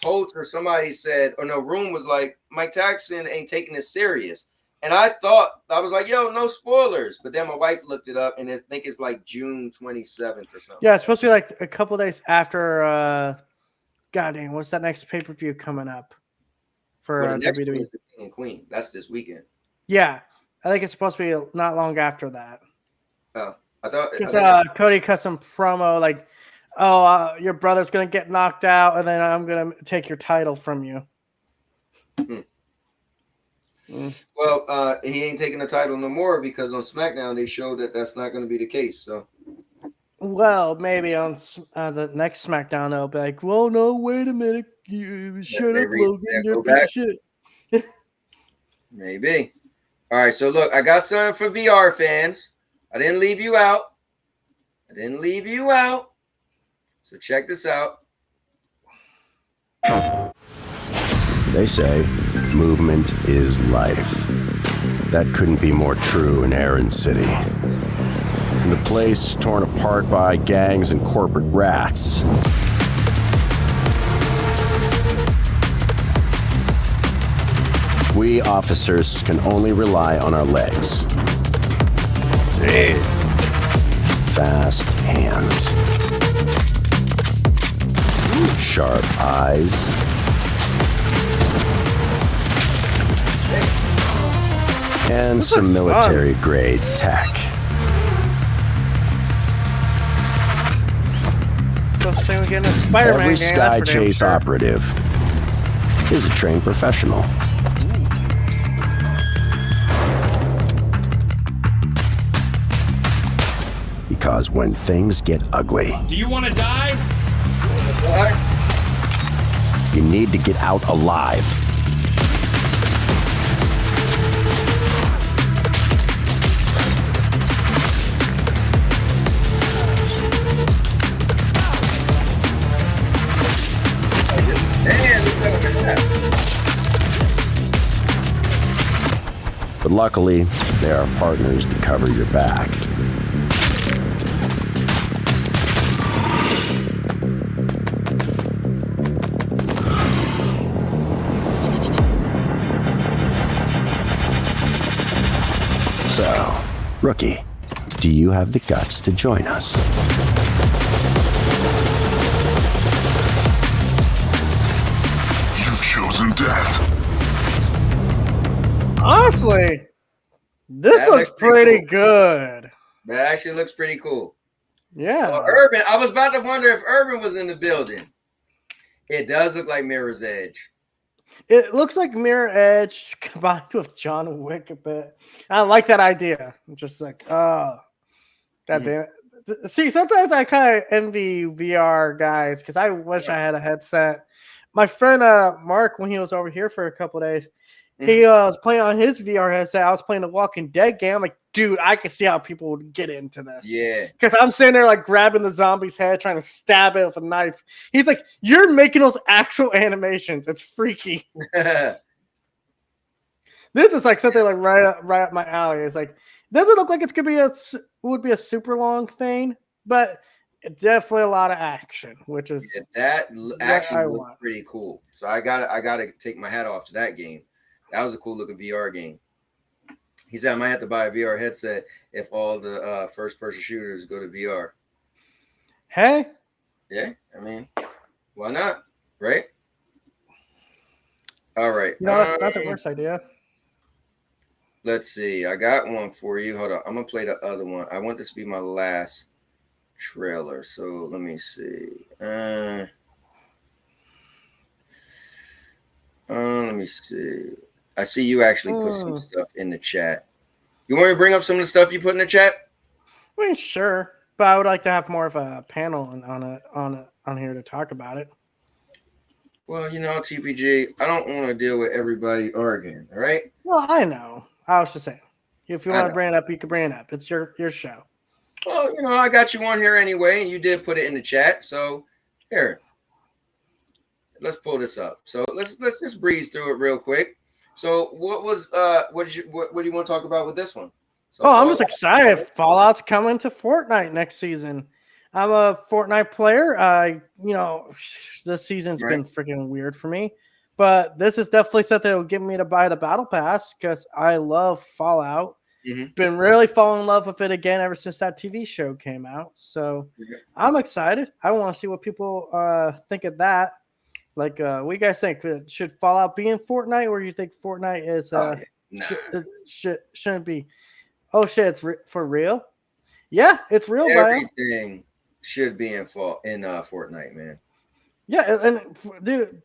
Speaker 2: Holtz or somebody said, or no, Room was like, "Mike Tyson ain't taking this serious." And I was like, yo, no spoilers. But then my wife looked it up, and I think it's like June 27th or something.
Speaker 7: Yeah, it's supposed to be like a couple days after. God dang, what's that next pay per view coming up for
Speaker 2: the next one
Speaker 7: WWE?
Speaker 2: is the King and Queen. That's this weekend.
Speaker 7: Yeah, I think it's supposed to be not long after that.
Speaker 2: Oh, I thought
Speaker 7: because Cody cut some promo like, "Oh, your brother's gonna get knocked out, and then I'm gonna take your title from you."
Speaker 2: Well, he ain't taking the title no more because on SmackDown they showed that that's not going to be the case. So,
Speaker 7: well, maybe on the next SmackDown they'll be like, "Well, no, wait a minute, you shut up, Logan, you're a piece of shit."
Speaker 2: Maybe. All right, so look, I got something for VR fans. I didn't leave you out. So check this out.
Speaker 16: They say movement is life. That couldn't be more true in Aaron City. In the place torn apart by gangs and corporate rats. We officers can only rely on our legs. Jeez. Fast hands. Sharp eyes. And some military-grade tech. Every Sky Chase operative is a trained professional. Because when things get ugly,
Speaker 3: Do you want to die?
Speaker 16: you need to get out alive. But luckily, there are partners to cover your back. So, rookie, do you have the guts to join us?
Speaker 17: You've chosen death.
Speaker 7: Honestly, this looks pretty good.
Speaker 2: That actually looks pretty cool.
Speaker 7: Yeah.
Speaker 2: Well, Urban, I was about to wonder if Urban was in the building. It does look like Mirror's Edge.
Speaker 7: It looks like Mirror Edge combined with John Wick a bit. I like that idea. I'm just like, oh, god damn it. See, sometimes I kind of envy VR guys because I wish I had a headset. My friend Mark, when he was over here for a couple days, he was playing on his VR headset. I was playing the Walking Dead game. I'm like, dude, I can see how people would get into this.
Speaker 2: Yeah.
Speaker 7: Because I'm sitting there like grabbing the zombie's head, trying to stab it with a knife. He's like, you're making those actual animations. It's freaky. This is like something like right up my alley. It's like, doesn't look like it's gonna be a super long thing, but definitely a lot of action, which is
Speaker 2: that actually looks pretty cool. So I gotta take my hat off to that game. That was a cool looking VR game. He said I might have to buy a VR headset if all the first person shooters go to VR.
Speaker 7: Hey.
Speaker 2: Yeah, I mean, why not? Right? All right.
Speaker 7: No, that's not the worst idea.
Speaker 2: Let's see. I got one for you. Hold on. I'm gonna play the other one. I want this to be my last trailer. So let me see. Let me see. I see you actually put some stuff in the chat. You want me to bring up some of the stuff you put in the chat?
Speaker 7: I mean, sure, but I would like to have more of a panel on here to talk about it.
Speaker 2: Well, you know, TPG, I don't want to deal with everybody arguing. All right.
Speaker 7: Well, I know. I was just saying, if you want to bring it up, you can bring it up. It's your show.
Speaker 2: Well, you know, I got you on here anyway, and you did put it in the chat. So here, let's pull this up. So let's just breeze through it real quick. So what do you want to talk about with this one? So
Speaker 7: I'm just excited. Fallout's coming to Fortnite next season. I'm a Fortnite player. You know, this season's been freaking weird for me, But this is definitely something that will get me to buy the Battle Pass because I love Fallout. Been really falling in love with it again ever since that TV show came out. So I'm excited. I want to see what people think of that. Like, what do you guys think? Should Fallout be in Fortnite, or do you think Fortnite is shouldn't be? Oh shit, it's for real. Yeah, it's real.
Speaker 2: Everything should be in Fortnite, man.
Speaker 7: Yeah, and dude,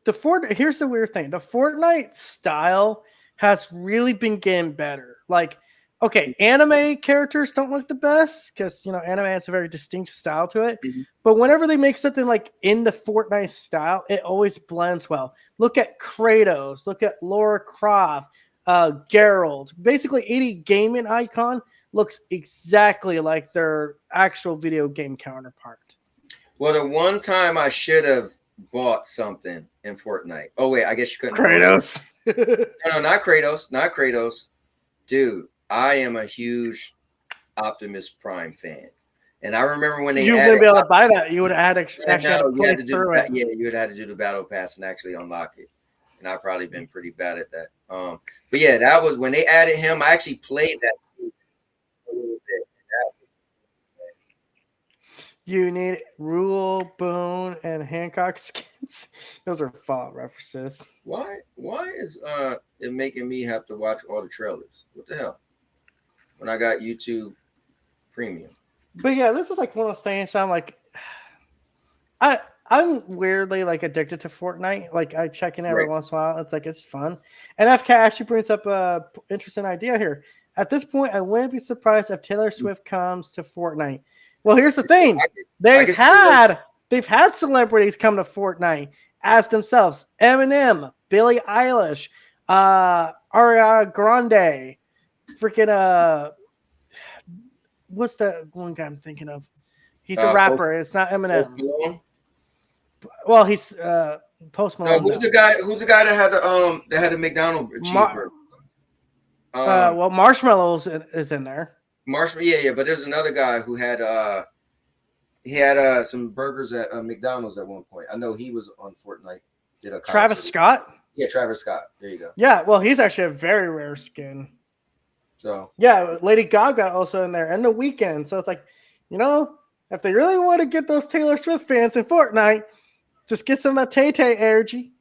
Speaker 7: here's the weird thing: the Fortnite style has really been getting better. Like, okay, anime characters don't look the best because anime has a very distinct style to it. But whenever they make something like in the Fortnite style, it always blends well. Look at Kratos. Look at Lara Croft. Geralt. Basically, any gaming icon looks exactly like their actual video game counterpart.
Speaker 2: Well, the one time I should have bought something in Fortnite. Oh wait, I guess you couldn't.
Speaker 7: Kratos.
Speaker 2: No, not Kratos. Not Kratos. Dude, I am a huge Optimus Prime fan. And I remember when
Speaker 7: you wouldn't be able to buy that. You would have had to actually play through it.
Speaker 2: Yeah, you would have had to do the battle pass and actually unlock it. And I've probably been pretty bad at that. But yeah, that was when they added him. I actually played that season a little bit.
Speaker 7: You need Rule, Boone, and Hancock skins. Those are Fallout references.
Speaker 2: Why is it making me have to watch all the trailers? What the hell? When I got YouTube Premium.
Speaker 7: But yeah, this is like one of those things. I'm like, I'm weirdly like addicted to Fortnite. Like I check in every once in a while. It's like it's fun. And FK actually brings up a interesting idea here. At this point, I wouldn't be surprised if Taylor Swift comes to Fortnite. Well, here's the thing. They've had celebrities come to Fortnite as themselves. Eminem, Billie Eilish, Ariana Grande, freaking what's the one guy I'm thinking of? He's a rapper. It's not Eminem. Well, he's Post Malone.
Speaker 2: No, who's the guy that had a McDonald's cheeseburger?
Speaker 7: Well, Marshmallows is in there.
Speaker 2: Marshmallow, yeah, but there's another guy who had some burgers at McDonald's at one point. I know he was on Fortnite.
Speaker 7: Travis Scott?
Speaker 2: Yeah, Travis Scott. There you go.
Speaker 7: Yeah, well, he's actually a very rare skin.
Speaker 2: So
Speaker 7: yeah, Lady Gaga also in there, and The Weeknd. So it's like, if they really want to get those Taylor Swift fans in Fortnite, just get some of that Tay-Tay energy.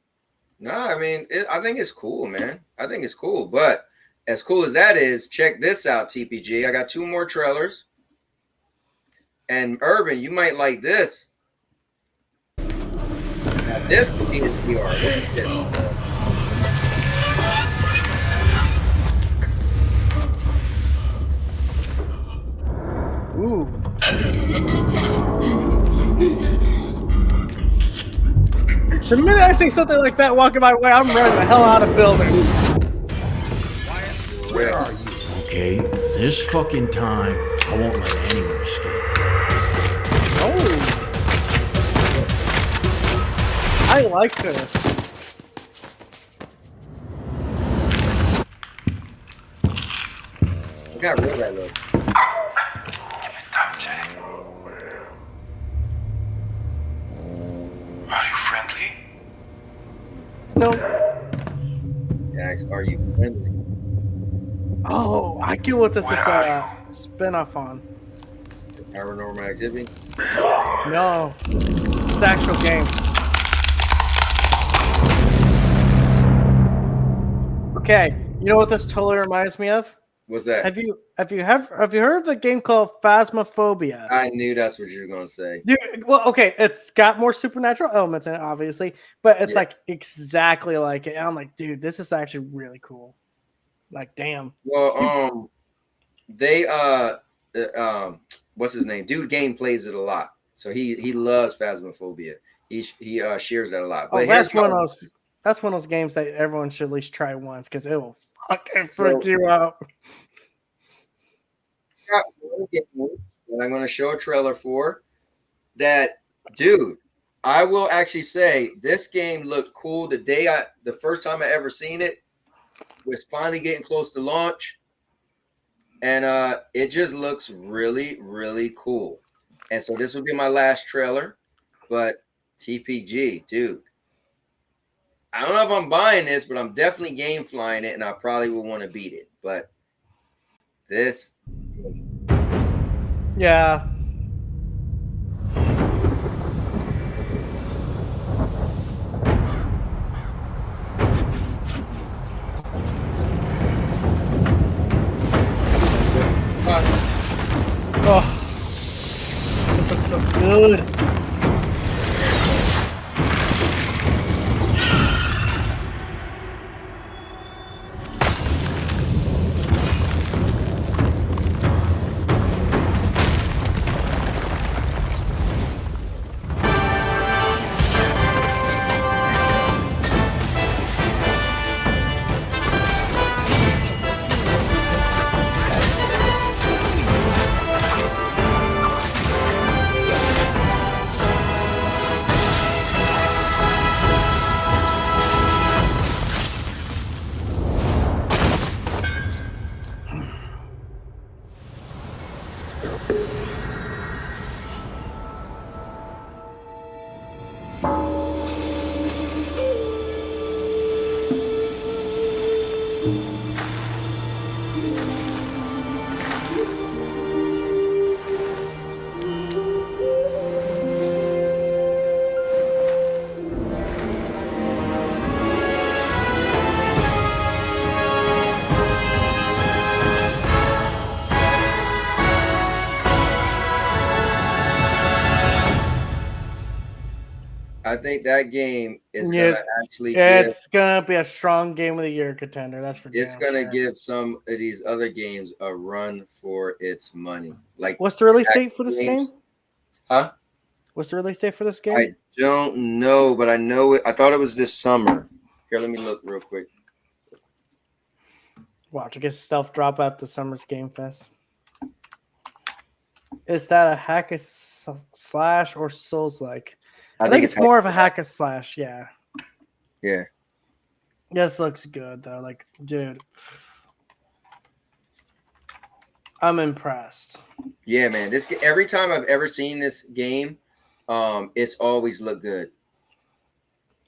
Speaker 2: No, I mean, I think it's cool, man. I think it's cool, but as cool as that is, check this out, TPG. I got 2 more trailers. And Urban, you might like this. Now, this could be in VR. Look at this.
Speaker 7: Ooh. The minute I see something like that walking my way, I'm running the hell out of buildings.
Speaker 2: Where are you?
Speaker 18: Okay, this fucking time, I won't let anyone escape.
Speaker 7: Oh. I like this.
Speaker 2: Look how real that looks.
Speaker 17: Are you friendly?
Speaker 7: No.
Speaker 2: Jax, are you friendly?
Speaker 7: Oh, I get what this is a spin-off on.
Speaker 2: Paranormal Activity?
Speaker 7: No. It's an actual game. Okay, you know what this totally reminds me of?
Speaker 2: What's that?
Speaker 7: Have you heard of the game called Phasmophobia?
Speaker 2: I knew that's what you were gonna say.
Speaker 7: Dude, well, okay, it's got more supernatural elements in it, obviously, but it's like exactly like it. And I'm like, dude, this is actually really cool. Like, damn.
Speaker 2: Well, they what's his name? Dude Game plays it a lot, so he loves Phasmophobia. He shares that a lot. But
Speaker 7: that's one of those games that everyone should at least try once because it will fucking freak you out.
Speaker 2: And I'm going to show a trailer for that, dude. I will actually say this game looked cool the first time I ever seen it was finally getting close to launch, and it just looks really, really cool. And so this will be my last trailer, but TPG, dude, I don't know if I'm buying this, but I'm definitely game flying it, and I probably would want to beat it. But this,
Speaker 7: Yeah. Oh, this looks so good.
Speaker 2: I think that game is
Speaker 7: Yeah,
Speaker 2: gonna actually give.
Speaker 7: it's gonna be a strong game of the year contender. That's for
Speaker 2: It's
Speaker 7: damn
Speaker 2: gonna
Speaker 7: sure.
Speaker 2: give some of these other games a run for its money. Like,
Speaker 7: What's the release
Speaker 2: action
Speaker 7: date for this
Speaker 2: games-
Speaker 7: game?
Speaker 2: Huh?
Speaker 7: What's the release date for this game?
Speaker 2: I don't know, but I know it. I thought it was this summer. Here, let me look real quick.
Speaker 7: Watch, I guess stealth drop at the Summer's Game Fest. Is that a hack and slash or Souls like? I think it's more of a hack and slash. Yeah.
Speaker 2: Yeah.
Speaker 7: This looks good though. Like, dude, I'm impressed.
Speaker 2: Yeah, man. This every time I've ever seen this game, it's always looked good.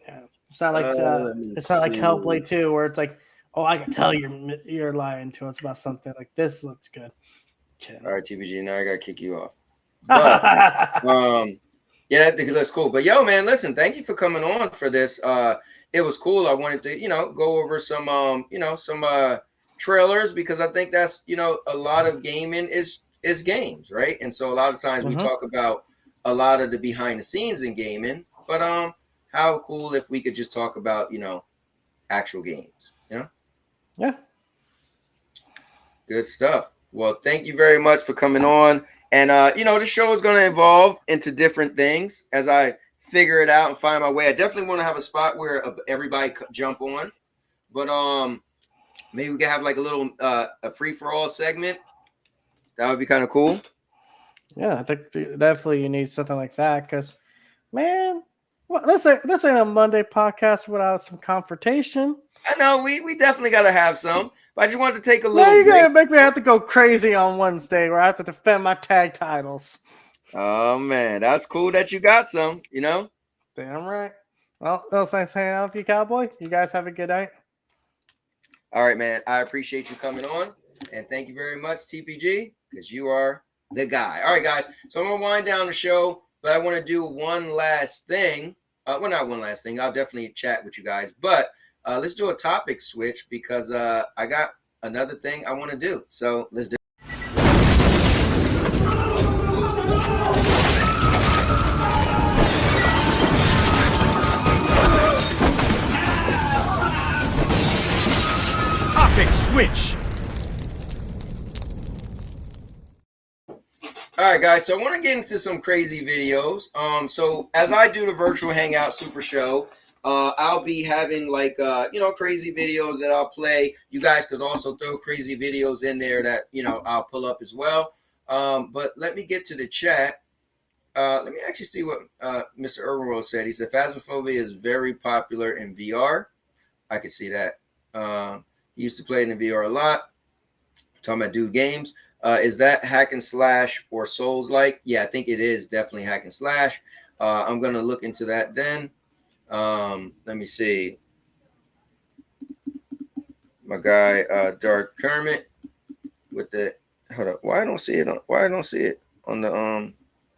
Speaker 7: Yeah, it's not like Hellblade 2, where it's like, oh, I can tell you're lying to us about something. Like, this looks good.
Speaker 2: All right, TBG. Now I gotta kick you off. But, yeah, that's cool. But yo, man, listen, thank you for coming on for this. It was cool. I wanted to, go over some, some trailers, because I think that's, a lot of gaming is games, right? And so a lot of times we talk about a lot of the behind the scenes in gaming, but how cool if we could just talk about, actual games,
Speaker 7: Yeah.
Speaker 2: Good stuff. Well, thank you very much for coming on. And, the show is going to evolve into different things as I figure it out and find my way. I definitely want to have a spot where everybody jump on. But maybe we can have like a little a free-for-all segment. That would be kind of cool.
Speaker 7: Yeah, I think definitely you need something like that because, man, this ain't a Monday podcast without some confrontation.
Speaker 2: I know we definitely got to have some, but I just wanted to take a little.
Speaker 7: Now you gotta make me have to go crazy on Wednesday where I have to defend my tag titles.
Speaker 2: Oh man, that's cool that you got some.
Speaker 7: Damn right. Well, it was nice hanging out with you, Cowboy. You guys have a good night.
Speaker 2: All right, man. I appreciate you coming on, and thank you very much, TPG, because you are the guy. All right, guys. So I'm gonna wind down the show, but I want to do one last thing. Well, not one last thing. I'll definitely chat with you guys, but let's do a topic switch because I got another thing I want to do. So let's do.
Speaker 3: Topic switch.
Speaker 2: All right, guys. So I want to get into some crazy videos. So as I do the virtual Hangout Super Show, I'll be having like crazy videos that I'll play. You guys could also throw crazy videos in there that I'll pull up as well. But let me get to the chat. Let me actually see what Mr. Irwin said. He said Phasmophobia is very popular in VR. I could see that. He used to play it in VR a lot. Talking about dude games. Is that hack and slash or Souls like? Yeah, I think it is definitely hack and slash. I'm gonna look into that then. Let me see. my guy Darth Kermit with the hold up. Why I don't see it on the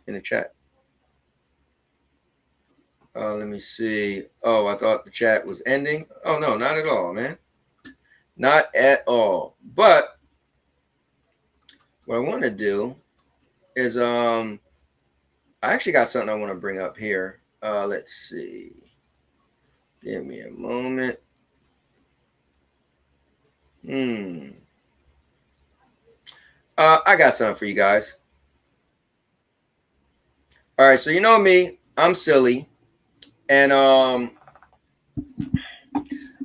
Speaker 2: in the chat? Let me see. Oh, I thought the chat was ending. Oh no, not at all, man. Not at all. But what I want to do is I actually got something I want to bring up here. Let's see. Give me a moment. I got something for you guys. All right, so you know me, I'm silly, and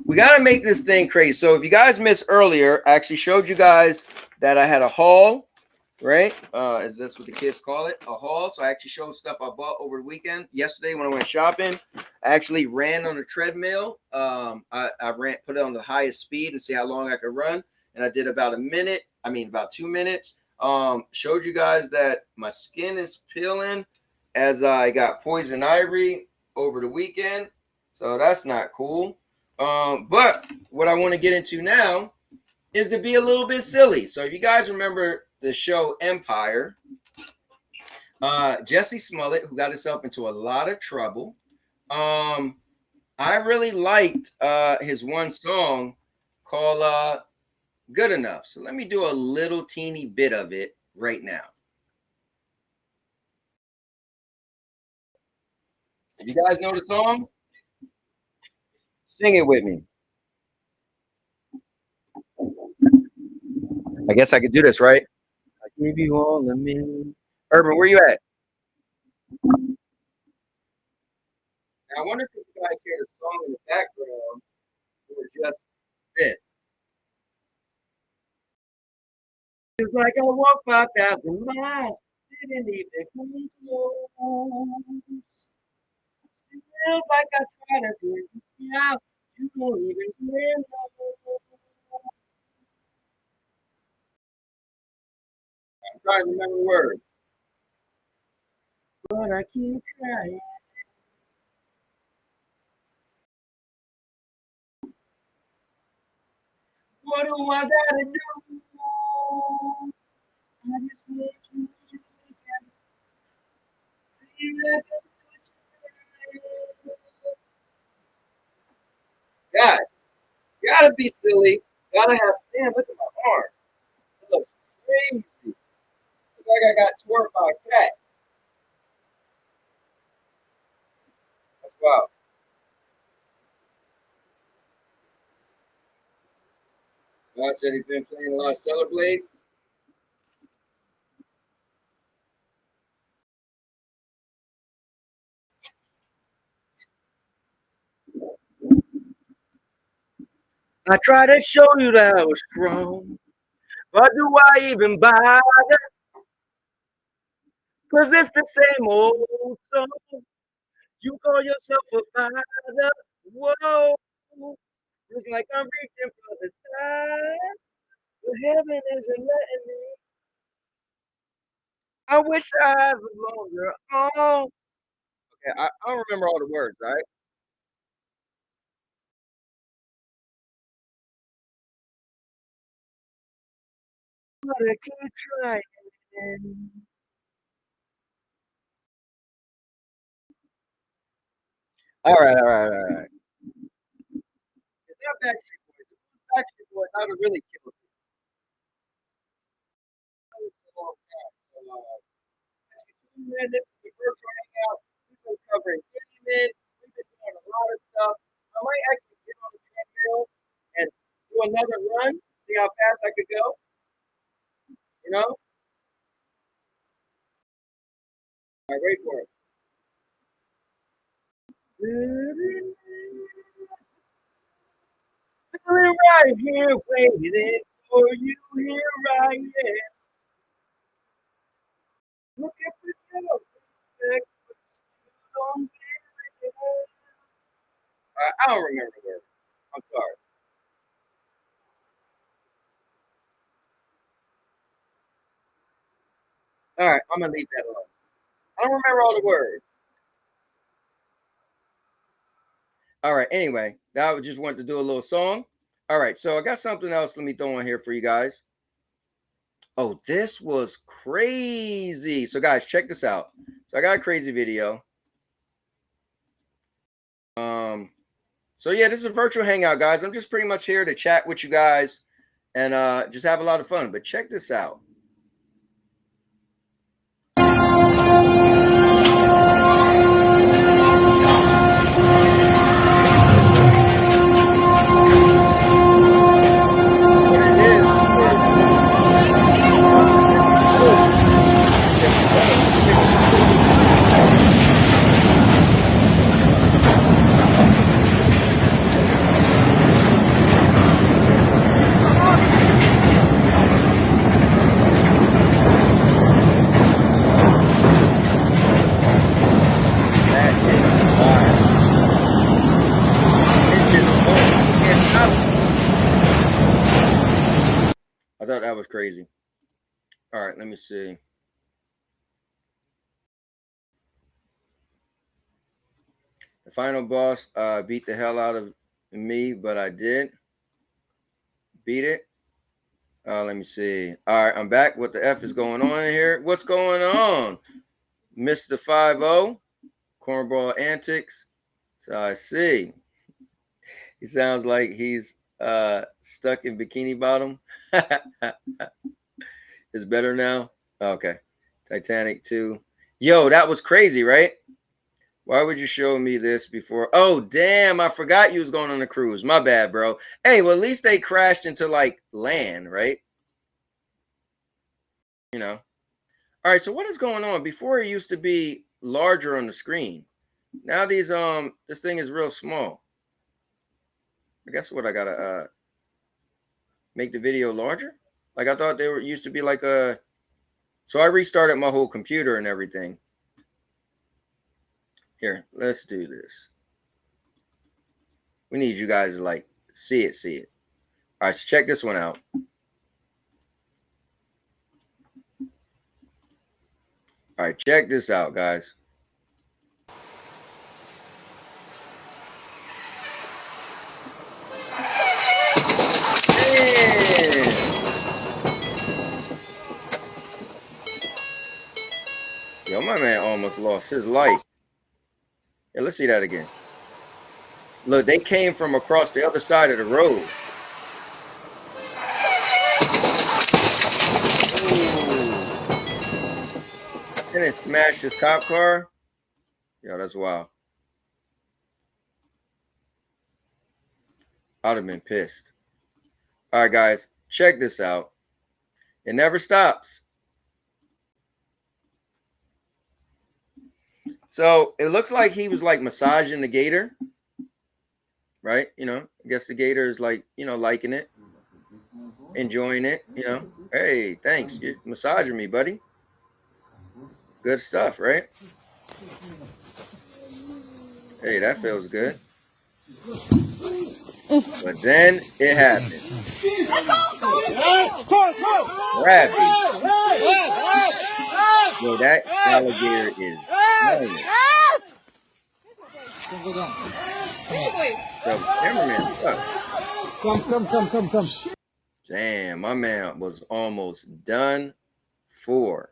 Speaker 2: we got to make this thing crazy. So if you guys missed earlier, I actually showed you guys that I had a haul, right? Is this what the kids call it? A haul. So I actually showed stuff I bought over the weekend. Yesterday when I went shopping, I actually ran on a treadmill. I put it on the highest speed and see how long I could run. And I did about about 2 minutes. Showed you guys that my skin is peeling as I got poison ivy over the weekend. So that's not cool. But what I want to get into now is to be a little bit silly. So if you guys remember the show Empire, Jesse Smollett, who got himself into a lot of trouble. I really liked his one song called Good Enough. So let me do a little teeny bit of it right now. If you guys know the song, sing it with me. I guess I could do this, right? I give you all of me. Urban, where you at? Now, I wonder if you guys hear the song in the background or just this. It's like I walked 5,000 miles, didn't even come close. Feels like I try to bring you out, you don't even know. I'm trying to remember words, but I keep trying. What do I gotta do? I just want you to see that. Guys, gotta be silly. Gotta have, damn, look at my arm. It looks crazy. Look like I got torn by a cat. That's wild. God said he's been playing a lot of Stellar Blade. I try to show you that I was strong, but do I even bother? Cause it's the same old song. You call yourself a father. Whoa. It's like I'm reaching for the sky, but heaven isn't letting me. I wish I was longer. Oh. Okay, I don't remember all the words, right? But I keep trying. All right. It's not Backstreet Boys. If it was Backstreet Boys, I would have really killed it. That was a long time. So, man, this is the virtual hangout. We've been covering Candyman. We've been doing a lot of stuff. I might actually get on the treadmill and do another run, see how fast I could go. You know? All right, wait for it. Feeling right here, waiting for you. Here I am. Look at the respect, but you don't get it. I don't remember the words. I'm sorry. All right, I'm gonna leave that alone. I don't remember all the words. All right. Anyway, I just wanted to do a little song. All right, so I got something else. Let me throw on here for you guys. Oh, this was crazy. So, guys, check this out. So, I got a crazy video. So yeah, this is a virtual hangout, guys. I'm just pretty much here to chat with you guys and just have a lot of fun. But check this out. I thought that was crazy. All right, let me see. The final boss beat the hell out of me, but I did beat it. Let me see. All right, I'm back. What the F is going on here? What's going on? Mr. 5-0, Cornball Antics. So I see. He sounds like he's stuck in Bikini Bottom. It's better now? Okay. Titanic 2. Yo, that was crazy, right? Why would you show me this before? Oh, damn. I forgot you was going on a cruise. My bad, bro. Hey, well, at least they crashed into, like, land, right? You know. All right, so what is going on? Before it used to be larger on the screen. Now these this thing is real small. I guess what I gotta make the video larger? Like I thought they were used to be like a. So I restarted my whole computer and everything. Here, let's do this. We need you guys to like see it. All right, so check this one out. All right, check this out, guys. Yo, my man almost lost his life. Yeah, let's see that again. Look, they came from across the other side of the road. And it smashed his cop car. Yo, that's wild. I'd have been pissed. All right, guys, check this out. It never stops. So it looks like he was like massaging the gator, right? You know, I guess the gator is like, you know, liking it, enjoying it, you know. Hey, thanks. You're massaging me, buddy. Good stuff, right? Hey, that feels good. But then it happened. Rabbit. Yo, that alligator is giant. So, cameraman, come. Damn, my man was almost done for.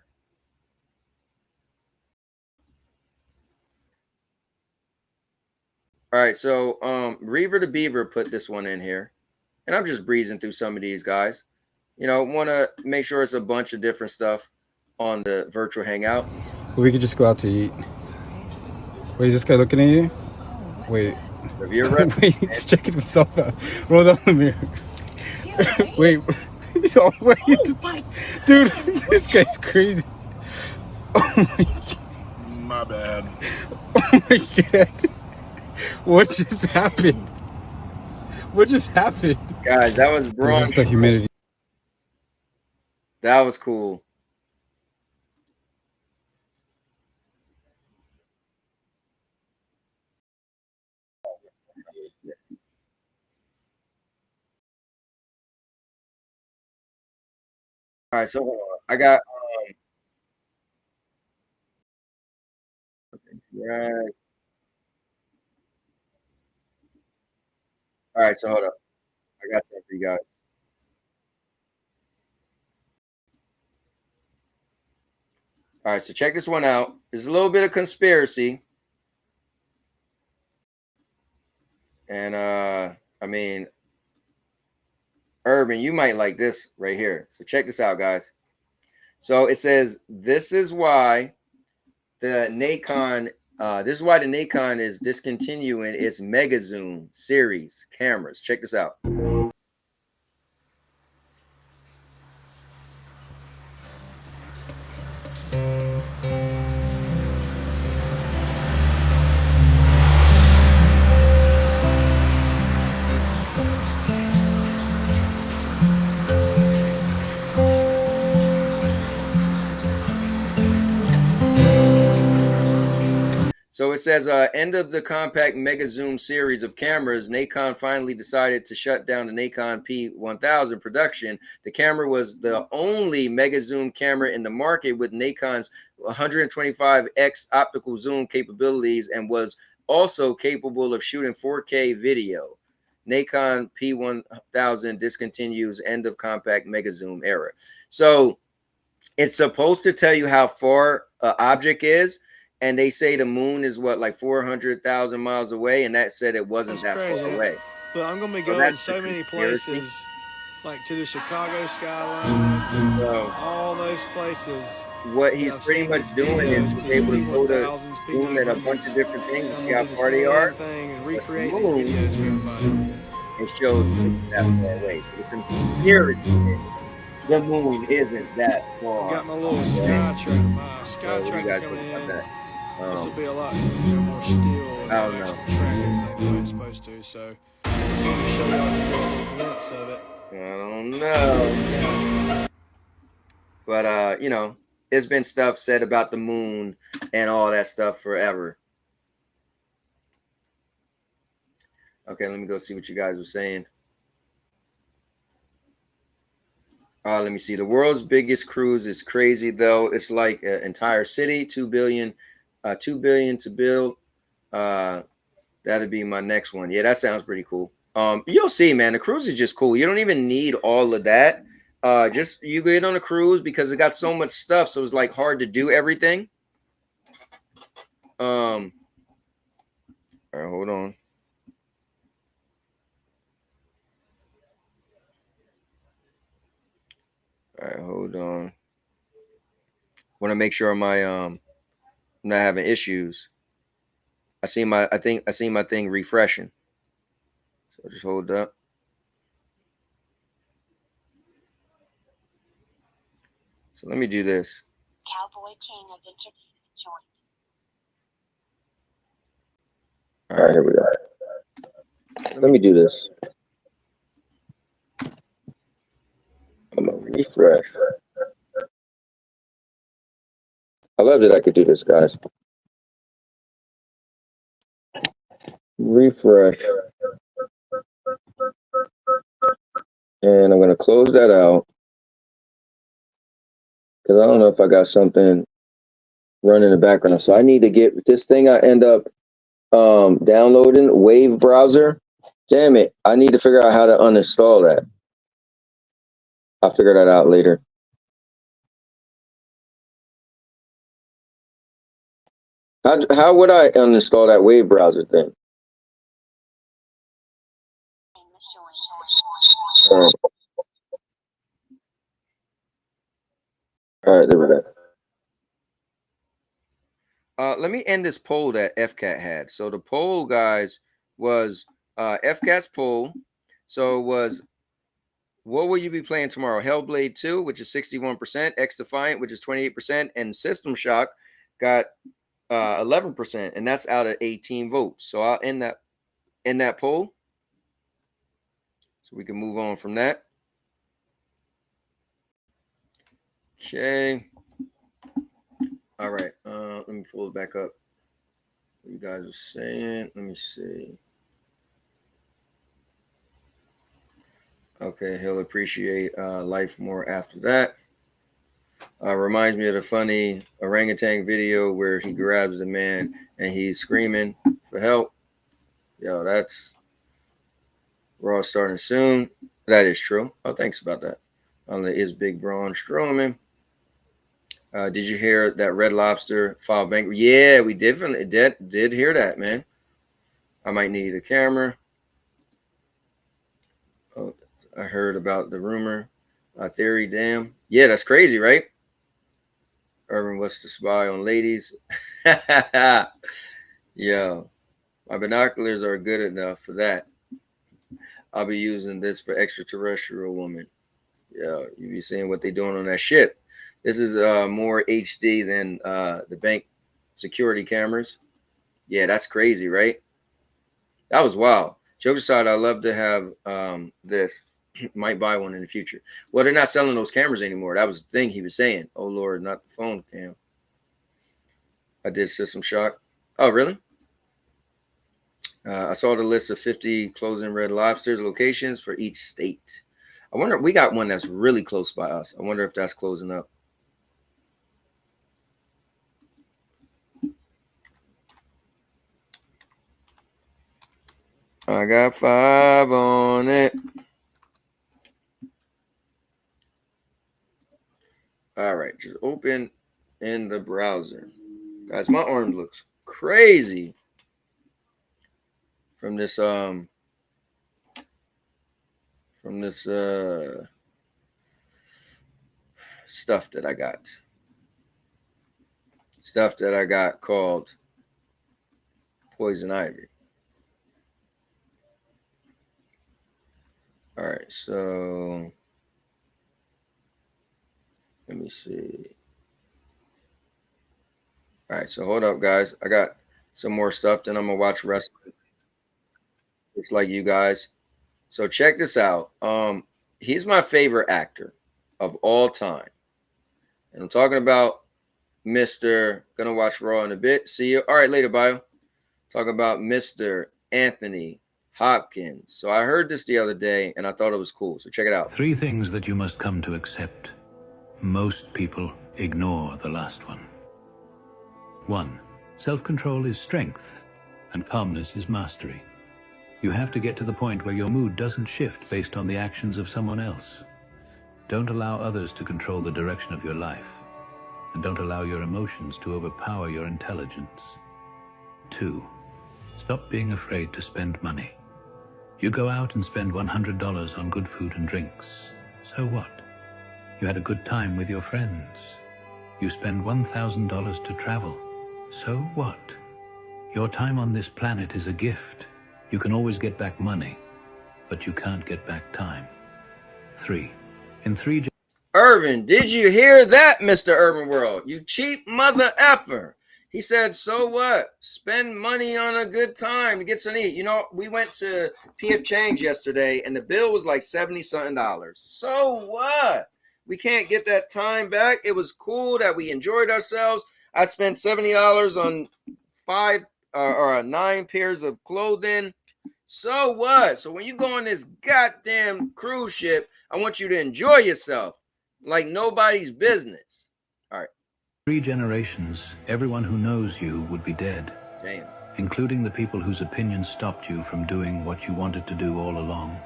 Speaker 2: All right, so Reaver the Beaver put this one in here, and I'm just breezing through some of these guys. You know, want to make sure it's a bunch of different stuff on the virtual hangout.
Speaker 19: We could just go out to eat. Wait, is this guy looking at you? Wait.
Speaker 2: So if you're
Speaker 19: wait, he's checking himself out. Roll down the mirror. Wait. Oh, wait. Dude, this guy's crazy. Oh my God.
Speaker 1: My bad.
Speaker 19: Oh my God. What just happened? What just happened?
Speaker 2: Guys, that was Braun.
Speaker 19: This is the humidity.
Speaker 2: That was cool. All right, so I got right. All right, so hold up. I got something for you guys. All right, so check this one out. There's a little bit of conspiracy. And I mean, Urban, you might like this right here. So check this out, guys. So it says this is why the Nikon is discontinuing its Mega Zoom series cameras. Check this out. So it says, end of the compact Mega Zoom series of cameras, Nikon finally decided to shut down the Nikon P1000 production. The camera was the only Mega Zoom camera in the market with Nikon's 125x optical zoom capabilities and was also capable of shooting 4K video. Nikon P1000 discontinues end of compact Mega Zoom era. So it's supposed to tell you how far an object is. And they say the moon is what, like 400,000 miles away, and that said it wasn't that far away.
Speaker 20: But I'm gonna be going so many places, like to the Chicago skyline, all those places.
Speaker 2: What he's pretty much doing is he's able to go to zoom at a bunch of different things and see how far they are.
Speaker 20: And recreate
Speaker 2: the moon,
Speaker 20: these videos
Speaker 2: it shows it's that far away. So the conspiracy is the moon isn't that far.
Speaker 20: Got my little Skytrack coming in. This will be a lot more still.
Speaker 2: I don't know.
Speaker 20: Track everything the way it's supposed to. So I'm gonna show y'all a glimpse of it.
Speaker 2: I don't know. But you know, there's been stuff said about the moon and all that stuff forever. Okay, let me go see what you guys were saying. Let me see. The world's biggest cruise is crazy, though. It's like an entire city, $2 billion to build. That'd be my next one. Yeah, that sounds pretty cool. You'll see, man. The cruise is just cool. You don't even need all of that. Just you get on a cruise because it got so much stuff, so it's like hard to do everything. All right, hold on. All right, hold on. Want to make sure my I'm not having issues. I see my thing refreshing. So just hold up. So let me do this.
Speaker 21: Cowboy King of Entertainment joined.
Speaker 2: All right, here we go. Let me do this. I'm gonna refresh. I love that I could do this, guys. Refresh. And I'm going to close that out because I don't know if I got something running in the background. So I need to get this thing I end up downloading, Wave browser. Damn it. I need to figure out how to uninstall that. I'll figure that out later. How would I uninstall that Wave browser thing? All right, there we go. Let me end this poll that FCAT had. So the poll, guys, was FCAT's poll. So it was, what will you be playing tomorrow? Hellblade 2, which is 61%, X Defiant, which is 28%, and System Shock got 11%, and that's out of 18 votes. So I'll end that poll, so we can move on from that. Okay. All right. Let me pull it back up. What you guys are saying? Let me see. Okay, he'll appreciate life more after that. Reminds me of the funny orangutan video where he grabs the man and he's screaming for help. Yo, Raw starting soon. That is true. Oh, thanks about that. On the Is Big Braun Strowman. Did you hear that Red Lobster filed bankruptcy? Yeah, we did hear that, man. I might need a camera. Oh, I heard about the rumor. Theory, damn. Yeah, that's crazy, right? Urban wants to spy on ladies. Yo, my binoculars are good enough for that. I'll be using this for extraterrestrial woman. Yeah, you be seeing what they doing on that ship. This is more HD than the bank security cameras. Yeah, that's crazy, right? That was wild. Joke aside, I'd love to have this. Might buy one in the future. Well, they're not selling those cameras anymore. That was the thing he was saying. Oh, Lord, not the phone cam. I did System Shock. Oh, really? I saw the list of 50 closing Red Lobsters locations for each state. I wonder, we got one that's really close by us. I wonder if that's closing up. I got 5 on it. All right, just open in the browser. Guys, my arm looks crazy from this stuff that I got. Stuff that I got called Poison Ivy. All right, so let me see. All right, so hold up, guys. I got some more stuff. Then I'm gonna watch wrestling. It's like you guys. So check this out. He's my favorite actor of all time, and I'm talking about Mr. Gonna watch Raw in a bit. See you. All right, later, bio. Talk about Mr. Anthony Hopkins. So I heard this the other day, and I thought it was cool. So check it out.
Speaker 5: 3 things that you must come to accept. Most people ignore the last one. 1. Self-control is strength, and calmness is mastery. You have to get to the point where your mood doesn't shift based on the actions of someone else. Don't allow others to control the direction of your life, and don't allow your emotions to overpower your intelligence. 2. Stop being afraid to spend money. You go out and spend $100 on good food and drinks. So what? You had a good time with your friends. You spend $1,000 to travel. So what? Your time on this planet is a gift. You can always get back money, but you can't get back time. 3. In 3...
Speaker 2: Irvin, did you hear that, Mr. Urban World? You cheap mother effer. He said, so what? Spend money on a good time to get some eat. You know, we went to PF Chang's yesterday, and the bill was like $70-something. So what? We can't get that time back. It was cool that we enjoyed ourselves. I spent $70 on 9 pairs of clothing. So what? So when you go on this goddamn cruise ship, I want you to enjoy yourself like nobody's business. All right.
Speaker 5: 3 generations, everyone who knows you would be dead.
Speaker 2: Damn.
Speaker 5: Including the people whose opinions stopped you from doing what you wanted to do all along.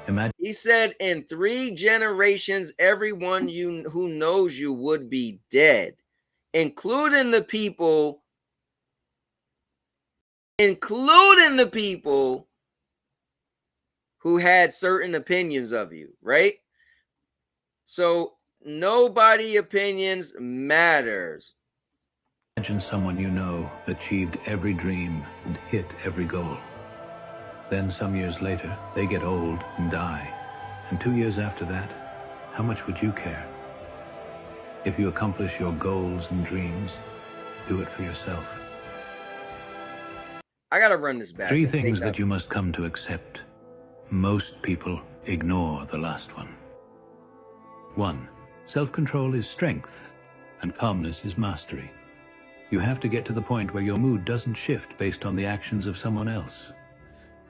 Speaker 5: Imagine.
Speaker 2: He said in 3 generations, everyone who knows you would be dead, including the people who had certain opinions of you, right? So nobody opinions matters.
Speaker 5: Imagine someone you know achieved every dream and hit every goal. Then some years later, they get old and die. And 2 years after that, how much would you care? If you accomplish your goals and dreams, do it for yourself.
Speaker 2: I gotta run this back.
Speaker 5: 3 things that you must come to accept. Most people ignore the last one. 1. Self-control is strength, and calmness is mastery. You have to get to the point where your mood doesn't shift based on the actions of someone else.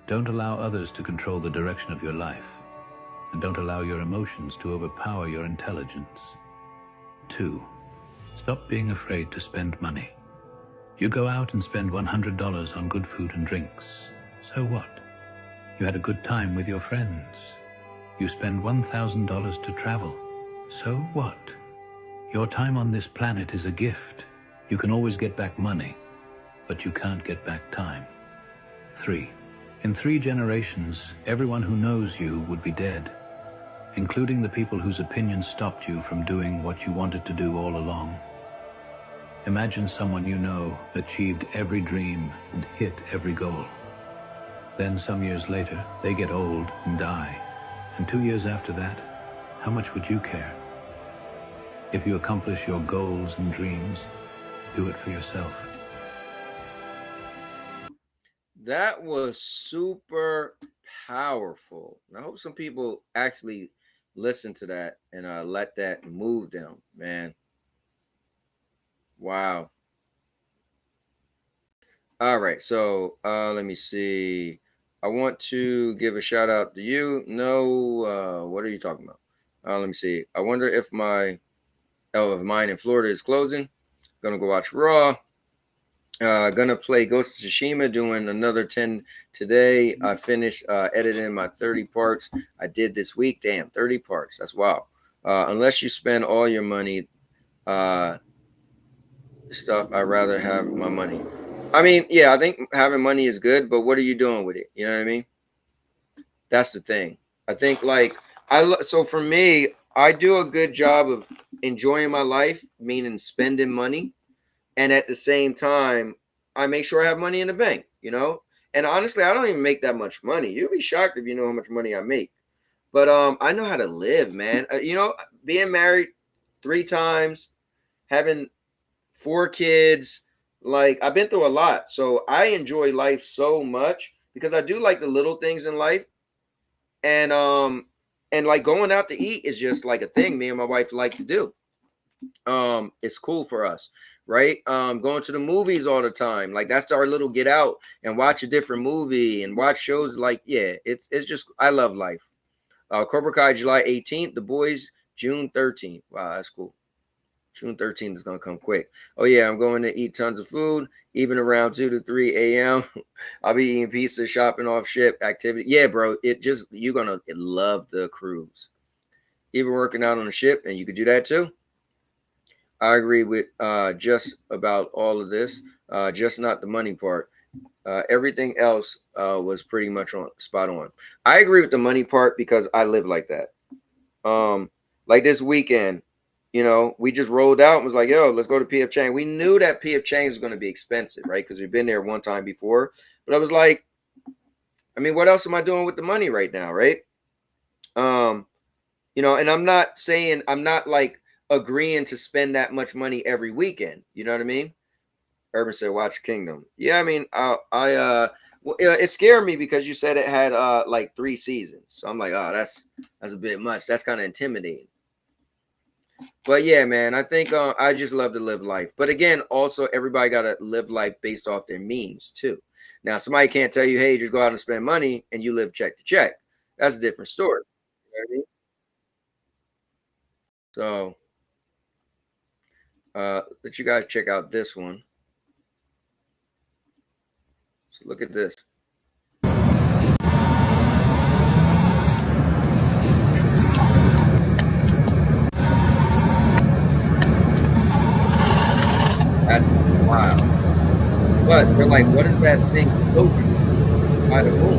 Speaker 5: Don't allow others to control the direction of your life, and don't allow your emotions to overpower your intelligence. 2. Stop being afraid to spend money. You go out and spend $100 on good food and drinks. So what? You had a good time with your friends. You spend $1,000 to travel. So what? Your time on this planet is a gift. You can always get back money, but you can't get back time. 3. In 3 generations, everyone who knows you would be dead, including the people whose opinions stopped you from doing what you wanted to do all along. Imagine someone you know achieved every dream and hit every goal. Then some years later, they get old and die. And 2 years after that, how much would you care? If you accomplish your goals and dreams, do it for yourself.
Speaker 2: That was super powerful. And I hope some people actually listen to that and let that move them, man. Wow. All right. So let me see. I want to give a shout out to you. No, what are you talking about? Let me see. I wonder if if mine in Florida is closing. Gonna go watch Raw. Gonna play Ghost of Tsushima, doing another 10 today. I finished editing my 30 parts I did this week. Damn, 30 parts. That's wow. Unless you spend all your money, stuff, I'd rather have my money. I mean, yeah, I think having money is good, but what are you doing with it? You know what I mean? That's the thing. I think like so for me, I do a good job of enjoying my life, meaning spending money. And at the same time, I make sure I have money in the bank, you know? And honestly, I don't even make that much money. You'll be shocked if you know how much money I make. But I know how to live, man. You know, being married 3 times, having 4 kids, like I've been through a lot. So I enjoy life so much because I do like the little things in life. And like going out to eat is just like a thing me and my wife like to do. It's cool for us, right? Going to the movies all the time, like that's our little get out and watch a different movie and watch shows. Like, yeah, it's just I love life. Cobra Kai July 18th, The Boys June 13th. Wow, that's cool. June 13th is gonna come quick. Oh yeah, I'm going to eat tons of food, even around 2 to 3 a.m. I'll be eating pizza, shopping off ship, activity. Yeah, bro, you're gonna love the cruise. Even working out on the ship, and you could do that too. I agree with just about all of this, just not the money part. Everything else was pretty much spot on. I agree with the money part because I live like that. Like this weekend, you know, we just rolled out and was like, yo, let's go to PF Chang. We knew that PF Chang was going to be expensive, right? Because we've been there one time before. But I was like, I mean, what else am I doing with the money right now, right? You know, and I'm not saying I'm not like agreeing to spend that much money every weekend. You know what I mean? Urban said, "Watch Kingdom." Yeah, I mean, it scared me because you said it had like 3 seasons. So I'm like, oh, that's a bit much. That's kind of intimidating. But yeah, man, I think I just love to live life. But again, also everybody got to live life based off their means too. Now, somebody can't tell you, hey, just go out and spend money and you live check to check. That's a different story. You know what I mean? So let you guys check out this one. So look at this. That's wild. But they're like, what is that thing floating by the moon?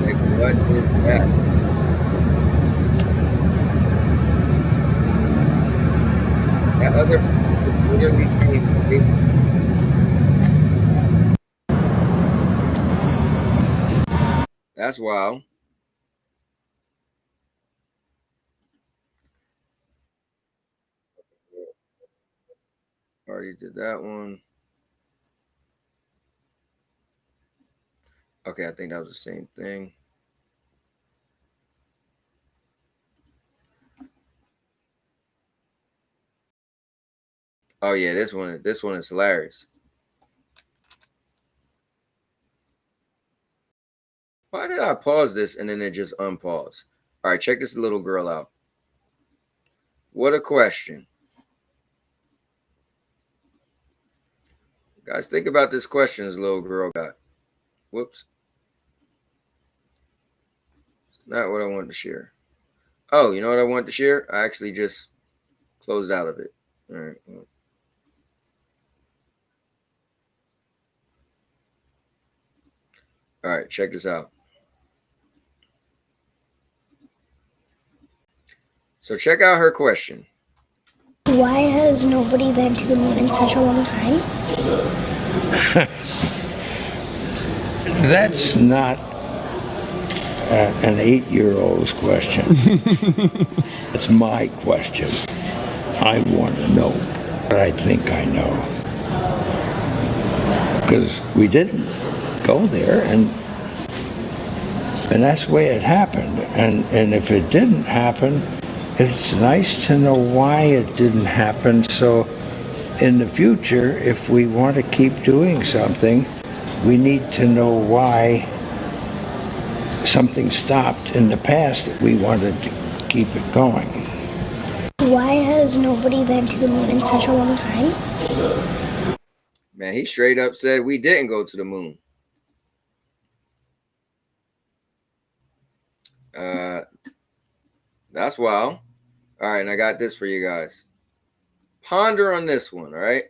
Speaker 2: Like, what is that? That other literally came away. That's wild. Already did that one. Okay, I think that was the same thing. Oh yeah, this one is hilarious. Why did I pause this and then it just unpause? All right, check this little girl out. What a question. Guys, think about this question this little girl got. Whoops. It's not what I wanted to share. Oh, you know what I wanted to share? I actually just closed out of it. All right. Well. All right, check this out. So check out her question.
Speaker 8: Why has nobody been to the moon in such a long time?
Speaker 22: That's not an 8-year-old's question. It's my question. I want to know what I think I know. Because we didn't go there, and that's the way it happened. And if it didn't happen, it's nice to know why it didn't happen. So in the future, if we want to keep doing something, we need to know why something stopped in the past that we wanted to keep it going.
Speaker 8: Why has nobody been to the moon in such a long time?
Speaker 2: Man, he straight up said we didn't go to the moon. That's wild. All right, and I got this for you guys. Ponder on this one, all right?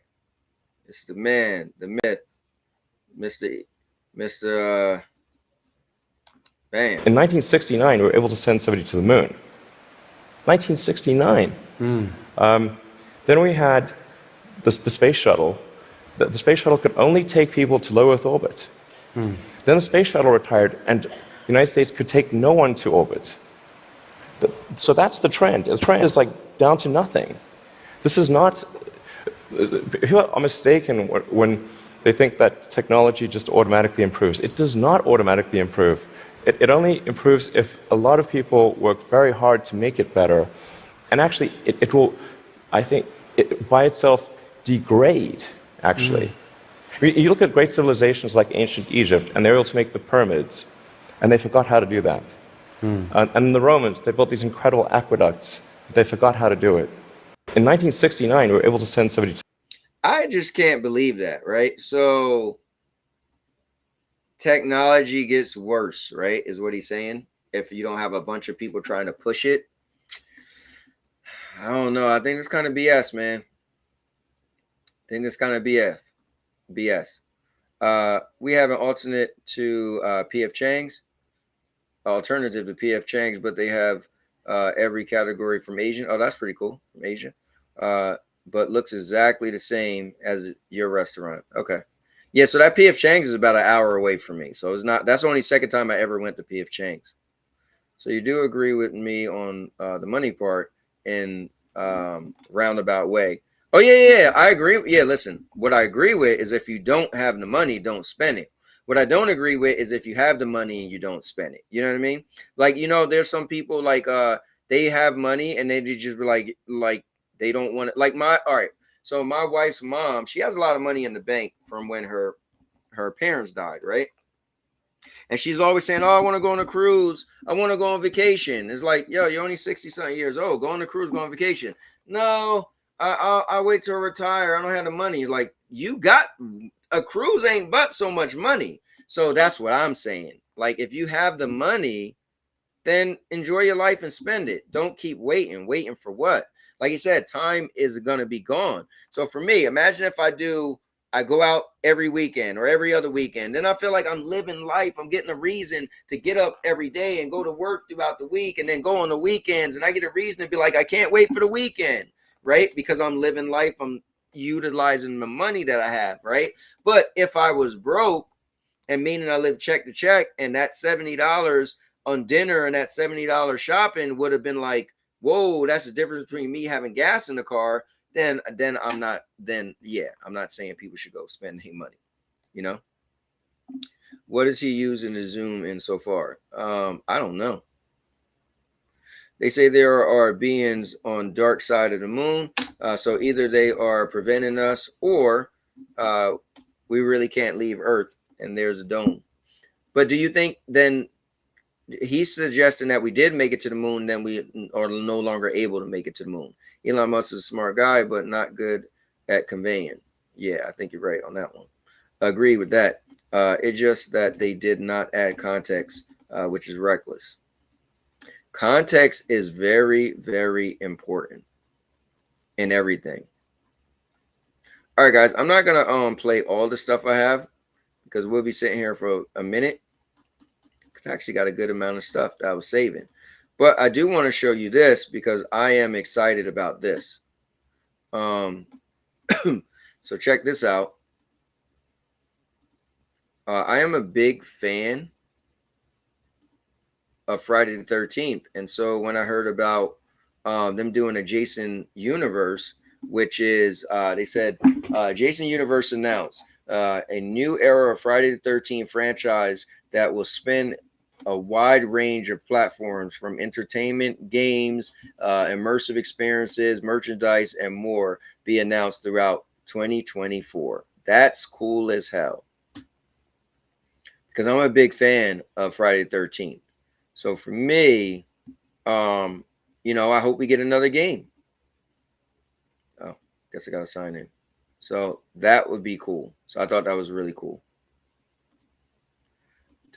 Speaker 2: It's the man, the myth, Mr. Bam.
Speaker 23: In 1969, we were able to send somebody to the moon. 1969. Then we had the space shuttle. The space shuttle could only take people to low Earth orbit. Then the space shuttle retired, and the United States could take no one to orbit. So that's the trend. The trend is like down to nothing. This is not. People are mistaken when they think that technology just automatically improves. It does not automatically improve. It only improves if a lot of people work very hard to make it better. And actually, it will, I think, by itself degrade, actually. You look at great civilizations like ancient Egypt, and they were able to make the pyramids, and they forgot how to do that. And the Romans, they built these incredible aqueducts. They forgot how to do it. In 1969, we were able to send somebody to...
Speaker 2: I just can't believe that, right? So technology gets worse, right? Is what he's saying. If you don't have a bunch of people trying to push it. I don't know. I think it's kind of BS, man. I think it's kind of BS. We have an alternate to PF Chang's. Alternative to PF Chang's, but they have every category from Asian. Oh, that's pretty cool. From Asia. But looks exactly the same as your restaurant. Okay. Yeah, so that PF Chang's is about an hour away from me. So it's not, that's the only second time I ever went to PF Chang's. So you do agree with me on the money part in roundabout way. Oh, yeah, I agree. Yeah, listen, what I agree with is if you don't have the money, don't spend it. What I don't agree with is if you have the money and you don't spend it. You know what I mean? Like, you know, there's some people like they have money and they just be like they don't want it. Like all right. So my wife's mom, she has a lot of money in the bank from when her parents died, right? And she's always saying, "Oh, I want to go on a cruise. I want to go on vacation." It's like, yo, you're only 60-something years old. Go on a cruise, go on vacation. No, I wait till I retire. I don't have the money. Like, you got a cruise ain't but so much money. So that's what I'm saying. Like, if you have the money, then enjoy your life and spend it. Don't keep waiting for what? Like you said, time is going to be gone. So for me, imagine if I go out every weekend or every other weekend, then I feel like I'm living life. I'm getting a reason to get up every day and go to work throughout the week and then go on the weekends. And I get a reason to be like, I can't wait for the weekend, right? Because I'm living life. I'm utilizing the money that I have, right? But if I was broke, and meaning I live check to check, and that $70 on dinner and that $70 shopping would have been like, whoa, that's the difference between me having gas in the car. Then I'm not saying people should go spend their money. You know, what is he using the Zoom in so far? I don't know. They say there are beings on dark side of the moon. So either they are preventing us or we really can't leave Earth and there's a dome. But do you think then he's suggesting that we did make it to the moon, then we are no longer able to make it to the moon? Elon Musk is a smart guy, but not good at conveying. Yeah, I think you're right on that one. Agree with that. It's just that they did not add context, which is reckless. Context is very, very important in everything. All right, guys, I'm not gonna play all the stuff I have because we'll be sitting here for a minute. Because I actually got a good amount of stuff that I was saving. But I do want to show you this because I am excited about this. So check this out. I am a big fan of Friday the 13th. And so when I heard about them doing a Jason universe, which is, they said, Jason Universe announced a new era of Friday the 13th franchise that will spin a wide range of platforms from entertainment, games, immersive experiences, merchandise, and more be announced throughout 2024. That's cool as hell. Because I'm a big fan of Friday the 13th. So for me, you know, I hope we get another game. Oh, guess I got to sign in. So that would be cool. So I thought that was really cool.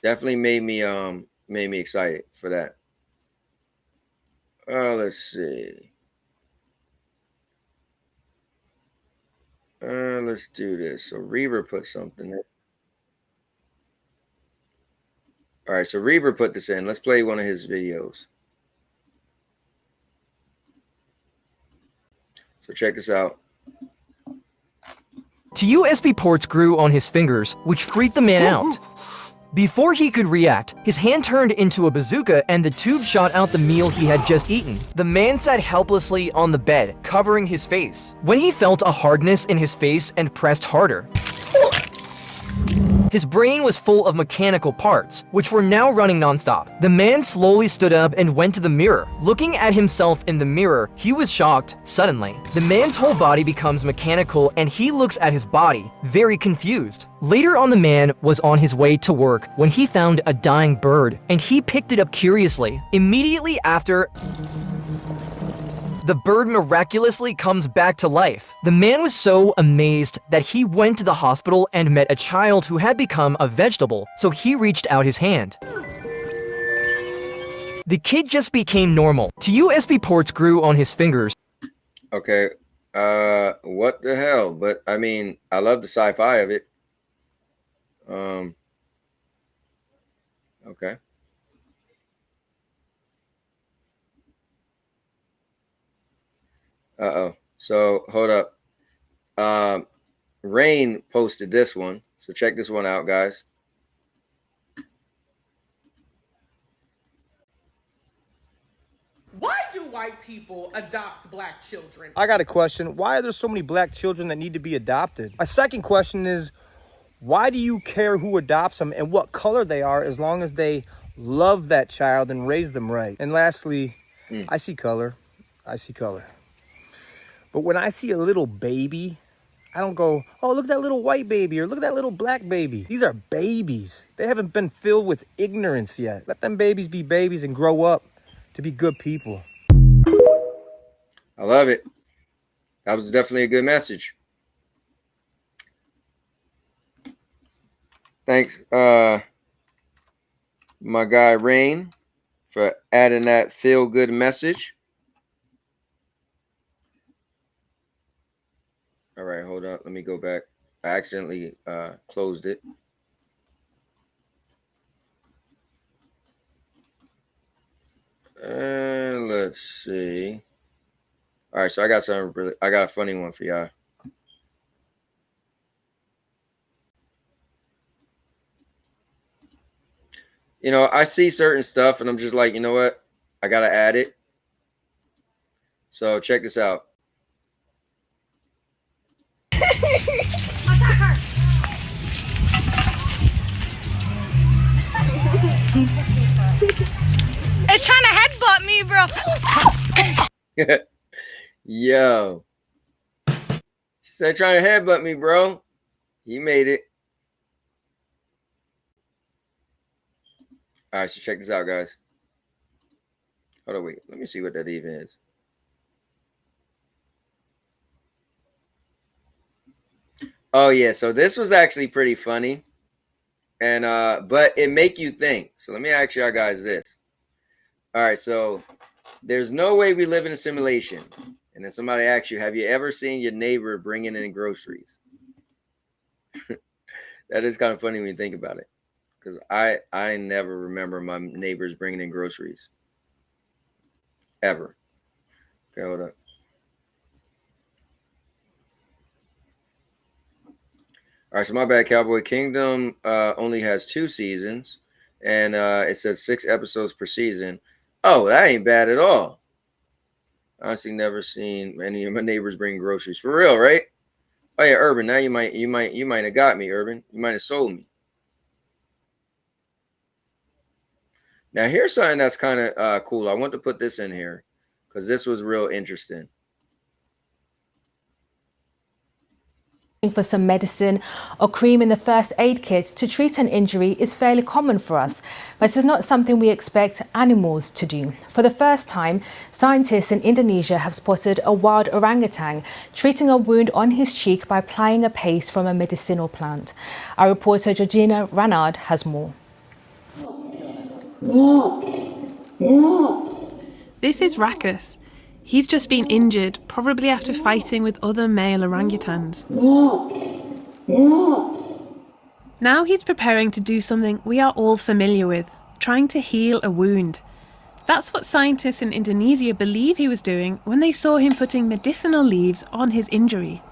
Speaker 2: Definitely made me excited for that. Let's see. Let's do this. So Reaver put something in. All right, so Reaver put this in. Let's play one of his videos. So check this out.
Speaker 6: Two USB ports grew on his fingers, which freaked the man out. Before he could react, his hand turned into a bazooka and the tube shot out the meal he had just eaten. The man sat helplessly on the bed, covering his face. When he felt a hardness in his face and pressed harder, his brain was full of mechanical parts, which were now running nonstop. The man slowly stood up and went to the mirror. Looking at himself in the mirror, he was shocked suddenly. The man's whole body becomes mechanical and he looks at his body, very confused. Later on, the man was on his way to work when he found a dying bird, and he picked it up curiously. Immediately after, the bird miraculously comes back to life. The man was so amazed that he went to the hospital and met a child who had become a vegetable, so he reached out his hand. The kid just became normal. Two USB ports grew on his fingers.
Speaker 2: Okay, what the hell? But I mean, I love the sci-fi of it. Okay. Uh-oh. So hold up. Rain posted this one. So check this one out, guys.
Speaker 10: Why do white people adopt black children?
Speaker 20: I got a question. Why are there so many black children that need to be adopted? My second question is, why do you care who adopts them and what color they are as long as they love that child and raise them right? And lastly, I see color. I see color. But when I see a little baby, I don't go, oh, look at that little white baby or look at that little black baby. These are babies. They haven't been filled with ignorance yet. Let them babies be babies and grow up to be good people.
Speaker 2: I love it. That was definitely a good message. Thanks, my guy Rain, for adding that feel-good message. All right, hold up. Let me go back. I accidentally closed it. And let's see. All right, so I got a funny one for y'all. You know, I see certain stuff and I'm just like, you know what? I got to add it. So check this out.
Speaker 15: It's trying to headbutt me, bro.
Speaker 2: Yo. She said trying to headbutt me, bro. You made it. All right, so check this out, guys. Hold on, wait. Let me see what that even is. Oh yeah, so this was actually pretty funny, and but it make you think. So let me ask y'all guys this. All right, so there's no way we live in a simulation. And then somebody asks you, have you ever seen your neighbor bringing in groceries? That is kind of funny when you think about it, because I never remember my neighbors bringing in groceries ever. Okay, hold up. All right, so my bad. Cowboy Kingdom only has 2 seasons, and it says 6 episodes per season. Oh, that ain't bad at all. Honestly, never seen any of my neighbors bring groceries for real, right? Oh yeah, Urban. Now you might have got me, Urban. You might have sold me. Now here's something that's kind of cool. I want to put this in here because this was real interesting.
Speaker 11: For some medicine or cream in the first aid kit to treat an injury is fairly common for us, but it's not something we expect animals to do. For the first time, scientists in Indonesia have spotted a wild orangutan treating a wound on his cheek by applying a paste from a medicinal plant. Our reporter Georgina Ranard has more.
Speaker 12: This is Rakus. He's just been injured, probably after fighting with other male orangutans. Now he's preparing to do something we are all familiar with, trying to heal a wound. That's what scientists in Indonesia believe he was doing when they saw him putting medicinal leaves on his injury.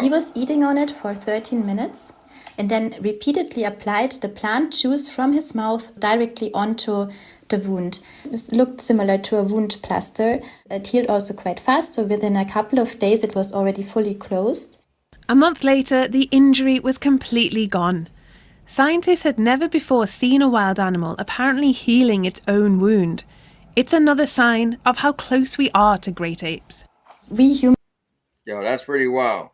Speaker 14: He was eating on it for 13 minutes and then repeatedly applied the plant juice from his mouth directly onto the wound. This looked similar to a wound plaster. It healed also quite fast, so within a couple of days it was already fully closed.
Speaker 12: A month later, the injury was completely gone. Scientists had never before seen a wild animal apparently healing its own wound. It's another sign of how close we are to great apes.
Speaker 2: Yo, that's pretty wild.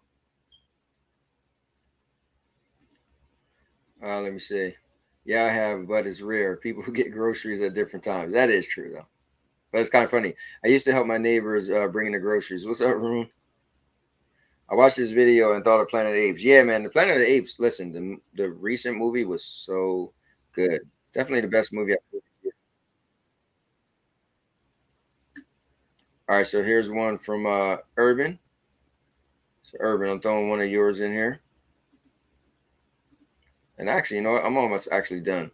Speaker 2: Let me see. Yeah, I have, but it's rare. People who get groceries at different times. That is true, though. But it's kind of funny. I used to help my neighbors bringing the groceries. What's up, Room? I watched this video and thought of Planet of the Apes. Yeah, man, the Planet of the Apes. Listen, the recent movie was so good. Definitely the best movie I've seen. All right, so here's one from Urban. So Urban, I'm throwing one of yours in here. And actually, you know what? I'm almost actually done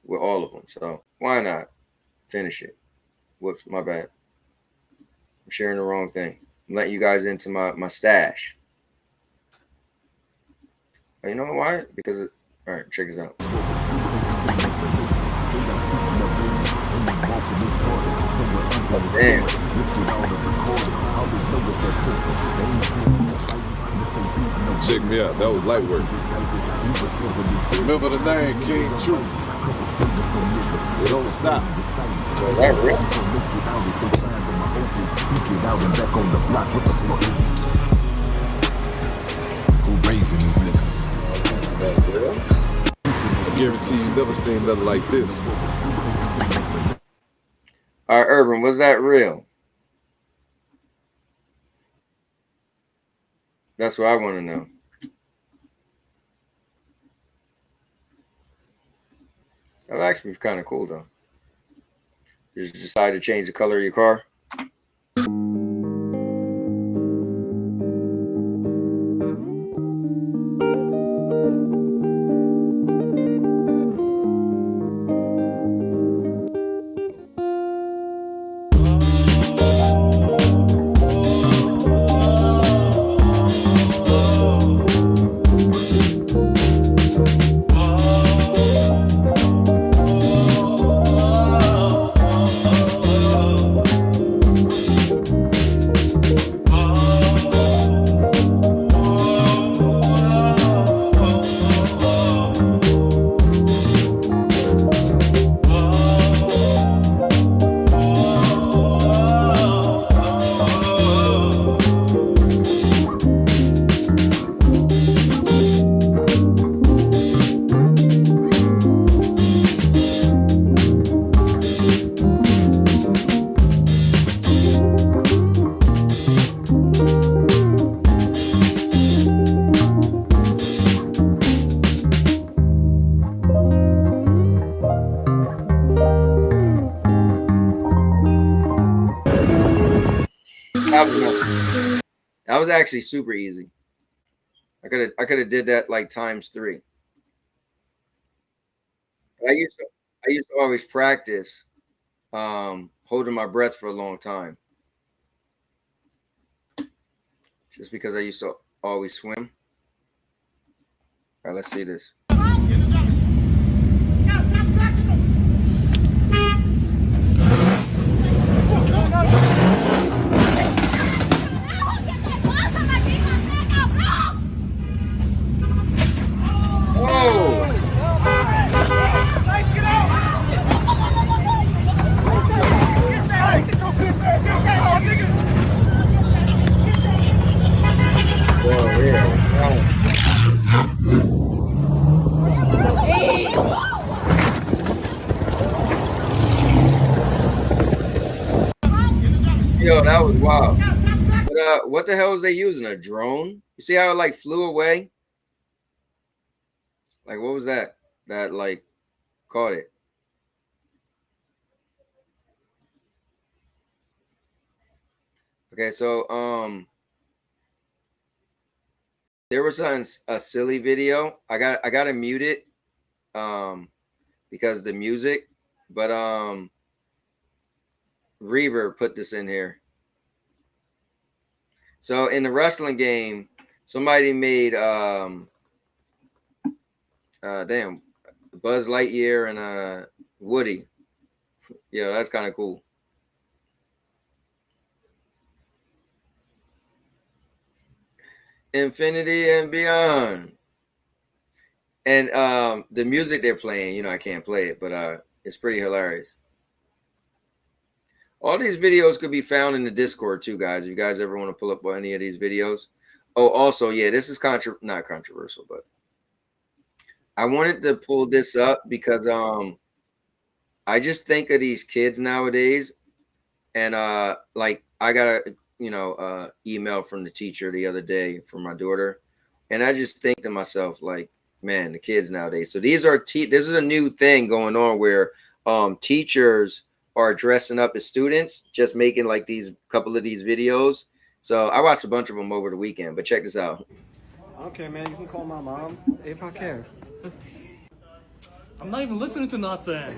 Speaker 2: with all of them. So why not finish it? Whoops, my bad. I'm sharing the wrong thing. I'm letting you guys into my stash. You know why? Because, all right, check this out. Oh, damn.
Speaker 24: Check me out. That was light work. Remember the name, King True. It don't stop.
Speaker 2: Well, that real.
Speaker 24: Who raising these niggas? I guarantee you never seen nothing like this.
Speaker 2: All right, Urban, was that real? That's what I want to know. That would actually be kind of cool, though. You just decide to change the color of your car. That was actually super easy. I could have did that like ×3. I used to always practice holding my breath for a long time, just because I used to always swim. All right, let's see this. Yo, that was wild. But what the hell was they using? A drone? You see how it like flew away? Like, what was that? That like caught it. Okay, so there was a silly video. I gotta mute it because of the music, but Reaver put this in here. So in the wrestling game, somebody made damn, Buzz Lightyear and Woody. Yeah, that's kind of cool. Infinity and Beyond. And the music they're playing, you know, I can't play it, but it's pretty hilarious. All these videos could be found in the Discord too, guys. If you guys ever want to pull up any of these videos. Oh, also, yeah, this is not controversial, but I wanted to pull this up because I just think of these kids nowadays, and like I got a email from the teacher the other day from my daughter, and I just think to myself, like, man, the kids nowadays. So these are this is a new thing going on where teachers are dressing up as students, just making like these couple of these videos. So I watched a bunch of them over the weekend, but check this out.
Speaker 4: Okay, man, you can call my mom if I care.
Speaker 9: I'm not even listening to nothing.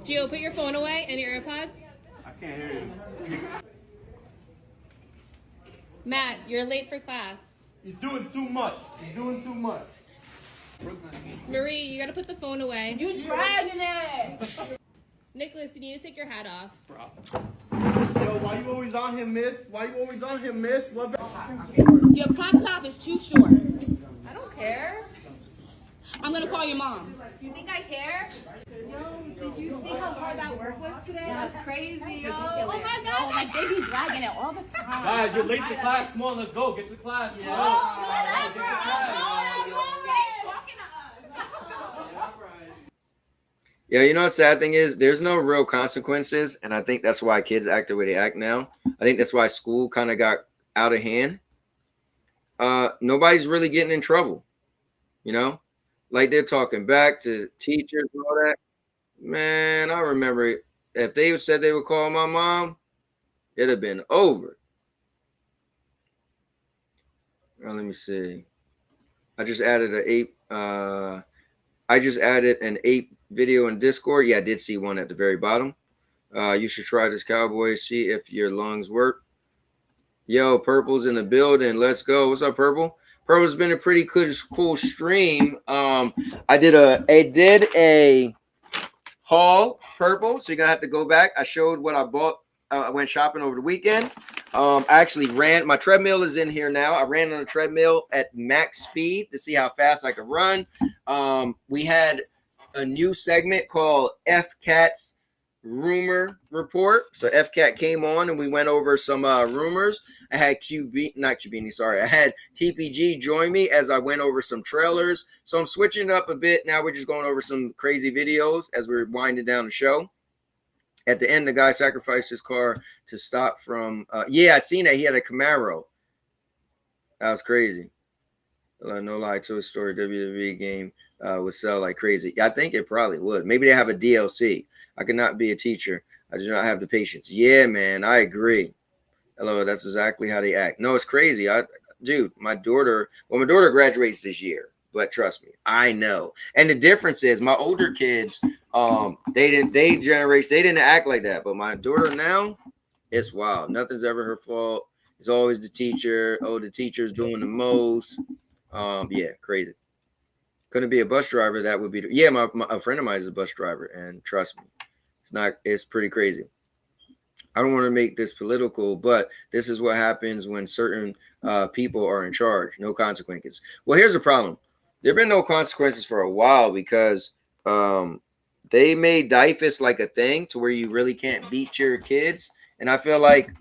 Speaker 13: Gio, put your phone away and your AirPods.
Speaker 4: I can't hear you.
Speaker 13: Matt, you're late for class.
Speaker 4: You're doing too much. You're doing too much.
Speaker 13: Marie, you gotta put the phone away.
Speaker 10: You dragging it.
Speaker 13: Nicholas, you need to take your hat off.
Speaker 4: Yo, why you always on him, miss? Why you always on him, miss? What?
Speaker 10: Your crop top is too short.
Speaker 13: I don't care.
Speaker 10: I'm gonna call your mom.
Speaker 13: You think I care? Yo, did you see how hard that work was today? That's crazy, yo. Oh my God.
Speaker 10: Like they be dragging it all the time.
Speaker 9: Guys, you're late to class. Come on, let's go. Get to class.
Speaker 2: Yeah, you know, the sad thing is there's no real consequences, and I think that's why kids act the way they act now. I think that's why school kind of got out of hand. Nobody's really getting in trouble, you know, like they're talking back to teachers and all that. Man, I remember if they said they would call my mom, it'd have been over. Well, let me see. I just added an 8 video in Discord. Yeah, I did see one at the very bottom. You should try this, Cowboy. See if your lungs work. Yo, Purple's in the building. Let's go. What's up, Purple? Purple's been a pretty cool stream. I did a haul, Purple. So you're gonna have to go back. I showed what I bought. I went shopping over the weekend. I actually ran. My treadmill is in here now. I ran on a treadmill at max speed to see how fast I could run. We had a new segment called FCAT's Rumor Report. So FCAT came on and we went over some rumors. I had I had TPG join me as I went over some trailers. So I'm switching it up a bit. Now we're just going over some crazy videos as we're winding down the show. At the end, the guy sacrificed his car to stop from. Yeah, I seen that. He had a Camaro. That was crazy. No lie, Toy Story WWE game would sell like crazy. I think it probably would. Maybe they have a DLC. I cannot be a teacher. I do not have the patience. Yeah, man, I agree. Hello, that's exactly how they act. No, it's crazy. Dude, my daughter graduates this year, but trust me, I know. And the difference is my older kids, they didn't act like that. But my daughter now, it's wild. Nothing's ever her fault. It's always the teacher. Oh, the teacher's doing the most. Yeah, crazy. Couldn't be a bus driver. That would be a friend of mine is a bus driver, and trust me, it's pretty crazy. I don't want to make this political, but this is what happens when certain people are in charge. No consequences. Well, here's the problem. There have been no consequences for a while because they made DIFUS like a thing to where you really can't beat your kids. And I feel like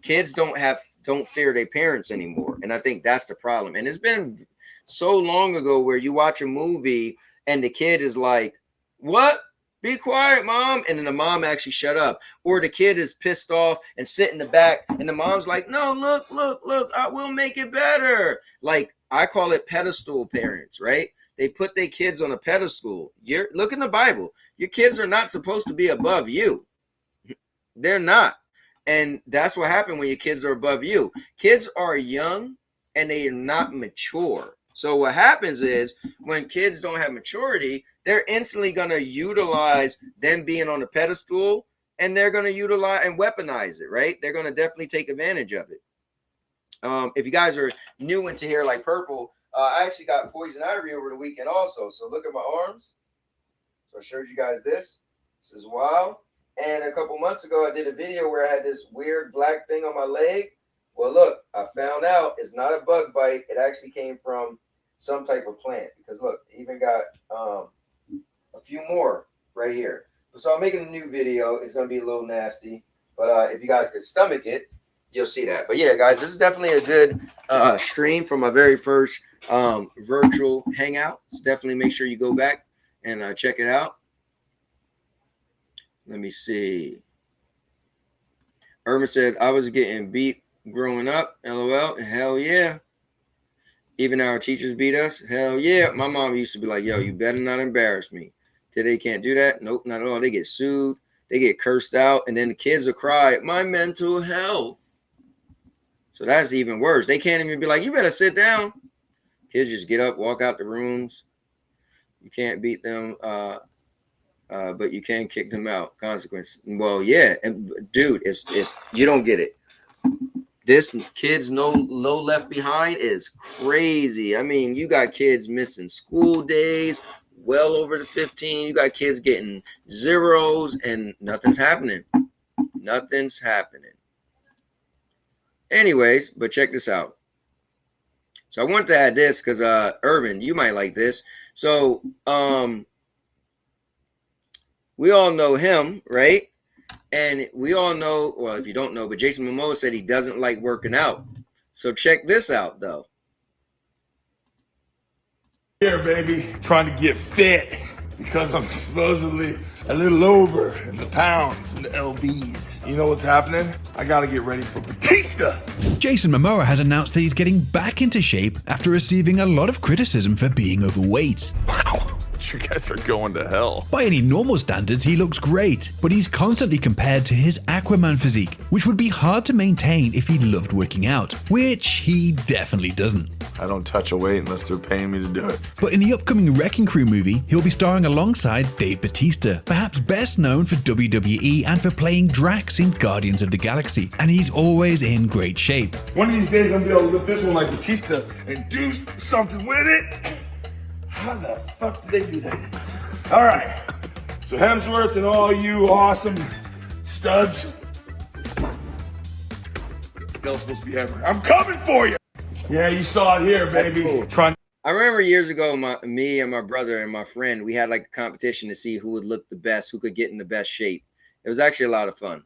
Speaker 2: kids don't fear their parents anymore. And I think that's the problem. And it's been so long ago where you watch a movie and the kid is like, what? Be quiet, mom. And then the mom actually shut up. Or the kid is pissed off and sit in the back. And the mom's like, no, look, I will make it better. Like, I call it pedestal parents, right? They put their kids on a pedestal. Look in the Bible. Your kids are not supposed to be above you. They're not. And that's what happened when your kids are above you. Kids are young and they are not mature. So what happens is when kids don't have maturity, they're instantly going to utilize them being on the pedestal, and they're going to utilize and weaponize it, right? They're going to definitely take advantage of it. If you guys are new into hair like purple, I actually got poison ivy over the weekend also. So look at my arms. So I showed you guys this. This is wild. And a couple months ago, I did a video where I had this weird black thing on my leg. Well, look, I found out it's not a bug bite. It actually came from some type of plant, because look, even got a few more right here. So I'm making a new video. It's going to be a little nasty, but if you guys could stomach it, you'll see that. But yeah, guys, this is definitely a good stream from my very first virtual hangout. So definitely make sure you go back and check it out. Let me see. Irma says, I was getting beat growing up. LOL. Hell yeah. Even our teachers beat us. Hell yeah. My mom used to be like, yo, you better not embarrass me. Today can't do that. Nope, not at all. They get sued. They get cursed out. And then the kids will cry, my mental health. So that's even worse. They can't even be like, you better sit down. Kids just get up, walk out the rooms. You can't beat them, but you can kick them out. Consequence. Well, yeah. And dude, it's you don't get it. This kids no left behind is crazy. I mean, you got kids missing school days, well over the 15. You got kids getting zeros and nothing's happening. Nothing's happening. Anyways, but check this out. So I wanted to add this because Urban, you might like this. So we all know him, right? And we all know, well, if you don't know, but Jason Momoa said he doesn't like working out. So check this out, though.
Speaker 7: Here, baby, trying to get fit because I'm supposedly a little over in the pounds and the LBs. You know what's happening? I gotta get ready for Batista.
Speaker 16: Jason Momoa has announced that he's getting back into shape after receiving a lot of criticism for being overweight.
Speaker 7: Wow. You guys are going to hell.
Speaker 16: By any normal standards, he looks great, but he's constantly compared to his Aquaman physique, which would be hard to maintain if he loved working out, which he definitely doesn't.
Speaker 7: I don't touch a weight unless they're paying me to do it.
Speaker 16: But in the upcoming Wrecking Crew movie, he'll be starring alongside Dave Bautista, perhaps best known for WWE and for playing Drax in Guardians of the Galaxy, and he's always in great shape.
Speaker 7: One of these days I'm gonna be able to lift this one like Batista and do something with it. How the fuck did they do that? All right. So Hemsworth and all you awesome studs. Y'all supposed to be having. I'm coming for you. Yeah, you saw it here, baby.
Speaker 2: Cool. I remember years ago, me and my brother and my friend, we had like a competition to see who would look the best, who could get in the best shape. It was actually a lot of fun.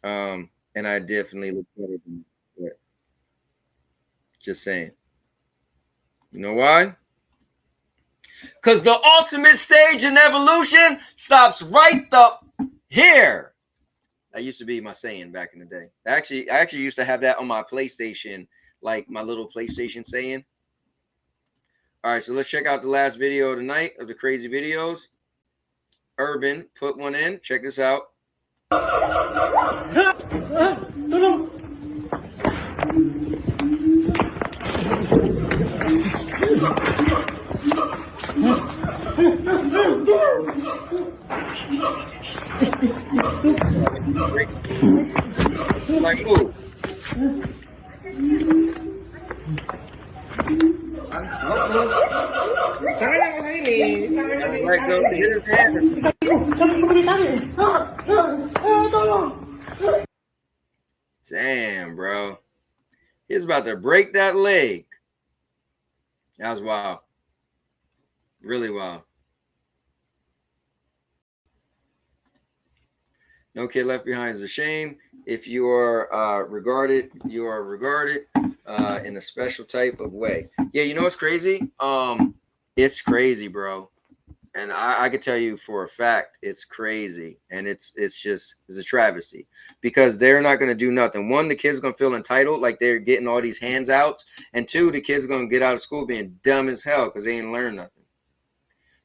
Speaker 2: And I definitely looked better than that. Just saying. You know why? Because the ultimate stage in evolution stops right here. That used to be my saying back in the day. I actually used to have that on my PlayStation, like my little PlayStation saying. All right, so let's check out the last video of the night of the crazy videos. Urban put one in. Check this out. Like who? Let go. Hit his hand. Damn, bro. He's about to break that leg. That was wild. Really wild. No kid left behind is a shame. If you are regarded, you are regarded in a special type of way. Yeah, you know what's crazy? It's crazy, bro. And I could tell you for a fact it's crazy, and it's a travesty because they're not going to do nothing. One, the kids going to feel entitled, like they're getting all these hands out, and two, the kids are going to get out of school being dumb as hell because they ain't learned nothing.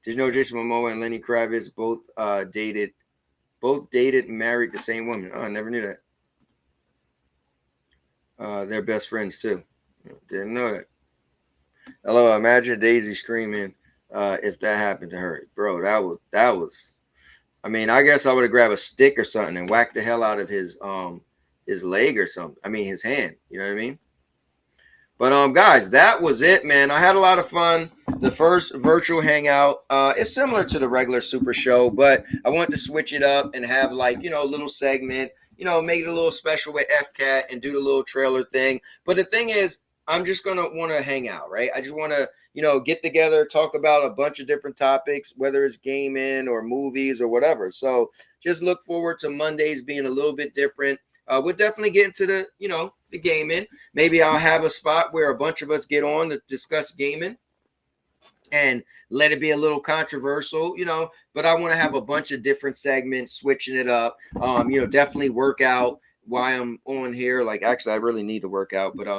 Speaker 2: Did you know Jason Momoa and Lenny Kravitz both dated, and married the same woman? Oh, I never knew that. They're best friends too. Didn't know that. Hello, imagine Daisy screaming. If that happened to her, bro, that was. I mean, I guess I would have grabbed a stick or something and whacked the hell out of his leg or something. I mean, his hand. You know what I mean? But guys, that was it, man. I had a lot of fun. The first virtual hangout. It's similar to the regular Super Show, but I wanted to switch it up and have like a little segment. Make it a little special with FCAT and do the little trailer thing. But the thing is, I'm just going to want to hang out, right? I just want to, get together, talk about a bunch of different topics, whether it's gaming or movies or whatever. So just look forward to Mondays being a little bit different. We'll definitely get into the, the gaming. Maybe I'll have a spot where a bunch of us get on to discuss gaming and let it be a little controversial, but I want to have a bunch of different segments, switching it up. Definitely work out while I'm on here. Like, actually, I really need to work out, but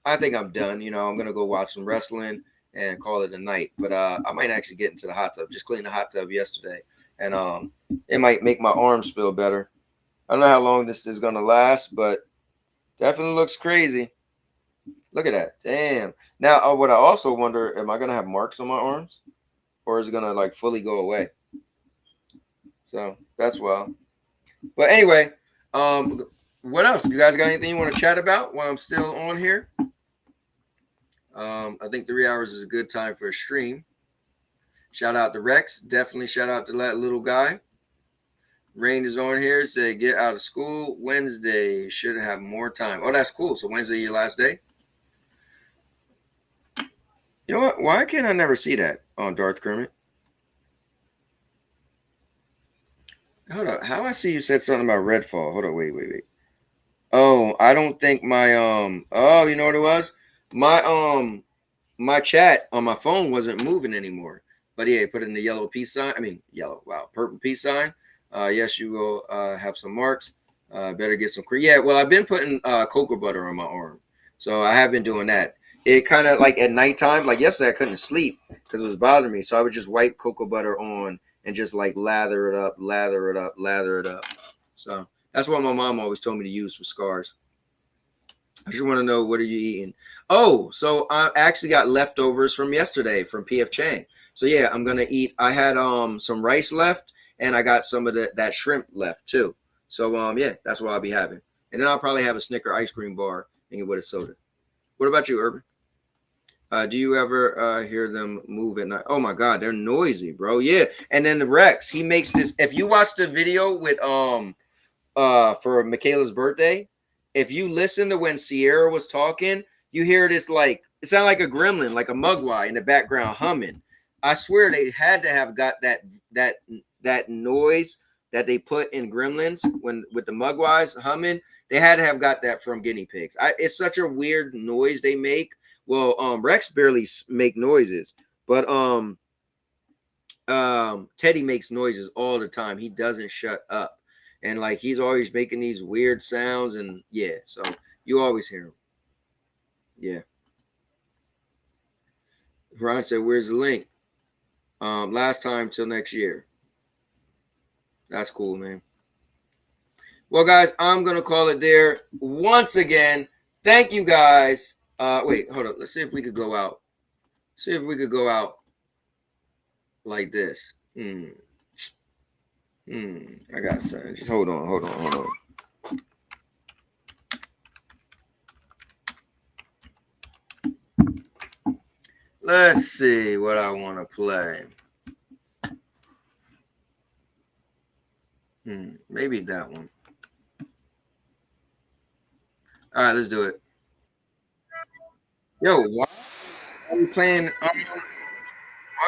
Speaker 2: I think I'm done. I'm going to go watch some wrestling and call it a night. But I might actually get into the hot tub. Just cleaned the hot tub yesterday. And it might make my arms feel better. I don't know how long this is going to last, but definitely looks crazy. Look at that. Damn. Now, what I also wonder, am I going to have marks on my arms? Or is it going to, like, fully go away? So, that's wild. But anyway, what else? You guys got anything you want to chat about while I'm still on here? I think 3 hours is a good time for a stream. Shout out to Rex. Definitely shout out to that little guy. Rain is on here. Said get out of school Wednesday. Should have more time. Oh, that's cool. So Wednesday your last day. You know what? Why can't I never see that on Darth Kermit? Hold up. How I see you said something about Redfall? Hold on. Wait. Oh, I don't think my oh, you know what it was? My chat on my phone wasn't moving anymore. But yeah, put in the yellow peace sign. I mean yellow, wow, purple peace sign. Yes, you will have some marks. Better get some cream. Yeah, well, I've been putting cocoa butter on my arm. So I have been doing that. It kind of like at nighttime, like yesterday I couldn't sleep because it was bothering me. So I would just wipe cocoa butter on and just like lather it up. So that's what my mom always told me to use for scars. I just want to know, what are you eating? Oh, so I actually got leftovers from yesterday from PF Chang. So yeah, I'm gonna eat. I had some rice left, and I got some of that shrimp left too. So yeah, that's what I'll be having. And then I'll probably have a Snicker ice cream bar and get with a soda. What about you, Urban? Do you ever hear them move at night? Oh my God, they're noisy, bro. Yeah. And then the Rex, he makes this. If you watch the video with for Michaela's birthday, if you listen to when Sierra was talking, you hear this like it sounded like a gremlin, like a mugwai in the background humming. I swear they had to have got that noise that they put in Gremlins when with the mugwais humming. They had to have got that from guinea pigs. It's such a weird noise they make. Well, Rex barely make noises, but Teddy makes noises all the time. He doesn't shut up. And like he's always making these weird sounds, and yeah, so you always hear him. Yeah. Ryan said, "Where's the link?" Last time till next year. That's cool, man. Well, guys, I'm gonna call it there. Once again, thank you guys. Wait, hold up. Let's see if we could go out. See if we could go out like this. I got something. Just hold on. Let's see what I want to play. Maybe that one. All right, let's do it. Yo, why are we playing? Why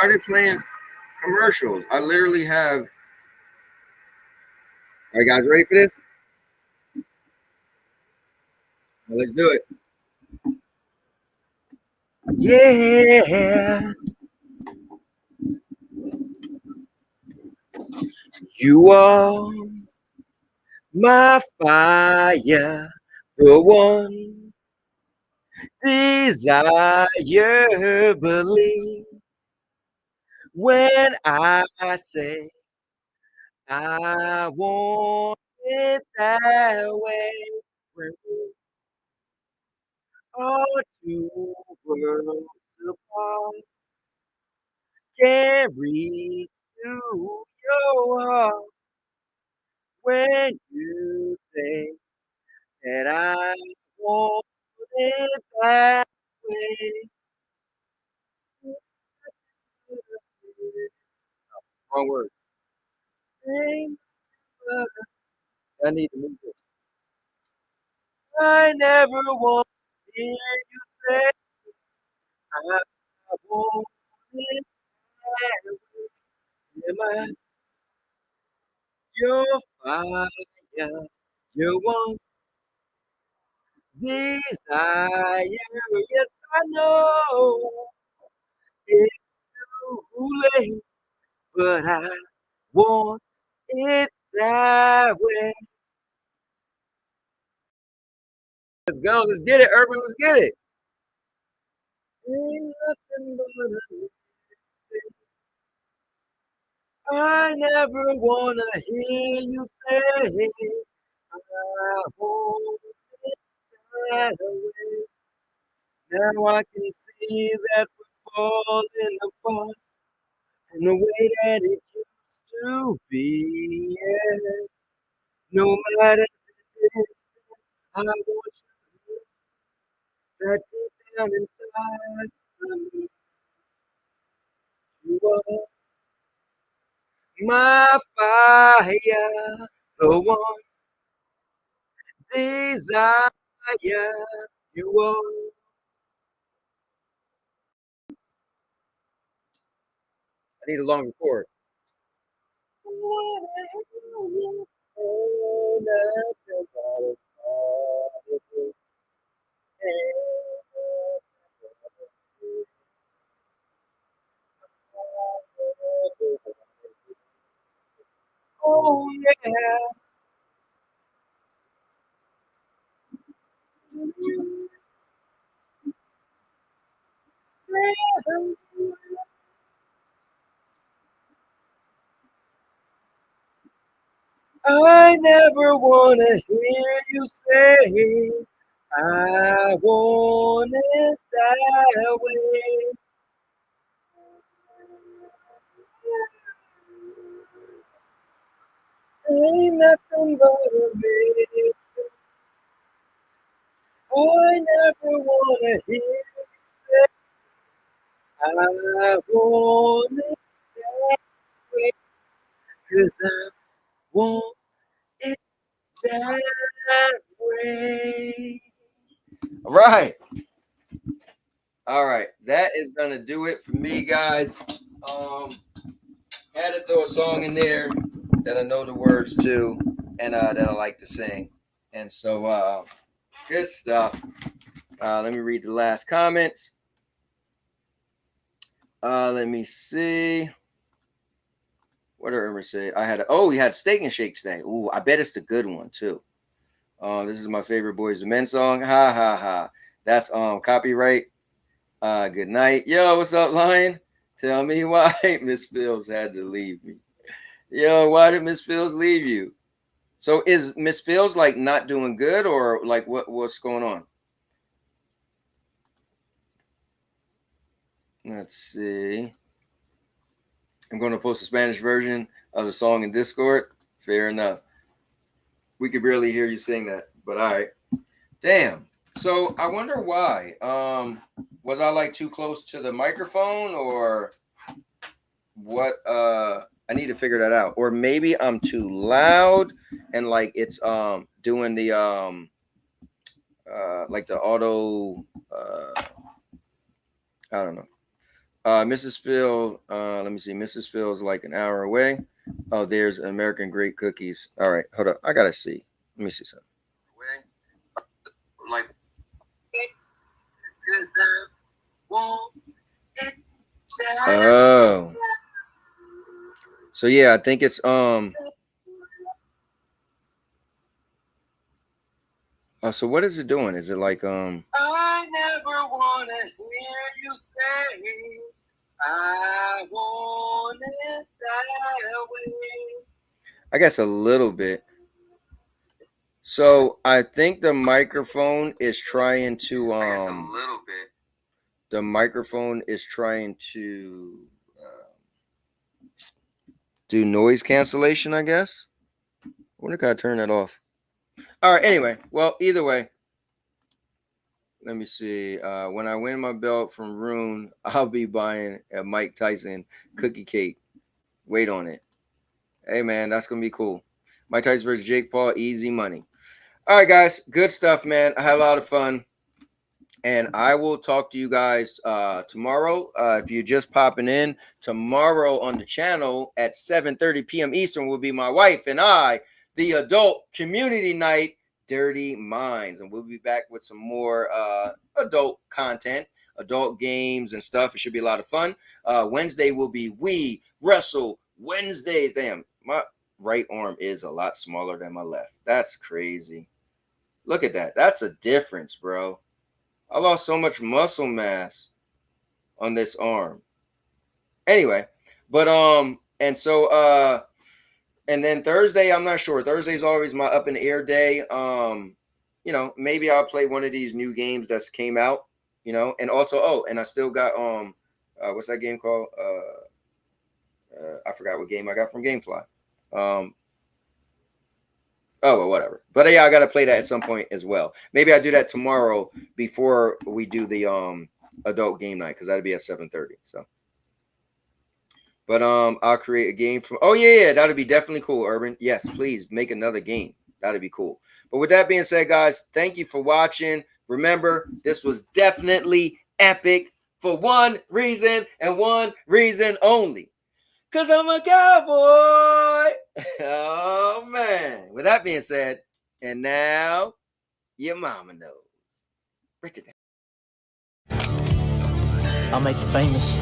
Speaker 2: are they playing commercials? I literally have. All right, guys, ready for this? Well, let's do it. Yeah, you are my fire, the one desire, believe when I say I want it that way. When we are two worlds apart, can't reach to your heart when you say that I want it that way. Wrong word. I need to move it. I never want to hear you say I want it that way. Am I your fire? Your one desire. Yes, I know it's too late, but I want it that way. Let's go. Let's get it, Urban. Let's get it. Ain't nothing but a mistake. I never wanna hear you say I want it that way. Now I can see that we're falling apart from the way that it used to be. Yeah. No matter the distance, I want you right deep down inside of me. You are my fire, the one desire. You are. I need a longer chord. Oh yeah. I never wanna hear you say I want it that way. Ain't nothing but a mistake. I never wanna hear you say I want it that way. 'Cause I want it that way. All right. That is gonna do it for me, guys. Had to throw a song in there that I know the words to and that I like to sing. And so good stuff. Let me read the last comments. Let me see. What did I say? We had steak and shake today. Ooh, I bet it's the good one too. This is my favorite Boys to Men song. Ha ha ha. That's copyright. Good night. Yo, what's up, Lion? Tell me why Miss Fields had to leave me. Yo, why did Miss Fields leave you? So is Miss Fields like not doing good, or like what's going on? Let's see. I'm going to post a Spanish version of the song in Discord. Fair enough. We could barely hear you sing that, but all right. Damn. So I wonder why. Was I like too close to the microphone, or what? I need to figure that out. Or maybe I'm too loud and like it's doing the like the auto I don't know. Mrs. Phil, let me see. Mrs. Phil's like an hour away. Oh, there's American Great Cookies. All right, hold up. I gotta see. Let me see something. Like, oh, so yeah, I think it's so what is it doing? Is it like
Speaker 7: I never wanna hear you say I want it that way.
Speaker 2: I guess a little bit. So I think the microphone is trying to
Speaker 7: I guess a little bit.
Speaker 2: The microphone is trying to do noise cancellation, I guess. I wonder if I turn that off. All right, anyway, well, either way, let me see. When I win my belt from Rune, I'll be buying a Mike Tyson cookie cake. Wait on it. Hey, man, that's going to be cool. Mike Tyson versus Jake Paul, easy money. All right, guys, good stuff, man. I had a lot of fun. And I will talk to you guys tomorrow. If you're just popping in, tomorrow on the channel at 7:30 p.m. Eastern will be my wife and I, the adult community night, Dirty Minds. And we'll be back with some more adult content, adult games and stuff. It should be a lot of fun. Wednesday will be We Wrestle Wednesdays. Damn, my right arm is a lot smaller than my left. That's crazy. Look at that. That's a difference, bro. I lost so much muscle mass on this arm. Anyway, but and so and then Thursday, I'm not sure. Thursday's always my up in the air day. You know, maybe I'll play one of these new games that's came out, you know, and also and I still got what's that game called? I forgot what game I got from Gamefly. Oh, well, whatever. But yeah, I got to play that at some point as well. Maybe I do that tomorrow before we do the adult game night, because that'll be at 7:30. So, but I'll create a game. Oh yeah, that'll be definitely cool, Urban. Yes, please make another game. That'd be cool. But with that being said, guys, thank you for watching. Remember, this was definitely epic for one reason and one reason only. Because I'm a cowboy. Oh, man. With that being said, and now your mama knows. Break it down.
Speaker 1: I'll make you famous.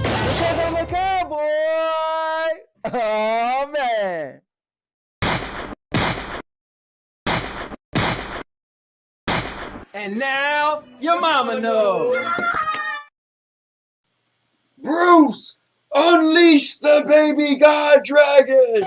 Speaker 2: Because I'm a cowboy. Oh, man.
Speaker 9: And now your mama knows.
Speaker 7: Bruce, unleash the baby god dragon!